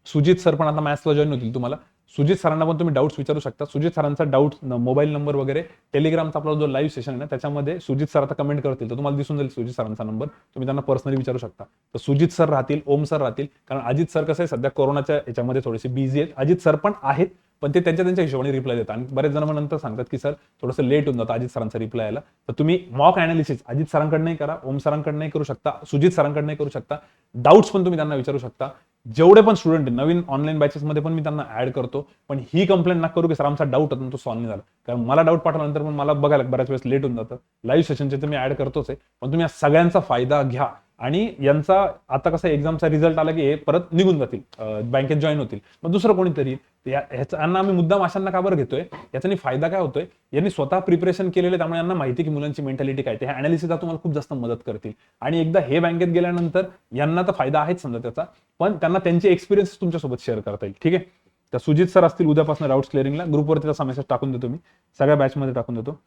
सुजित सर पण आता मॅथ्सला जॉईन होतील तुम्हाला. सुजित सरांना पण तुम्ही डाऊट्स विचारू शकता. सुजित सरांचा डाऊट मोबाईल नंबर वगैरे टेलिग्रामचा आपला जो लाईव्ह सेशन आहे ना त्याच्यामध्ये सुजित सर आता कमेंट करतील तर तुम्हाला दिसून जाईल सुजित सरांचा नंबर, तुम्ही त्यांना पर्सनली विचारू शकता. तर सुजित सर राहतील, ओम सर राहतील, कारण अजित सर कसं आहे सध्या कोरोनाच्या याच्यामध्ये थोडेसे बिझी आहेत. अजित सर पण आहेत पण ते त्यांच्या हिशोबाने रिप्लाय देतात आणि बरेच जण नंतर सांगतात की सर थोडंसं लेट होऊन जातं अजित सरांचा रिप्लाय यायला. तर तुम्ही मॉक अनालिसिस अजित सरांकडनंही करा, ओम सरांकडनंही करू शकता, सुजित सरांकडनंही करू शकता. डाऊट्स पण तुम्ही त्यांना विचारू शकता. जेवढे पण स्टुडंट आहे नवीन ऑनलाईन बॅचेस मध्ये पण मी त्यांना ऍड करतो. पण ही कंप्लेंट ना करू की सर आमचा डाऊट होता तो सॉल्व्ह नाही झाला, कारण मला डाऊट पाठवल्यानंतर पण मला बघायला बऱ्याच वेळेस लेट होऊन जातं. लाईव्ह सेशनचे तर मी ऍड करतोच आहे, पण तुम्ही या सगळ्यांचा फायदा घ्या. आणि यांचा आता कसं एक्झामचा रिझल्ट आला की हे परत निघून जातील, बँकेत जॉईन होतील, मग दुसरं कोणीतरी यांना आम्ही मुद्दाम अशांना का बरं घेतोय, याच्यानी फायदा काय होतोय, यांनी स्वतः प्रिपरेशन केलेले, त्यामुळे यांना माहिती की मुलांची मेंटॅलिटी काय, ते अनालिसिस तुम्हाला खूप जास्त मदत करतील. आणि एकदा हे बँकेत गेल्यानंतर यांना तर फायदा आहेच समजा त्याचा, पण त्यांना त्यांचे एक्सपिरियन्स तुमच्यासोबत शेअर करता येईल. ठीक आहे. तर सुजित सर असतील उद्यापासून डाऊट्स क्लिअरिंगला, ग्रुपवरती त्याचा मेसेज टाकून देतो मी, सगळ्या बॅचमध्ये टाकून देतो.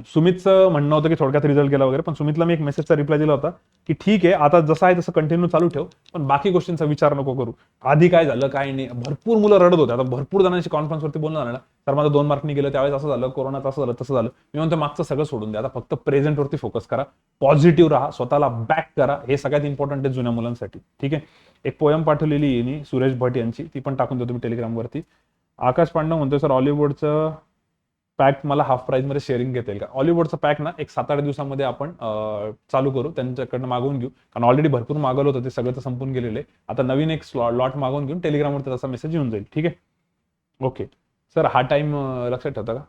सुमितचं म्हणणं होतं की थोडक्यात रिझल्ट गेला वगैरे, पण सुमितला मी एक मेसेजचा रिप्लाय दिला होता की ठीक आहे आता जसं आहे तसं कंटिन्यू चालू ठेव, पण बाकी गोष्टींचा विचार नको करू. आधी काय झालं काय नाही, भरपूर मुलं रडत होते. आता भरपूर जणांशी कॉन्फरन्सवरती बोलणं झालं ना, तर माझं 2 मार्कनी गेलं, त्यावेळेस असं झालं, कोरोनात असं झालं तसं झालं. मी म्हणतो मागचं सगळं सोडून द्या, आता फक्त प्रेझेंटवरती फोकस करा, पॉझिटिव्ह राहा, स्वतःला बॅक करा, हे सगळ्यात इम्पॉर्टंट आहे जुन्या मुलांसाठी. ठीक आहे. एक पोयम पाठवलेली आहे सुरेश भट यांची, ती पण टाकून देतो मी टेलिग्रामवरती. आकाश पांडव म्हणतोय सर ऑलिवूडचं पॅक मला हाफ प्राइस मध्ये शेअरिंग घेता येईल का? ऑलिवूडचा पॅक ना एक 7-8 दिवसामध्ये आपण चालू करू, त्यांच्याकडनं मागवून घेऊ, कारण ऑलरेडी भरपूर मागवलं होतं, ते सगळं तर संपून गेलेलं आहे. आता नवीन एक लॉट मागवून घेऊन टेलिग्रामवर त्याचा मेसेज येऊन जाईल. ठीक आहे. ओके सर, हा टाइम लक्षात ठेवता का?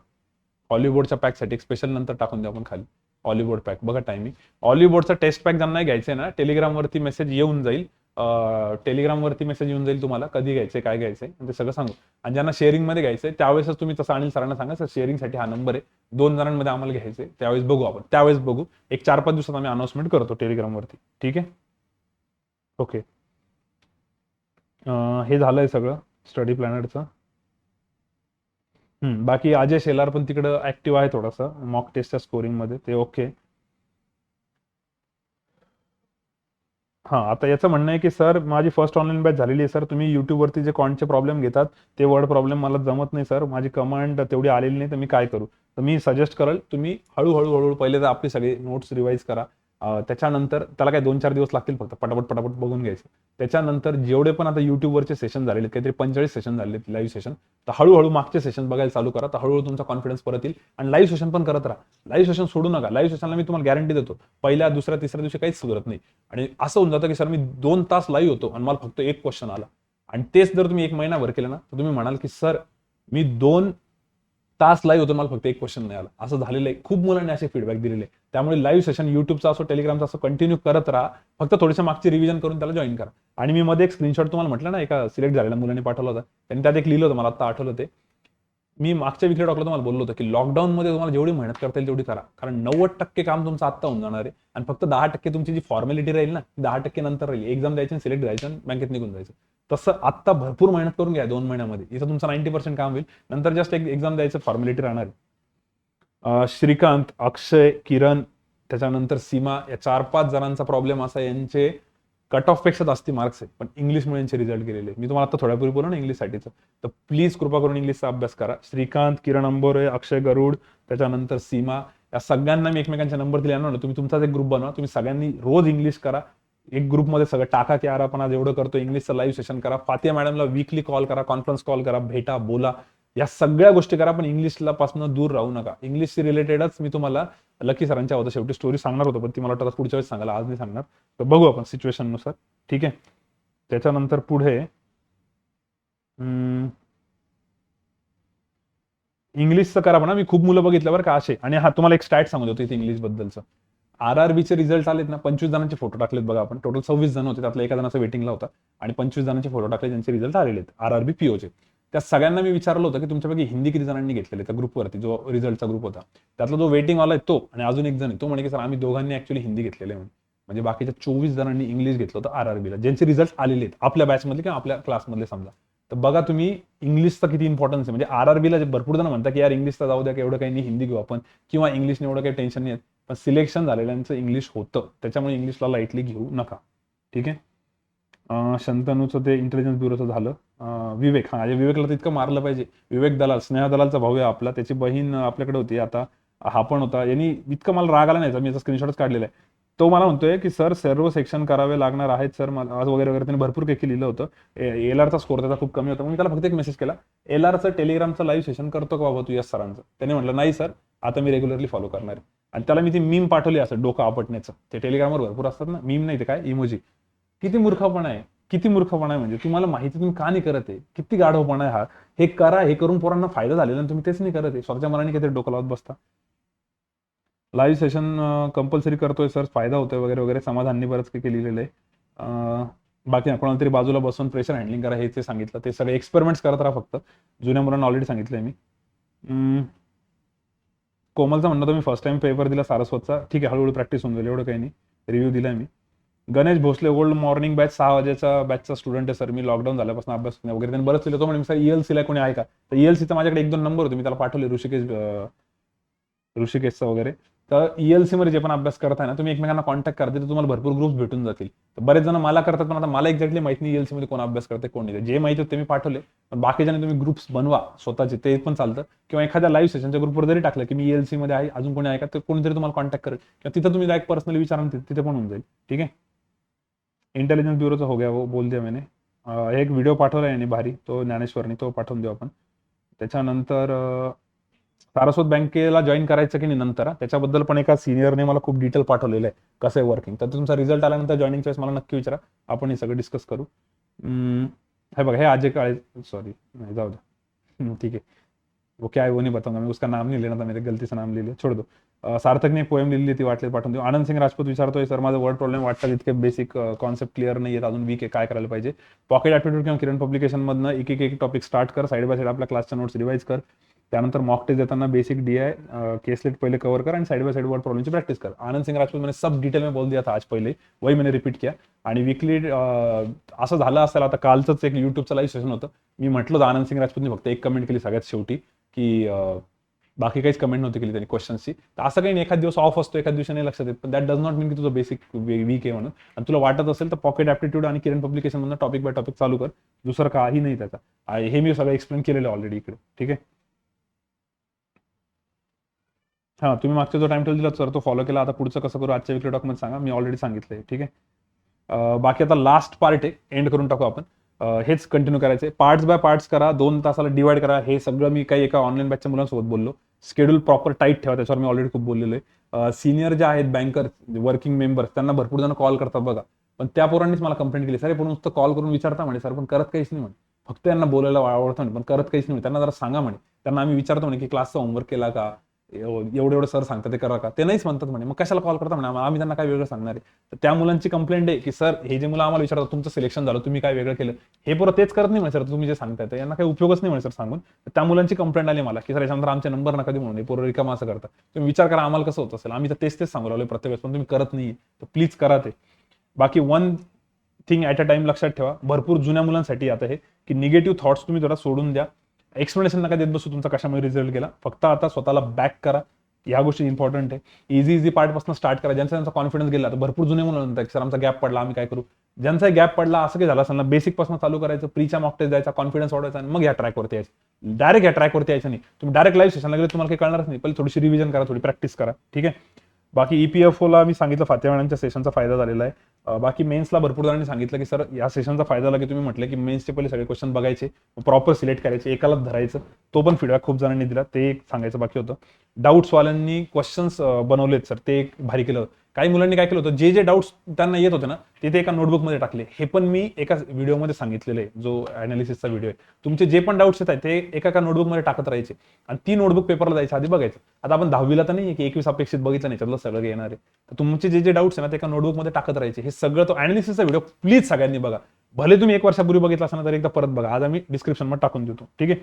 हॉलिवूडच्या पॅकसाठी एक स्पेशल नंतर टाकून द्या आपण खाली, हॉलिवूड पॅक बघा टायमिंग. हॉलिवूडचा टेस्ट पॅक ज्यांना घ्यायचंय ना, टेलिग्रामवरती मेसेज येऊन जाईल, टेलिग्रामवरती मेसेज येऊन जाईल तुम्हाला, कधी घ्यायचंय काय घ्यायचंय ते सगळं सांगू. आणि ज्यांना शेअरिंगमध्ये घ्यायचंय त्यावेळेसच तुम्ही तसं अनिल सरांना सांगा, सर शेअरिंगसाठी हा नंबर आहे, 2 जणांमध्ये आम्हाला घ्यायचंय, त्यावेळेस बघू आपण, त्यावेळेस बघू. एक 4-5 दिवसात आम्ही अनाउन्समेंट करतो टेलिग्रामवरती. ठीक आहे. ओके. हे झालंय सगळं स्टडी प्लॅनरचं. बाकी अजय शेलार पण तिकडं ऍक्टिव्ह आहे थोडासा मॉक टेस्टच्या स्कोरिंगमध्ये, ते ओके. हां, आता याचं म्हणणं आहे की सर माझी फर्स्ट ऑनलाईन बॅच झालेली आहे सर, तुम्ही युट्यूबवरती जे कॉन्टचे प्रॉब्लेम घेतात ते वर्ड प्रॉब्लेम मला जमत नाही सर, माझी कमांड तेवढी आलेली नाही, तर मी काय करू? तर मी सजेस्ट करेल तुम्ही हळूहळू पहिले तर आपली सगळी नोट्स रिवाईज करा. त्याच्यानंतर त्याला काय 2-4 दिवस लागतील, फक्त पटापट बघून घ्यायचं. त्याच्यानंतर जेवढे पण आता युट्यूबवरचे सेशन झालेले, काहीतरी 45 सेशन झाले लाईव्ह सेशन, तर हळूहळू मागचे सेशन बघायला चालू करा, तर हळूहळू तुमचा कॉन्फिडन्स परत येईल. आणि लाईव्ह सेशन पण करत राहा, लाईव्ह सेशन सोडू नका. लाईव्ह सेशनला मी तुम्हाला गॅरंटी देतो, पहिल्या दुसऱ्या तिसऱ्या दिवशी काहीच सुधारत नाही. आणि असं होऊन जातं की सर मी 2 तास लाईव्ह होतो आणि मला फक्त एक क्वेश्चन आला. आणि तेच जर तुम्ही 1 महिनाभर केलं ना, तर तुम्ही म्हणाल की सर मी 2 तास लाईव्ह होतो, मला फक्त एक क्वेश्चन नाही आला. असं झालेलं आहे, खूप मुलांनी असे फीडबॅक दिलेले. त्यामुळे लाईव्ह सेशन युट्यूबचा असो टेलिग्रामचा असो कंटिन्यू करत राहा, फक्त थोडीशी मागची रिव्हिजन करून त्याला जॉईन करा. आणि मी मध्ये एक स्क्रीनशॉट तुम्हाला म्हटलं ना, एका सिलेक्ट झालेल्या मुलांनी पाठवला होता, त्यांनी त्यात एक लिहिलं होतं, मला आता आठवलं ते. मी मागच्या विकली टॉकला तुम्हाला बोललो होतो की लॉकडाऊनमध्ये तुम्हाला जेवढी मेहनत करता येईल तेवढी करा, कारण 90% काम तुमचं आत्ता होऊन जाणार आहे, आणि फक्त 10% तुमची जी फॉर्मॅलिटी राहील ना, 10% नंतर राहील. एक्झाम द्यायची, सिलेक्ट द्यायचं आणि बँकेत निघून जायचं. तसं आत्ता भरपूर मेहनत करून घ्या 2 महिन्यामध्ये, इथं तुमचं 90% काम होईल, नंतर जस्ट एक एक्झाम द्यायचं, फॉर्मॅलिटी राहणार आहे. श्रीकांत, अक्षय, किरण, त्याच्यानंतर सीमा, या 4-5 जणांचा प्रॉब्लेम असा, यांचे कट ऑफ पेक्षा जास्ती मार्क्स आहे, पण इंग्लिशमुळे यांचे रिझल्ट गेलेले. मी तुम्हाला आता थोड्यापूर्वी बोललो ना इंग्लिशसाठीचं, तर प्लीज कृपा करून इंग्लिशचा अभ्यास करा. श्रीकांत, किरण अंबोरे, अक्षय गरुड, त्याच्यानंतर सीमा, या सगळ्यांना मी एकमेकांचे नंबर दिले ना, तुम्ही तुमचाच एक ग्रुप बनवा, तुम्ही सगळ्यांनी रोज इंग्लिश करा. एक ग्रुपमध्ये सगळं टाका की यार आपण आज एवढं करतो, इंग्लिशचं लाईव्ह सेशन करा, फातिया मॅडमला वीकली कॉल करा, कॉन्फरन्स कॉल करा, भेटा, बोला, या सगळ्या गोष्टी करा, पण इंग्लिशला पासून दूर राहू नका. इंग्लिशशी रिलेटेडच मी तुम्हाला लकी सरांच्या होतं शेवटी स्टोरी सांगणार होतो, पण ती मला वाटतं पुढच्या वेळेस सांगायला, आज नाही सांगणार. तर बघू आपण सिच्युएशननुसार. ठीक आहे. त्याच्यानंतर पुढे इंग्लिशचं करा म्हणा, मी खूप मुलं बघितलं बरं का असे. आणि हा तुम्हाला एक स्टॅट सांगत होतो इथे इंग्लिश बद्दलचं. RRBचे रिझल्ट आलेत ना, 25 जणांचे फोटो टाकलेत बघा आपण, टोटल 26 जण होते, त्यातला एका जणाचा वेटिंगला होता, आणि 25 जणांचे फोटो टाकले ज्यांचे रिझल्ट आलेले आहेत RRB POचे. त्या सगळ्यांना मी विचारलं होतं की तुमच्यापैकी हिंदी किती जणांनी घेतलेले, त्या ग्रुपवरती जो रिझल्टचा ग्रुप होता, त्यातला जो वेटिंग वाला आहे तो, आणि अजून एक जण आहे तो म्हणे की सर आम्ही दोघांनी ऍक्च्युअली हिंदी घेतलेले आहे. म्हणजे बाकीच्या 24 जणांनी इंग्लिश घेतलं होतं RRBला, ज्यांचे रिझल्ट आलेले आहेत आपल्या बॅचमधले किंवा आपल्या क्लासमधले समजा. तर बघा तुम्ही इंग्लिशचा किती इम्पॉर्टन्स आहे. म्हणजे RRBला भरपूर जण म्हणतात की यार इंग्लिशचा जाऊ द्या, की एवढं काही नाही, हिंदी घेऊ आपण, किंवा इंग्लिशने एवढं काही टेन्शन नाही, पण सिलेक्शन झालेल्यांचं इंग्लिश होतं, त्याच्यामुळे इंग्लिशला लाईटली घेऊ नका. ठीक आहे. शंतनूचं ते इंटेलिजन्स ब्युरोचं झालं. विवेक, विवेकला तर इतकं मारलं पाहिजे. विवेक दलाल, स्नेहा दलालचा भाऊ आहे आपला, त्याची बहीण आपल्याकडे होती, आता हा पण होता. यांनी इतकं मला राग आला नाही, मी याचा स्क्रीनशॉटच काढलेला आहे. तो मला म्हणतोय की सर सर्व सेक्शन करावे लागणार आहेत सर, आज वगैरे वगैरे त्याने भरपूर काही लिहिलं होतं. LRचा स्कोर त्याचा खूप कमी होता, मी त्याला फक्त एक मेसेज केला, LRचं टेलिग्रामचं लाईव्ह सेशन करतो का बाबा तू यस सरांचं? त्याने म्हटलं नाही सर, आता मी रेग्युलरली फॉलो करणार आहे. आणि त्याला मी ती मीम पाठवली, असं डोकं आपटण्याचं, ते टेलिग्रामवर भरपूर असतात ना मीम, नाही ते काय इमोजी. किती मूर्खपणा आहे. किती मूर्खपणा आहे, म्हणजे तुम्हाला माहिती तुम्ही का नाही करत आहे, किती गाढवपणा आहे हा. हे करा, हे करून पोरांना फायदा झालेला आणि तुम्ही तेच नाही करत आहे, स्वतःच्या मनाने काहीतरी डोकं लावत बसता. लाईव्ह सेशन कंपल्सरी करतोय सर, फायदा होतोय वगैरे वगैरे, समाधाननी बरंच काही केलेलं आहे. बाकी कोणाला तरी बाजूला बसून प्रेशर हँडलिंग करा हे ते सांगितलं, ते सगळे एक्सपेरिमेंट्स करत राहा फक्त. जुन्या मुलांना ऑलरेडी सांगितलंय मी. कोमलचं म्हणणं, तुम्ही फर्स्ट टाइम पेपर दिला सारस्वतचा, ठीक आहे, हळूहळू प्रॅक्टिस होऊन जाईल, एवढं काही नाही. रिव्ह्यू दिलाय मी. Ganesh Bhosale, old morning batch 6 वाजेचा बॅचचा स्टुडंट आहे सर मी, लॉकडाऊन झाल्यापासून अभ्यास वगैरे त्यांनी बरंच लिहिलं. तो म्हणजे सर ELCला कोणी आहे का, तर ELCचा माझ्याकडे 1-2 नंबर होते, मी त्याला पाठवले, ऋषिकेशचा वगैरे. तर ELC मध्ये जे पण अभ्यास करताय ना तुम्ही, एकमेकांना कॉन्टॅक्ट करते तर तुम्हाला भरपूर ग्रुप्स भेटून जातील. तर बरेच जण मला करतात, पण आता मला एक्झॅक्टली माहिती नाही ELC मध्ये कोण अभ्यास करते कोण नाही. जे माहिती होते ते मी पाठवले, पण बाकीच्याने तुम्ही ग्रुप्स बनवा स्वतःचे, ते पण चालतं. किंवा एखाद्या लाईव्ह सेशनच्या ग्रुपवर जरी टाकलं की मी ELC मध्ये आहे, अजून कोणी आहे का, तर कोणीतरी तुम्हाला कॉन्टॅक्ट करेल, किंवा तिथं तुम्ही डायरेक्ट पर्सनली विचारा, तिथे पण होऊन जाईल. ठीक आहे. इंटेलिजन्स ब्युरोचा हो गया, वो बोल दिया मैंने. एक व्हिडिओ पाठवला याने भारी, तो ज्ञानेश्वरनी, तो पाठवून देऊ आपण. त्याच्यानंतर सारस्वत बँकेला जॉईन करायचं की नाही नंतर, त्याच्याबद्दल पण एका सिनियरने मला खूप डिटेल पाठवलेलं आहे कसं आहे वर्किंग. तर तुमचा रिझल्ट आल्यानंतर जॉईनिंगच्या वेळेस मला नक्की विचारा, आपण हे सगळं डिस्कस करू. हे बघा, हे अजय काळे, सॉरी नहीं जाओ दो, ठीक है, वो क्या है वो नहीं बताऊंगा मैं, उसका नाम नहीं लेना था, मेरे गलती से नाम ले लिया, छोड़ दो. सार्थकने एक पोएम लिहिली ती, वाटली पाठवून देऊ. आनंद सिंग राजपूत विचारतोय, सर माझं वर्ड प्रॉब्लेम वाटतात, इतके बेसिक कॉन्सेप्ट क्लिअर नाही आहेत अजून, वीक आहे, काय करायला पाहिजे. पॉकेट ॲप्टिट्यूड किंवा किरण पब्लिकेशन मधनं एक टॉपिक स्टार्ट कर, साईड बाय साईड आपल्या क्लासच्या नोट्स रिवाइज कर. त्यानंतर मॉक टेस्ट देताना बेसिक DI केसलेट पहले कवर कर आणि साइड बाय साइड वर्ड प्रॉब्लमची प्रॅक्टिस कर. आनंद सिंग राजपूत मैंने सब डिटेल में बोल दिया था आज पहिले, वही मैंने रिपीट किया. आणि वीकली असं झालं असेल, आता कालचंच एक युट्यूबचं लाईव्ह सेशन होतं, मी म्हटलं होतं आनंद सिंग राजपूतने फक्त एक कमेंट केली सगळ्यात शेवटी, की बाकी काहीच कमेंट नव्हती केली त्यांनी क्वेश्चन्सची. तर असं काही नाही, एखाद दिवस ऑफ असतो, एखाद दिवशी नाही लक्षात येत, पण दॅट डज नॉट मीन की तुझं बेसिक वीक आहे म्हणून. आणि तुला वाटत असेल तर पॉकेट ॲप्टिट्यूड आणि किरण पब्लिकेशन मधून टॉपिक बाय टॉपिक चालू कर, दुसरं काही नाही त्याचा. हे मी सगळं एक्सप्लेन केलेलं ऑलरेडी इकडे. ठीक आहे. हां, तुम्ही मागचा जो टाइम टेबल दिला सर तो फॉलो केला, आता पुढचं कसं करू आजच्या वीकली डॉक्युमेंट सांगा, मी ऑलरेडी सांगितलंय. ठीक आहे. बाकी आता लास्ट पार्ट आहे, एंड करून टाकू आपण. हेच कंटिन्यू करायचे, पार्ट्स बाय पार्ट्स करा, 2 तासाला डिवाइड करा. हे सगळं मी काही एका ऑनलाईन बॅचच्या मुलांसोबत बोललो. शेड्यूल प्रॉपर टाईट ठेवा, त्याच्यावर मी ऑलरेडी खूप बोललेलो आहे. सिनियर जे आहेत बँकर, वर्किंग मेंबर्स, त्यांना भरपूर जण कॉल करतात बघा, पण त्या पोरांनीच मला कंप्लेंट केली, सर पण नुसतं कॉल करून विचारता म्हणे सर, पण करत काहीच नाही म्हणे, फक्त त्यांना बोलायला आवडतं म्हणे, पण करत काहीच नाही म्हणे. त्यांना जरा सांगा म्हणे, त्यांना आम्ही विचारतो म्हणे की क्लासचा होमवर्क केला का, एवढं सर सांगतात ते करा का, ते नाहीच म्हणतात म्हणे, मग कशाला कॉल करता म्हणे, आम्ही त्यांना काय वेगळं सांगणार आहे. तर त्या मुलांची कंप्लेंट आहे की सर हे जे मुलं आम्हाला विचारतात तुमचं सिलेक्शन झालं, तुम्ही काय वेगळं केलं, हे पोरं तेच करत नाही म्हणे सर, तुम्ही जे सांगताय तर यांना काही उपयोगच नाही म्हणे सर सांगून. त्या मुलांची कंप्लेंट आली मला की सर याच्यानंतर आमचे नंबर नका देऊ म्हणून, पोरं रिकामा असं करतात. तुम्ही विचार करा आम्हाला कसं होत असेल, आम्ही तर तेच सांगू लागलो प्रत्येक वेळेस, पण तुम्ही करत नाही, तर प्लीज करा ते. बाकी one thing at a time लक्षात ठेवा, भरपूर जुन्या मुलांसाठी आता हे की निगेटिव्ह थॉट्स तुम्ही जरा सोडून द्या, एक्सप्लेनेशन नका देत बसू तुमचा कशामुळे रिझल्ट गेला, फक्त आता स्वतःला बॅक करा. या गोष्टी इम्पॉर्टंट आहे. इझी पार्टपासून स्टार्ट करा. ज्यांचा त्यांचा कॉन्फिडन्स गेला, तर भरपूर जुने मुलं म्हणतात सर आमचा गॅप पडला, आम्ही काय करू. ज्यांचा गॅप पडला, असं काही झालं असेल ना, बेसिक पासून चालू करायचं, प्रीच्या मॉक टेस्ट द्यायचा, कॉन्फिडन्स वाढवायचा आणि मग या ट्रॅकवरती यायचं. डायरेक्ट या ट्रॅकवरती यायचं नाही. तुम्ही डायरेक्ट लाईव्ह सेशनला गेले तुम्हाला काही कळणारच नाही, पहिले थोडीशी रिव्हिजन करा, थोडी प्रॅक्टिस करा. ठीक आहे. बाकी EPFOला मी सांगितलं, फातिया मॅडमच्या सेशनचा फायदा झालेला आहे. बाकी मेन्सला भरपूर जणांनी सांगितलं की सर या सेशनचा फायदा झाला की तुम्ही म्हटलं की मेन्सचे पहिले सगळे क्वेश्चन बघायचे, प्रॉपर सिलेक्ट करायचे, एकालाच धरायचं. तो पण फीडबॅक खूप जणांनी दिला, ते एक सांगायचं बाकी होतं. डाऊट्सवाल्यांनी क्वेश्चन्स बनवलेत सर, ते एक भारी केलं. काही मुलांनी काय केलं होतं, जे डाऊट्स त्यांना येत होते ना, ते एका नोटबुकमध्ये टाकले. हे पण मी एका व्हिडिओमध्ये सांगितलेलं आहे, जो अनालिसिसचा व्हिडिओ आहे. तुमचे जे पण डाऊट्स येत आहेत ते एका नोटबुकमध्ये टाकत राहायचे आणि ती नोटबुक पेपरला जायचं, आधी बघायचं. आता आपण 10वीला तर नाही की 21 अपेक्षित बघितलं नाही, त्यातलं सगळं येणार आहे. तर तुमचे जे डाऊट्स आहे ना, ते एका नोटबुकमध्ये टाकत राहायचे. हे सगळं तो अनालिसिसचा व्हिडिओ प्लीज सगळ्यांनी बघा. भले तुम्ही 1 वर्षापूर्वी बघितला असाल तर एकदा परत बघा, आज आम्ही डिस्क्रिप्शनमध्ये टाकून देतो. ठीक आहे.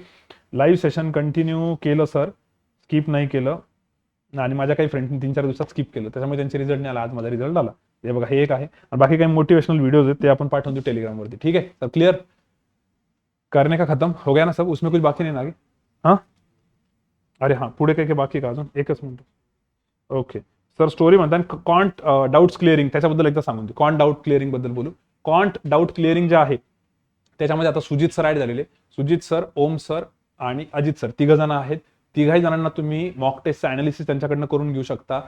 लाईव्ह सेशन कंटिन्यू केलं सर, स्किप नाही केलं. आणि माझ्या काही फ्रेंडनी 3-4 दिवसात स्किप केलं, त्याच्यामुळे त्यांचे रिझल्ट नाही आला, आज माझा रिझल्ट आला. हे बघा, हे एक आहे. आणि बाकी काही मोटिवेशनल व्हिडिओज आहेत ते आपण पाठवून देऊ टेलिग्रामवरती. ठीक आहे सर, क्लियर करने का खत्म हो गया ना सब, उसमें कुछ बाकी नहीं ना आगे. हाँ, अरे हाँ, पुढे काही बाकी का अजून, एकच मिनिट. ओके सर, स्टोरी म्हणतात कॉन्ट डाऊट्स क्लिअरिंग, त्याच्याबद्दल एकदा सांगून देऊ. कॉन्ट डाऊट क्लिअरिंग बद्दल बोलू. कॉन्ट डाऊट क्लिअरिंग जे आहे त्याच्यामध्ये आता सुजित सर ऍड झालेले. सुजित सर, ओम सर आणि अजित सर 3 जण आहेत. 3 जणांना तुम्ही मॉक टेस्टचं अनालिसिस त्यांच्याकडनं करून घेऊ शकता.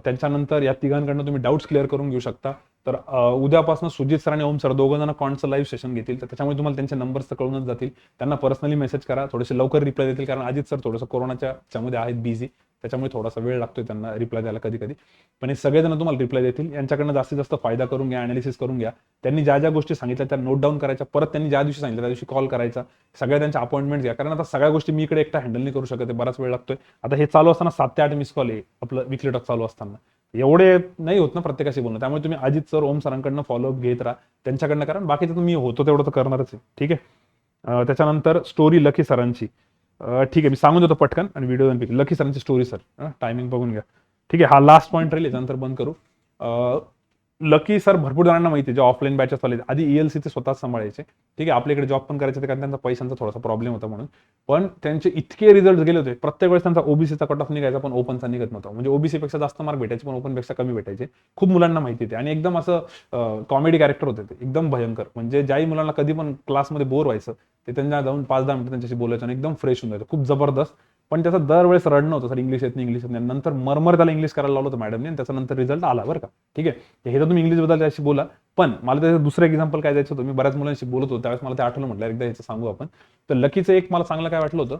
त्याच्यानंतर या 3घांकडनं तुम्ही डाऊट्स क्लिअर करून घेऊ शकता. तर उद्यापासून सुजित सर आणि ओम सर 2 जण कॉन्टचं लाईव्ह सेशन घेतील, तर त्याच्यामुळे तुम्हाला त्यांचे नंबर्स तर कळूनच जातील. त्यांना पर्सनली मेसेज करा, थोडेसे लवकर रिप्लाय देतील, कारण अजित सर थोडंसं कोरोनाच्या मध्ये आहेत बिझी, त्याच्यामुळे थोडासा वेळ लागतोय त्यांना रिप्लाय द्यायला कधी कधी, पण हे सगळेजण तुम्हाला रिप्लाय देतील. यांच्याकडनं जास्तीत जास्त फायदा करून घ्या, अनालिसिस करून घ्या. त्यांनी ज्या ज्या गोष्टी सांगितल्या त्या नोट डाऊन करायच्या, परत त्यांनी ज्या दिवशी सांगितलं त्या दिवशी कॉल करायचा, सगळ्या त्यांच्या अपॉइंटमेंट घ्या, कारण आता सगळ्या गोष्टी मी इकडे एकटा हँडल नाही करू शकत, बराच वेळ लागतोय. आता हे चालू असताना 7 ते 8 मिस कॉल आहे आपलं विकली टॉक चालू असताना, एवढे नाही होत ना प्रत्येकाशी बोलणं. त्यामुळे तुम्ही अजित सर, ओम सरांकडनं फॉलोअप घेत राहा, त्यांच्याकडनं, कारण बाकीचं तुम्ही होतो तेवढं तर करणारच आहे. ठीक आहे. त्याच्यानंतर स्टोरी लकी सरांची, ठीक आहे मी सांगून देतो पटकन आणि व्हिडिओ लकी सरांची स्टोरी. सर टायमिंग बघून घ्या. ठीक आहे, हा लास्ट पॉईंट राहील, याच्यानंतर बंद करू. लकी सर भरपूर जणांना माहिती आहे, जे ऑफलाईन बॅचेस वाले आधी ELC ते स्वतःच सांभाळायचे. ठीक आहे, आपल्याकडे जॉब पण करायचे कारण त्यांचा पैशांचा थोडासा प्रॉब्लेम होता म्हणून, पण त्यांचे इतके रिझल्ट गेले होते. प्रत्येक वेळेस त्यांचा ओबीसीचा कट ऑफ निघायचा पण ओपनचा निघत नव्हता. म्हणजे ओबीसी पेक्षा जास्त मार्क भेटायचे पण ओपन पेक्षा कमी भेटायचे. खूप मुलांना माहिती आहे आणि एकदम असं कॉमेडी कॅरेक्टर होते ते, एकदम भयंकर. म्हणजे ज्याही मुलांना कधी पण क्लासमध्ये बोर व्हायचं ते त्यांना जाऊन 5-10 मिनिटं त्यांच्याशी बोलायचं आणि एकदम फ्रेश होऊन जायचं, खूप जबरदस्त. पण त्याचं दरवेळेस रडणं होतं, सर इंग्लिश येत नाही, इंग्लिश येत नाही. नंतर मरमर त्याला इंग्लिश करायला लावलं होतं मॅडमने आणि त्याचा नंतर रिझल्ट आला बरं का. ठीक आहे, हे तर तुम्ही इंग्लिशबद्दल त्याशी बोला. पण मला त्याचं दुसरं एक्झाम्पल काय द्यायचं होतं, मी बऱ्याच मुलांशी बोलत होतो त्यावेळेस मला ते आठवलं, म्हटलं एकदा याचं सांगू आपण. तर लकीचं एक मला चांगलं काय वाटलं होतं,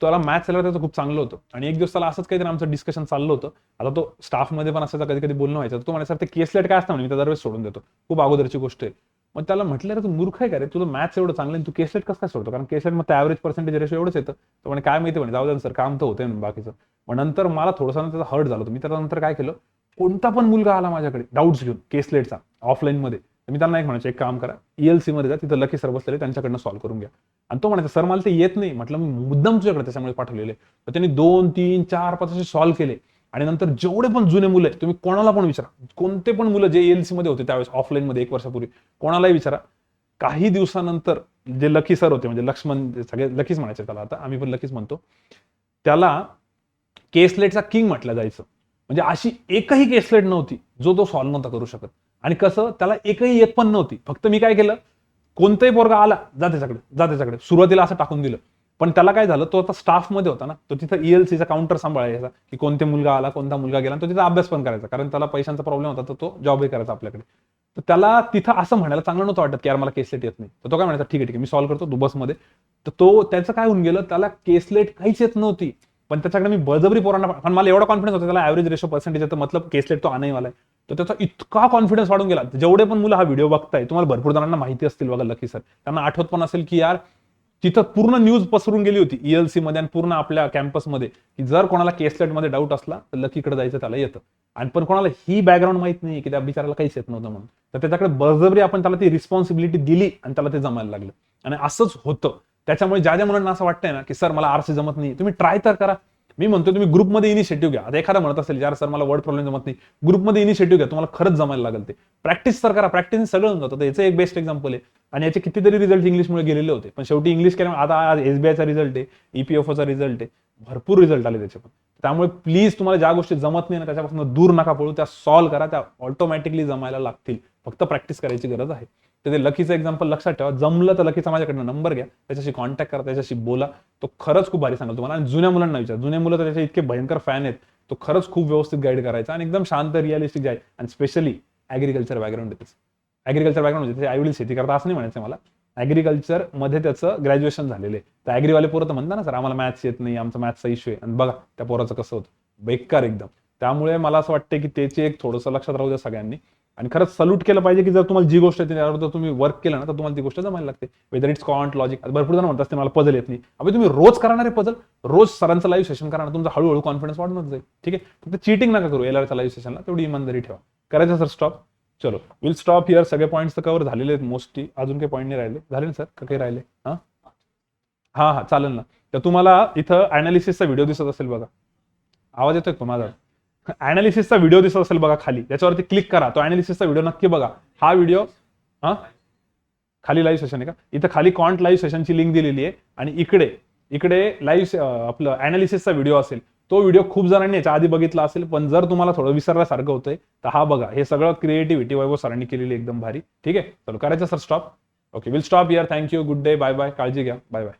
त्याला मॅथ्स आल्यावर त्याचं खूप चांगलं होतं आणि एक दिवस त्याला असंच काहीतरी आमचं डिस्कशन चाललं होतं. आता तो स्टाफमध्ये पण असायचा, कधी कधी बोलणं व्हायचं, तो म्हणायचा ते केसलेट काय असतं, मी त्या दरवेळेस सोडून देतो, खूप अगोदरची गोष्ट आहे. मग त्याला म्हटलं रे तू मूर्ख आहे का रे, तुझं मॅथ्स एवढं चांगलं आहे तू केसलेट कसं काय सोडतो, कारण केसलेट मग ॲव्हरेज पर्सेंटेज रेशो एवढंच येतं. तर म्हणे काय माहिती, म्हणे जाऊ द्या सर काम तर होतंय बाकीचं. मग नंतर मला थोडंसं त्याचा हर्ट झालं होतं. मी त्यानंतर काय केलं, कोणता पण मुलगा आला माझ्याकडे डाऊट्स घेऊन केसलेटचा ऑफलाईनमध्ये, मी त्यांना एक म्हणायचं एक काम करा, ELC मध्ये जा, तिथं लकी सर बसलेले त्यांच्याकडनं सॉल्व्ह करून घ्या. आणि तो म्हणायचा सर मला ते येत नाही. म्हटलं मी मुद्दाम तुझ्याकडे त्याच्यामुळे पाठवलेले. तर त्यांनी 2, 3, 4, 5 असे सॉल्व्ह केले. आणि नंतर जेवढे पण जुने मुलं आहेत तुम्ही कोणाला पण विचारा, कोणते पण मुलं जे ELC मध्ये होते त्यावेळेस ऑफलाईनमध्ये 1 वर्षापूर्वी, कोणालाही विचारा, काही दिवसानंतर जे लकी सर होते, म्हणजे लक्ष्मण, सगळे लकीच म्हणायचे त्याला, आता आम्ही पण लकीच म्हणतो, त्याला केसलेटचा किंग म्हटलं जायचं. म्हणजे अशी एकही केसलेट नव्हती जो तो सॉल्व्ह नव्हता करू शकत. आणि कसं, त्याला एकही येत पण नव्हती. फक्त मी काय केलं, कोणताही पोरगा आला जा त्याच्याकडे, सुरुवातीला असं टाकून दिलं. पण त्याला काय झालं, तो आता स्टाफमध्ये होता ना, तो तिथं ELCचा काउंटर सांभाळायचा, की कोणते मुलगा आला, कोणता मुलगा गेला, तो तिथं अभ्यास पण करायचा, कारण त्याला पैशांचा प्रॉब्लेम होता, तर तो जॉबही करायचा आपल्याकडे. तर त्याला तिथं असं म्हणायला चांगलं नव्हतं वाटत की यार मला केसलेट येत नाही. तर तो काय म्हणायचा, ठीक आहे मी सॉल्व्ह करतो, तू बसमध्ये. तर तो त्याचं काय होऊन गेलं, त्याला केसलेट काहीच येत नव्हती, पण त्याच्याकडे मी बळजबरी पोरांना, पण मला एवढा कॉन्फिडन्स होता त्याला ॲव्हरेज रेशो पर्सेंटेज येतं, मतलब केसलेट तो आणायवाला आहे. तर त्याचा इतका कॉन्फिडन्स वाढून गेला. जेवढे पण मुलं हा व्हिडिओ बघताय, तुम्हाला भरपूर जणांना माहिती असतील बघा लकी सर, त्यांना आठवत पण असेल की यार तिथं पूर्ण न्यूज पसरून गेली होती ELC मध्ये आणि पूर्ण आपल्या कॅम्पसमध्ये, की जर कोणाला केसलेटमध्ये डाऊट असला तर लकीकडे जायचं, त्याला येतं. आणि पण कोणाला ही बॅकग्राऊंड माहित नाही की त्या बिचाराला काहीच येत नव्हतं म्हणून, तर त्याच्याकडे बळजबरी आपण त्याला ती रिस्पॉन्सिबिलिटी दिली आणि त्याला ते जमायला लागलं. आणि असंच होतं. त्याच्यामुळे ज्या ज्या मुलांना असं वाटतंय ना की सर मला RC जमत नाही, तुम्ही ट्राय तर करा. मी म्हणतो तुम्ही ग्रुपमध्ये इनिशिएटिव्ह घ्या. आता एखादा म्हणत असेल यार सर मला वर्ड प्रॉब्लेम जमत नाही, ग्रुपमध्ये इनिशिएटिव्ह घ्या, तुम्हाला खरंच जमायला लागेल ते. प्रॅक्टिस तर करा, प्रॅक्टिस सगळं होऊन जातं. याचं एक बेस्ट एक्झाम्पल आहे. आणि याचे कितीतरी रिझल्ट इंग्लिशमुळे गेलेले होते, पण शेवटी इंग्लिश केल्यामुळे आता SBIचा रिझल्ट आहे, EPFOचा रिझल्ट आहे, भरपूर रिझल्ट आले त्याचे पण. त्यामुळे प्लीज तुम्हाला ज्या गोष्टी जमत नाही ना त्याच्यापासून दूर नका पळू, त्या सॉल्व्ह करा, त्या ऑटोमॅटिकली जमायला लागतील. फक्त प्रॅक्टिस करायची गरज आहे. तर ते लकीचं एक्झाम्पल लक्षात ठेवा. जमलं तर लकीचा माझ्याकडनं नंबर घ्या, त्याच्याशी कॉन्टॅक्ट करा, त्याच्याशी बोला, तो खरंच खूप भारी सांगेल तुम्हाला. आणि जुन्या मुलांना विचार, जुन्या मुलं तर त्याचे इतके भयंकर फॅन आहेत, तो खरंच खूप व्यवस्थित गाईड करायचा आणि एकदम शांत रिअलिस्टिक आहे. आणि स्पेशली ॲग्रिकल्चर बॅकग्राऊंड आहे. ॲग्रिकल्चर बॅकग्राऊंड म्हणजे आई वडील शेती करता असं नाही म्हणायचं मला, ॲग्रिकल्चर मध्ये त्याचं ग्रॅज्युएशन झालेलं आहे. तर ॲग्रीवाले पोरं तर म्हणता ना सर आम्हाला मॅथ्स येत नाही, आमचा मॅथ्सचा इश्यू आहे, आणि बघा त्या पोराचं कसं होतं, बेकार एकदम. त्यामुळे मला असं वाटतं की त्याचे एक थोडंसं लक्षात राहू द्या सगळ्यांनी. आणि खरंच सल्यूट केलं पाहिजे की जर तुम्हाला जी गोष्ट येते त्यावर तुम्ही वर्क केलं ना तर तुम्हाला ती गोष्ट जमायला लागते. वेदर इट्स कॉन्ट लॉजिक. भरपूर जण म्हणतात मला पझल येत नाही. अबे तुम्ही रोज करणारे पझल, रोज सरांचं लाईव्ह सेशन करा ना, तुमचा हळूहळू कॉन्फिडन्स वाढून जाईल. ठीक आहे, फक्त चीटिंग नका करू LRच्या लाईव्ह सेशनला, तेवढी इमानदारी ठेवा. करायचं सर स्टॉप. चलो विल स्टॉप हिअर. सगळे पॉईंट्स तर कव्हर झालेले आहेत मोस्टली. अजून काही पॉईंट नाही राहिले, झाले ना सर का काही राहिले? हा हा चालेल ना. तर तुम्हाला इथं अनालिसिसचा व्हिडिओ दिसत असेल बघा, आवाज येतोय का माझा? अनालिसिसचा व्हिडिओ दिसत असेल बघा खाली, त्याच्यावरती क्लिक करा, तो अनालिसिसचा व्हिडिओ नक्की बघा. हा व्हिडिओ खाली लाईव्ह सेशन आहे का, इथं खाली कॉन्ट लाईव्ह सेशनची लिंक दिलेली आहे. आणि इकडे इकडे लाईव्ह आपलं अनालिसिसचा व्हिडिओ असेल, तो व्हिडिओ खूप जणांनी याच्या आधी बघितला असेल, पण जर तुम्हाला थोडं विसरल्यासारखं होतंय तर हा बघा. हे सगळं क्रिएटिव्हिटी वैभव सरांनी केलेली एकदम भारी. ठीक आहे, चलो करायचं sir stop. Okay will stop here. Thank you, good day, bye bye, काळजी घ्या, बाय बाय.